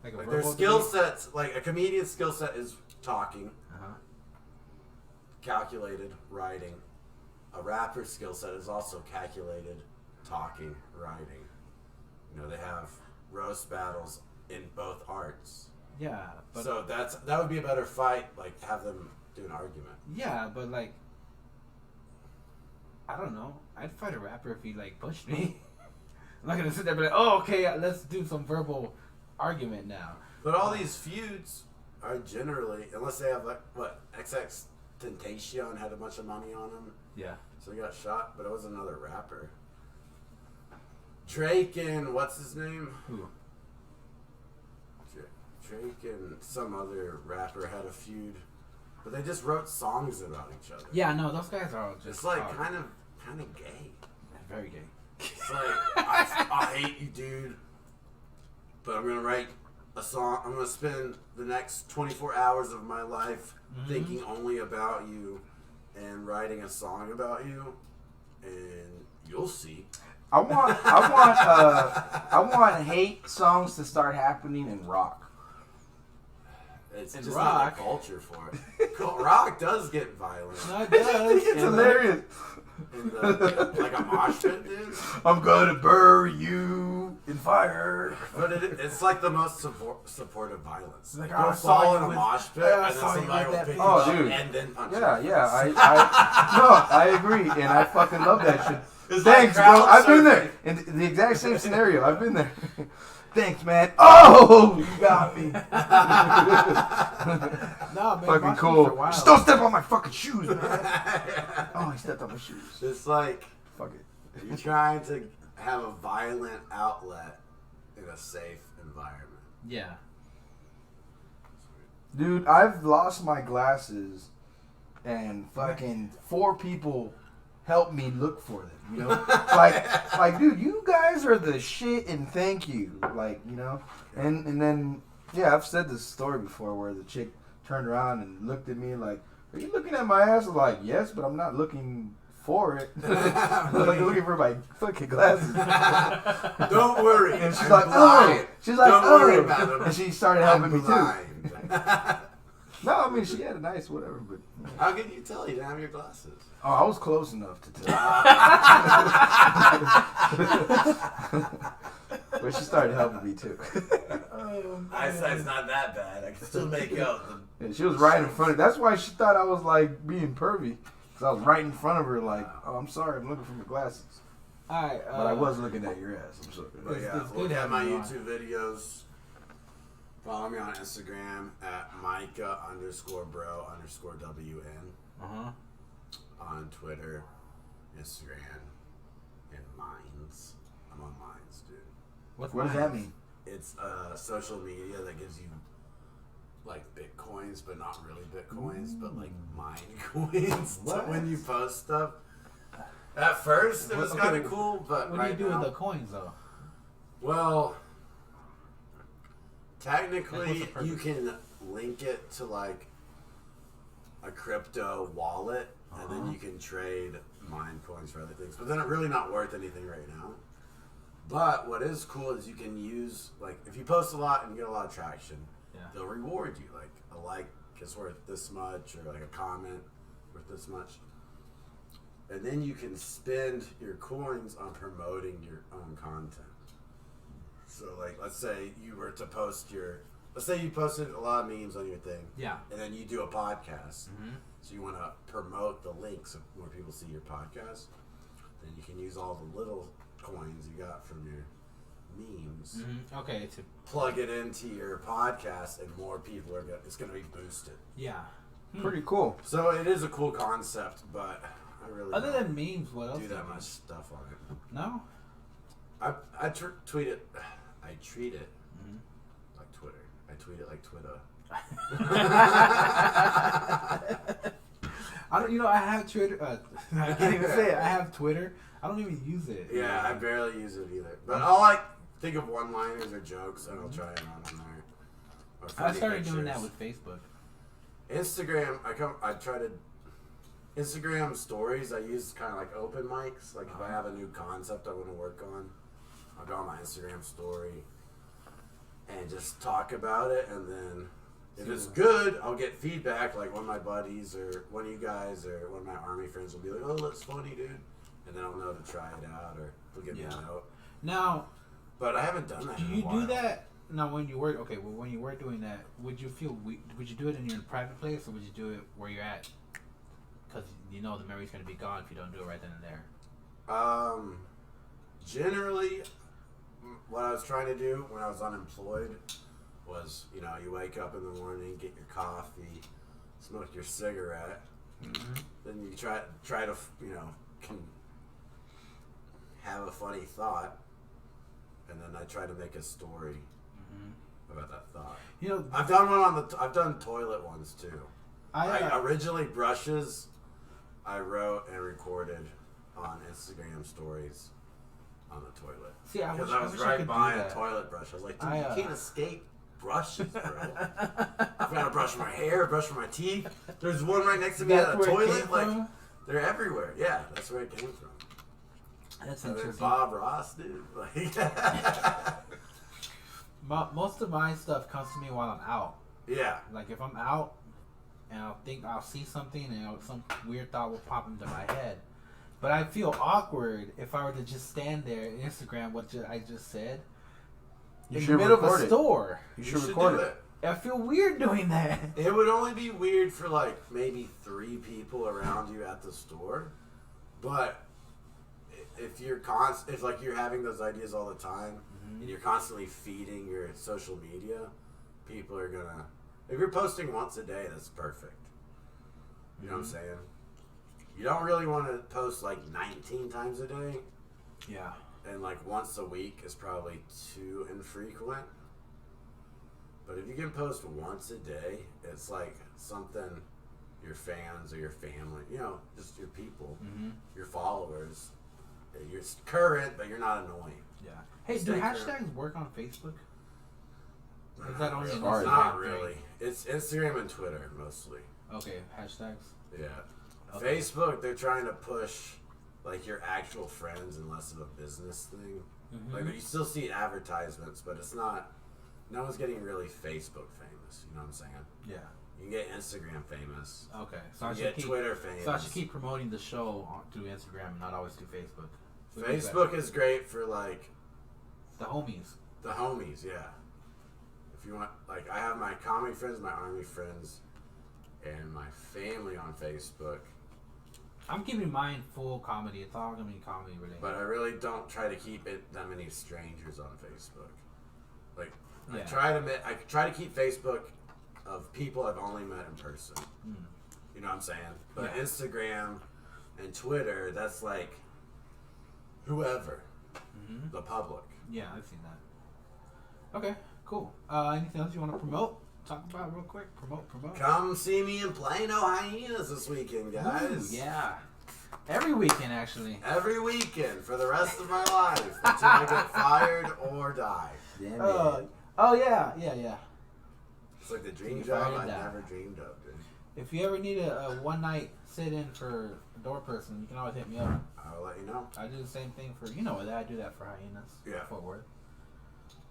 [SPEAKER 1] Like
[SPEAKER 3] Like their skill sets, like a comedian's skill set is talking, calculated, writing. A rapper's skill set is also calculated, talking, writing. They have roast battles in both arts.
[SPEAKER 1] Yeah, but
[SPEAKER 3] So that would be a better fight, like have them do an argument.
[SPEAKER 1] yeah, but like, I don't know. I'd fight a rapper if he like pushed me. I'm not gonna sit there and be like, oh, okay, let's do some verbal argument now.
[SPEAKER 3] But all these feuds are generally, unless they have like XX Tentacion had a bunch of money on him,
[SPEAKER 1] Yeah.
[SPEAKER 3] so he got shot. But it was another rapper. Drake and what's his name?
[SPEAKER 1] Who?
[SPEAKER 3] Drake and some other rapper had a feud, but they just wrote songs about each other.
[SPEAKER 1] Yeah, no, those guys are all just
[SPEAKER 3] It's like
[SPEAKER 1] hard.
[SPEAKER 3] kind of gay.
[SPEAKER 1] Very gay.
[SPEAKER 3] It's like I hate you, dude, but I'm gonna write a song. I'm gonna spend the next 24 hours of my life thinking only about you and writing a song about you, and you'll see.
[SPEAKER 2] I want hate songs to start happening in rock.
[SPEAKER 3] It's
[SPEAKER 1] And
[SPEAKER 3] just
[SPEAKER 1] rock.
[SPEAKER 3] not the culture for it. Rock does get violent.
[SPEAKER 1] No, it does.
[SPEAKER 2] It's hilarious.
[SPEAKER 3] Like a mosh pit, dude.
[SPEAKER 2] I'm gonna bury you in fire.
[SPEAKER 3] But it's like the most supportive violence.
[SPEAKER 1] Like,
[SPEAKER 3] Like,
[SPEAKER 1] I
[SPEAKER 3] you'll
[SPEAKER 1] saw
[SPEAKER 3] fall
[SPEAKER 1] you
[SPEAKER 3] in a
[SPEAKER 1] with-
[SPEAKER 3] mosh pit,
[SPEAKER 1] I
[SPEAKER 3] and then
[SPEAKER 1] saw you
[SPEAKER 3] somebody
[SPEAKER 1] with
[SPEAKER 3] will
[SPEAKER 1] that
[SPEAKER 3] pick
[SPEAKER 1] pig.
[SPEAKER 3] you
[SPEAKER 2] Oh,
[SPEAKER 3] up
[SPEAKER 2] dude.
[SPEAKER 3] and then punch
[SPEAKER 2] Yeah,
[SPEAKER 3] you.
[SPEAKER 2] yeah. I agree, and I fucking love that shit.
[SPEAKER 3] It's
[SPEAKER 2] Thanks,
[SPEAKER 3] like
[SPEAKER 2] bro.
[SPEAKER 3] crowd
[SPEAKER 2] I've been
[SPEAKER 3] surfing.
[SPEAKER 2] there in the exact same scenario. I've been there. Thanks, man. Oh, you got me.
[SPEAKER 1] No, man,
[SPEAKER 2] Fucking
[SPEAKER 1] mosh pits
[SPEAKER 2] cool.
[SPEAKER 1] are wild.
[SPEAKER 2] Just don't step on my fucking shoes, man. Oh, he stepped on my shoes.
[SPEAKER 3] It's like
[SPEAKER 2] Fuck it.
[SPEAKER 3] you're trying to have a violent outlet in a safe environment.
[SPEAKER 1] Yeah.
[SPEAKER 2] Dude, I've lost my glasses, and fucking 4 people helped me look for them. Like, dude, you guys are the shit, and thank you. Like, and then yeah, I've said this story before where the chick turned around and looked at me like, "Are you looking at my ass?" I'm like, "Yes, but I'm not looking for it. I'm looking for my fucking glasses."
[SPEAKER 3] Don't worry.
[SPEAKER 2] And she's
[SPEAKER 3] I'm
[SPEAKER 2] like,
[SPEAKER 3] blind.
[SPEAKER 2] "Oh," she's like,
[SPEAKER 3] Don't
[SPEAKER 2] "Oh,"
[SPEAKER 3] worry about it.
[SPEAKER 2] and she started helping me too.
[SPEAKER 3] blind.
[SPEAKER 2] No, I mean she had a nice whatever, but
[SPEAKER 3] How can you tell you didn't have your glasses?
[SPEAKER 2] oh, I was close enough to tell. But she started helping me too.
[SPEAKER 3] Eyesight's not that bad. I can still make out.
[SPEAKER 2] And she was right in front of. That's why she thought I was like being pervy, because I was right in front of her. Like, "Oh, I'm sorry, I'm looking for my glasses."
[SPEAKER 1] All right.
[SPEAKER 2] But I was looking at your ass. I'm sorry.
[SPEAKER 3] But
[SPEAKER 1] It's-
[SPEAKER 3] yeah,
[SPEAKER 1] it's
[SPEAKER 3] look
[SPEAKER 1] good
[SPEAKER 3] at my
[SPEAKER 1] having you on.
[SPEAKER 3] YouTube videos. Follow me on Instagram at Micah_bro_WN. On Twitter, Instagram, and Minds. I'm on Minds, dude.
[SPEAKER 2] What does that mean?
[SPEAKER 3] It's social media that gives you Bitcoins, but not really Bitcoins, but like mine coins. So
[SPEAKER 1] What?
[SPEAKER 3] when you post stuff, at first it was
[SPEAKER 1] Okay,
[SPEAKER 3] kind of cool, but
[SPEAKER 1] What
[SPEAKER 3] right
[SPEAKER 1] do you do
[SPEAKER 3] now,
[SPEAKER 1] with the coins though?
[SPEAKER 3] well,
[SPEAKER 1] Like,
[SPEAKER 3] technically
[SPEAKER 1] what's the purpose?
[SPEAKER 3] you can link it to like a crypto wallet, and then you can trade mine coins for other things. But they're really not worth anything right now. But what is cool is you can use, like, if you post a lot and you get a lot of traction, they'll reward you. Like, a like is worth this much, or like a comment worth this much. And then you can spend your coins on promoting your own content. So, like, let's say you were to post let's say you posted a lot of memes on your thing.
[SPEAKER 1] Yeah.
[SPEAKER 3] And then you do a podcast.
[SPEAKER 1] Mm-hmm.
[SPEAKER 3] So you want to promote the links so more people see your podcast. Then you can use all the little coins you got from your memes.
[SPEAKER 1] Mm-hmm. Okay.
[SPEAKER 3] Plug it into your podcast, and more people it's going to be boosted.
[SPEAKER 1] Yeah.
[SPEAKER 2] Pretty cool.
[SPEAKER 3] So it is a cool concept, but I really
[SPEAKER 1] Other
[SPEAKER 3] don't
[SPEAKER 1] than memes, what else?
[SPEAKER 3] do
[SPEAKER 1] do
[SPEAKER 3] that
[SPEAKER 1] you
[SPEAKER 3] much
[SPEAKER 1] do?
[SPEAKER 3] stuff on it.
[SPEAKER 1] No.
[SPEAKER 3] I tweet it. I treat it
[SPEAKER 1] Mm-hmm.
[SPEAKER 3] like Twitter. I tweet it like Twitter.
[SPEAKER 1] I don't. You know, I have Twitter. I can't even say it. I have Twitter. I don't even use it.
[SPEAKER 3] Yeah, I barely use it either. But I'll like think of one-liners or jokes, and I'll try it on there. Or
[SPEAKER 1] I
[SPEAKER 3] funny
[SPEAKER 1] started doing that
[SPEAKER 3] pictures.
[SPEAKER 1] with Facebook.
[SPEAKER 3] Instagram. I try to Instagram stories. I use kind of like open mics. Like if I have a new concept I want to work on, I'll go on my Instagram story and just talk about it, and then if it's good, I'll get feedback. Like one of my buddies or one of you guys or one of my army friends will be like, "Oh, that's funny, dude," and then I'll know to try it out, or they'll give me a note.
[SPEAKER 1] Now,
[SPEAKER 3] But I haven't done that.
[SPEAKER 1] do
[SPEAKER 3] in a
[SPEAKER 1] you
[SPEAKER 3] while.
[SPEAKER 1] do that? Now, when you were when you were doing that, would you feel would you do it in your private place, or would you do it where you're at? Because you know the memory's gonna be gone if you don't do it right then and there.
[SPEAKER 3] Generally, what I was trying to do when I was unemployed was, you wake up in the morning, get your coffee, smoke your cigarette, then you try to, have a funny thought, and then I try to make a story about that thought.
[SPEAKER 1] You know,
[SPEAKER 3] I've done one I've done toilet ones too.
[SPEAKER 1] I
[SPEAKER 3] Originally brushes, I wrote and recorded on Instagram stories on the toilet.
[SPEAKER 1] see. I
[SPEAKER 3] Because
[SPEAKER 1] wish
[SPEAKER 3] I was
[SPEAKER 1] I
[SPEAKER 3] right
[SPEAKER 1] could
[SPEAKER 3] by
[SPEAKER 1] do
[SPEAKER 3] a
[SPEAKER 1] that.
[SPEAKER 3] toilet brush. I was like, dude,
[SPEAKER 1] I,
[SPEAKER 3] you can't escape brushes, bro. I've got a brush for my hair, a brush for my teeth. There's one right next to me
[SPEAKER 1] That's
[SPEAKER 3] at a
[SPEAKER 1] where it
[SPEAKER 3] toilet.
[SPEAKER 1] came
[SPEAKER 3] Like,
[SPEAKER 1] from?
[SPEAKER 3] they're everywhere. Yeah, that's where it came from.
[SPEAKER 1] That's
[SPEAKER 3] And then
[SPEAKER 1] interesting.
[SPEAKER 3] Bob Ross, dude. Like,
[SPEAKER 1] Most of my stuff comes to me while I'm out.
[SPEAKER 3] yeah.
[SPEAKER 1] Like if I'm out and I'll see something and some weird thought will pop into my head. But I feel awkward if I were to just stand there and Instagram what I just said in the middle of a store.
[SPEAKER 2] You
[SPEAKER 3] You
[SPEAKER 2] should
[SPEAKER 3] should
[SPEAKER 2] record
[SPEAKER 3] do
[SPEAKER 2] it.
[SPEAKER 3] it.
[SPEAKER 1] I feel weird doing that.
[SPEAKER 3] It would only be weird for like maybe 3 people around you at the store, but if you're if like you're having those ideas all the time and you're constantly feeding your social media, people are gonna. If you're posting once a day, that's perfect. You know what I'm saying? You don't really want to post like 19 times a day,
[SPEAKER 1] Yeah.
[SPEAKER 3] and like once a week is probably too infrequent. But if you can post once a day, it's like something your fans or your family, just your people, your followers, you're current, but you're not annoying.
[SPEAKER 1] Yeah. Hey, do
[SPEAKER 3] Stay
[SPEAKER 1] hashtags
[SPEAKER 3] current.
[SPEAKER 1] work on Facebook? Or is that only an
[SPEAKER 3] Not
[SPEAKER 1] Instagram
[SPEAKER 3] really.
[SPEAKER 1] thing?
[SPEAKER 3] It's Instagram and Twitter mostly.
[SPEAKER 1] Okay, hashtags.
[SPEAKER 3] Yeah.
[SPEAKER 1] Okay.
[SPEAKER 3] Facebook, they're trying to push like your actual friends and less of a business thing. Like you still see advertisements, but it's not. No one's getting really Facebook famous. You know what I'm saying?
[SPEAKER 1] Yeah.
[SPEAKER 3] You can get Instagram famous.
[SPEAKER 1] Okay. So
[SPEAKER 3] You
[SPEAKER 1] I
[SPEAKER 3] can
[SPEAKER 1] should
[SPEAKER 3] get
[SPEAKER 1] keep
[SPEAKER 3] Twitter famous.
[SPEAKER 1] So I should keep promoting the show through Instagram and not always through Facebook. Would be
[SPEAKER 3] Facebook
[SPEAKER 1] better.
[SPEAKER 3] is great for like
[SPEAKER 1] The homies.
[SPEAKER 3] the homies, yeah. If you want, like, I have my comedy friends, my army friends, and my family on Facebook.
[SPEAKER 1] I'm keeping mine full comedy. It's all gonna be comedy related.
[SPEAKER 3] But I really don't try to keep it that many strangers on Facebook. Like,
[SPEAKER 1] Yeah.
[SPEAKER 3] I try to keep Facebook of people I've only met in person. You know what I'm saying? But
[SPEAKER 1] Yeah.
[SPEAKER 3] Instagram and Twitter, that's like whoever, the public.
[SPEAKER 1] Yeah, I've seen that. Okay, cool. Anything else you want to promote? talk about real quick? Promote.
[SPEAKER 3] Come see me in Plano Hyenas this weekend, guys.
[SPEAKER 1] Ooh, yeah. Every weekend, actually.
[SPEAKER 3] Every weekend for the rest of my life until I get fired or die.
[SPEAKER 2] Damn
[SPEAKER 1] Oh, yeah.
[SPEAKER 3] It's like the dream
[SPEAKER 1] Get
[SPEAKER 3] job
[SPEAKER 1] fired
[SPEAKER 3] I
[SPEAKER 1] or die.
[SPEAKER 3] never dreamed of, dude.
[SPEAKER 1] If you ever need a one-night sit-in for a door person, you can always hit me up.
[SPEAKER 3] I'll let you know.
[SPEAKER 1] I do the same thing for, I do that for Hyenas.
[SPEAKER 3] Yeah.
[SPEAKER 1] Fort Worth.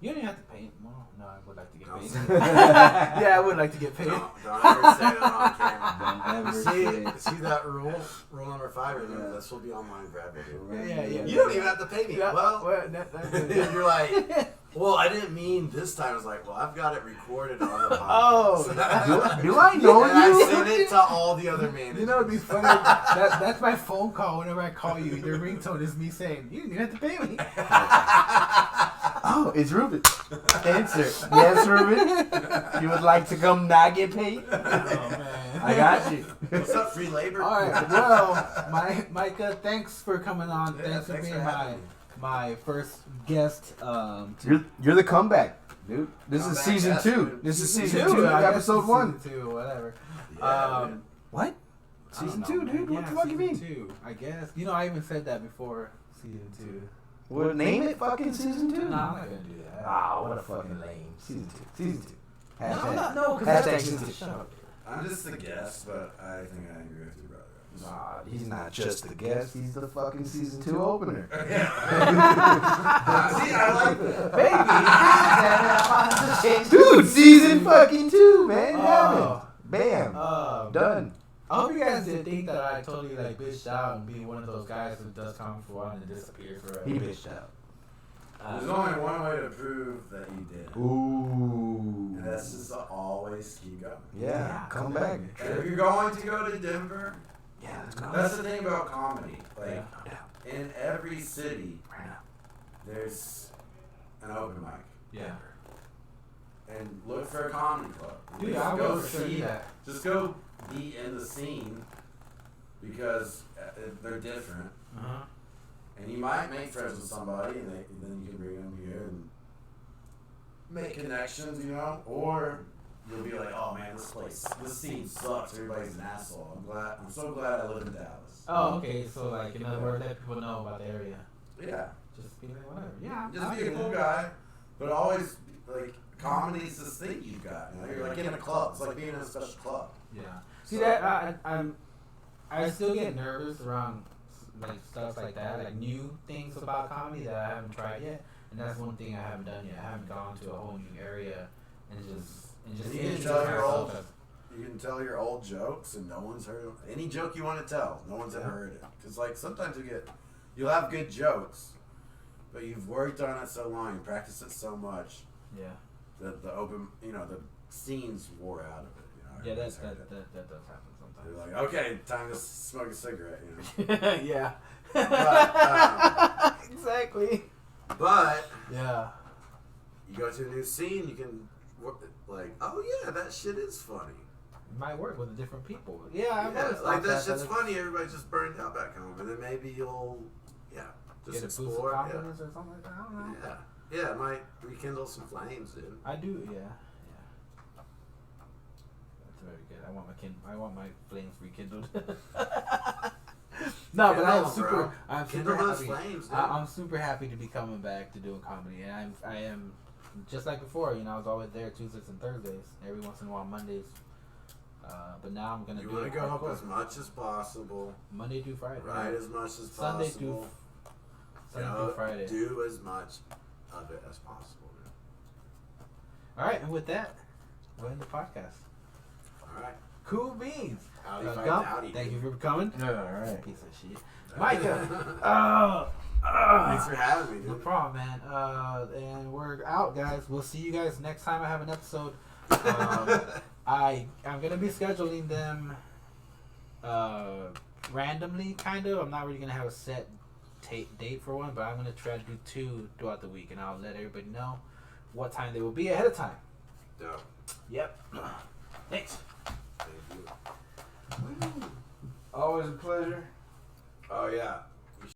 [SPEAKER 1] You don't even have to pay. Well, no, I would like to get
[SPEAKER 3] Don't
[SPEAKER 1] paid.
[SPEAKER 3] say that.
[SPEAKER 1] Yeah, I would like to get paid.
[SPEAKER 3] Don't ever say that on camera.
[SPEAKER 2] Don't ever say it.
[SPEAKER 3] See that rule? Rule number 5, remember, this will be online forever, dude.
[SPEAKER 1] Yeah.
[SPEAKER 3] You don't even have to pay me.
[SPEAKER 1] Yeah,
[SPEAKER 3] Well,
[SPEAKER 1] that's
[SPEAKER 3] you're like, well, I didn't mean this time. I was like, well, I've got it recorded on the podcast.
[SPEAKER 1] Oh,
[SPEAKER 2] Do I know
[SPEAKER 3] And I
[SPEAKER 2] you?
[SPEAKER 3] sent it to all the other managers.
[SPEAKER 1] You know, it'd be funny. That's my phone call whenever I call you. Your ringtone is me saying, you didn't have to pay me.
[SPEAKER 2] Oh, it's Ruben. Answer. Yes, Ruben. You would like to come not get paid?
[SPEAKER 1] Oh, man.
[SPEAKER 2] I got you.
[SPEAKER 3] What's up, free labor?
[SPEAKER 1] All right, well, Micah, thanks for coming on.
[SPEAKER 3] Yeah,
[SPEAKER 1] thanks for
[SPEAKER 3] thanks
[SPEAKER 1] being
[SPEAKER 3] for having me.
[SPEAKER 1] my first guest.
[SPEAKER 2] You're the comeback, dude. This is
[SPEAKER 3] Comeback
[SPEAKER 2] season
[SPEAKER 3] guest,
[SPEAKER 2] 2.
[SPEAKER 3] dude.
[SPEAKER 2] This is season 2,
[SPEAKER 1] I guess
[SPEAKER 2] episode
[SPEAKER 1] it's
[SPEAKER 2] 1.
[SPEAKER 1] Season 2, whatever.
[SPEAKER 3] Yeah, dude.
[SPEAKER 2] What?
[SPEAKER 1] I don't
[SPEAKER 2] Season
[SPEAKER 1] know,
[SPEAKER 2] 2,
[SPEAKER 1] man.
[SPEAKER 2] dude. What
[SPEAKER 1] Yeah,
[SPEAKER 2] the fuck you
[SPEAKER 1] season
[SPEAKER 2] mean?
[SPEAKER 1] 2, I guess. I even said that before season 2.
[SPEAKER 2] Well, name it fucking season 2.
[SPEAKER 1] No, I'm not gonna do that.
[SPEAKER 2] Ah, what a fucking lame. Season 2. Season 2. Hashtag.
[SPEAKER 1] No,
[SPEAKER 2] Hashtag season 2.
[SPEAKER 1] Shut up.
[SPEAKER 3] I'm just a guest, but I think I agree with you, brother.
[SPEAKER 2] Nah, he's not just the guest. He's the fucking season 2 opener.
[SPEAKER 3] See, I like that.
[SPEAKER 2] Dude, season fucking 2, man.
[SPEAKER 1] Oh.
[SPEAKER 2] Damn it. Bam. Done.
[SPEAKER 1] I hope you guys didn't think that I totally bitched out and be one of those guys who does comedy for a while and then disappears forever.
[SPEAKER 2] He bitched out.
[SPEAKER 3] There's only one way to prove that you did.
[SPEAKER 2] Ooh.
[SPEAKER 3] And that's just to always keep going.
[SPEAKER 2] Yeah, come back.
[SPEAKER 3] And if you're going to go to Denver,
[SPEAKER 2] Yeah, let's go.
[SPEAKER 3] that's the thing about comedy. Like,
[SPEAKER 1] Yeah.
[SPEAKER 3] in every city,
[SPEAKER 2] Right now.
[SPEAKER 3] there's an open mic.
[SPEAKER 1] Yeah.
[SPEAKER 3] And look for a comedy club.
[SPEAKER 1] Dude,
[SPEAKER 3] Just
[SPEAKER 1] I
[SPEAKER 3] go
[SPEAKER 1] would for sure do
[SPEAKER 3] see
[SPEAKER 1] that.
[SPEAKER 3] Just go be in the scene because they're different.
[SPEAKER 1] Uh-huh.
[SPEAKER 3] And you might make friends with somebody, and then you can bring them here and make connections, or you'll be like, oh man, this scene sucks. Everybody's an asshole. I'm so glad I live in Dallas.
[SPEAKER 1] Oh, okay. So, in other words, let people know about the area.
[SPEAKER 3] Yeah,
[SPEAKER 1] Just be like, whatever. Yeah.
[SPEAKER 3] just
[SPEAKER 1] I'll
[SPEAKER 3] be a
[SPEAKER 1] do
[SPEAKER 3] cool
[SPEAKER 1] that.
[SPEAKER 3] guy, but always comedy's this thing you've got. You're like in a club. It's like being in a special club.
[SPEAKER 1] Yeah. See
[SPEAKER 3] So-
[SPEAKER 1] that I still get nervous around stuff like that, like new things about comedy that I haven't tried yet, and that's one thing I haven't done yet. I haven't gone to a whole new area and just
[SPEAKER 3] You can tell your You can tell your old jokes, and no one's heard of any joke you want to tell. No one's ever heard it. Because sometimes you'll have good jokes, but you've worked on it so long, you practiced it so much
[SPEAKER 1] Yeah.
[SPEAKER 3] that the scenes wore out of it.
[SPEAKER 1] Yeah, that
[SPEAKER 3] Everybody's
[SPEAKER 1] does
[SPEAKER 3] heard it.
[SPEAKER 1] happen sometimes.
[SPEAKER 3] They're like, okay, time to smoke a cigarette.
[SPEAKER 1] Yeah.
[SPEAKER 3] But,
[SPEAKER 1] Exactly.
[SPEAKER 3] But
[SPEAKER 1] Yeah.
[SPEAKER 3] you go to a new scene, you can oh yeah, that shit is funny.
[SPEAKER 1] It might work with different people. Yeah, I've
[SPEAKER 3] Yeah,
[SPEAKER 1] always
[SPEAKER 3] like
[SPEAKER 1] thought
[SPEAKER 3] that shit's
[SPEAKER 1] it's-
[SPEAKER 3] funny. Everybody's just burned out back home, and then maybe you'll, just
[SPEAKER 1] Get a boost of
[SPEAKER 3] explore.
[SPEAKER 1] confidence or something like that. I don't know.
[SPEAKER 3] Yeah, it might rekindle some flames, dude.
[SPEAKER 1] I do. Yeah. That's very good. I want my flames rekindled. No, but
[SPEAKER 3] Kindle,
[SPEAKER 1] I'm super.
[SPEAKER 3] bro.
[SPEAKER 1] I'm super
[SPEAKER 3] Kindle those
[SPEAKER 1] happy.
[SPEAKER 3] flames, dude.
[SPEAKER 1] I'm super happy to be coming back to doing comedy, and I am just like before. I was always there Tuesdays and Thursdays. Every once in a while Mondays. But now I'm gonna
[SPEAKER 3] You
[SPEAKER 1] do
[SPEAKER 3] want
[SPEAKER 1] it
[SPEAKER 3] to go up
[SPEAKER 1] hardcore.
[SPEAKER 3] as much as possible,
[SPEAKER 1] Monday through Friday.
[SPEAKER 3] ride as much as
[SPEAKER 1] Sunday
[SPEAKER 3] possible.
[SPEAKER 1] Sunday through Friday.
[SPEAKER 3] Do as much of it as possible, dude.
[SPEAKER 1] All right, and with that, we'll end the podcast.
[SPEAKER 3] All right.
[SPEAKER 1] Cool beans.
[SPEAKER 3] Howdy, fight,
[SPEAKER 1] Gump,
[SPEAKER 3] howdy,
[SPEAKER 1] thank
[SPEAKER 3] dude.
[SPEAKER 1] you for coming.
[SPEAKER 2] All right.
[SPEAKER 1] Piece of shit. Micah.
[SPEAKER 3] Thanks for having me,
[SPEAKER 1] No
[SPEAKER 3] dude.
[SPEAKER 1] problem, man. And we're out, guys. We'll see you guys next time I have an episode. I'm gonna be scheduling them randomly, kind of. I'm not really gonna have a set date for one, but I'm gonna try to do 2 throughout the week, and I'll let everybody know what time they will be ahead of time.
[SPEAKER 3] Dope.
[SPEAKER 1] Yep. Thanks.
[SPEAKER 3] Thank you.
[SPEAKER 2] Always a pleasure.
[SPEAKER 3] Oh yeah.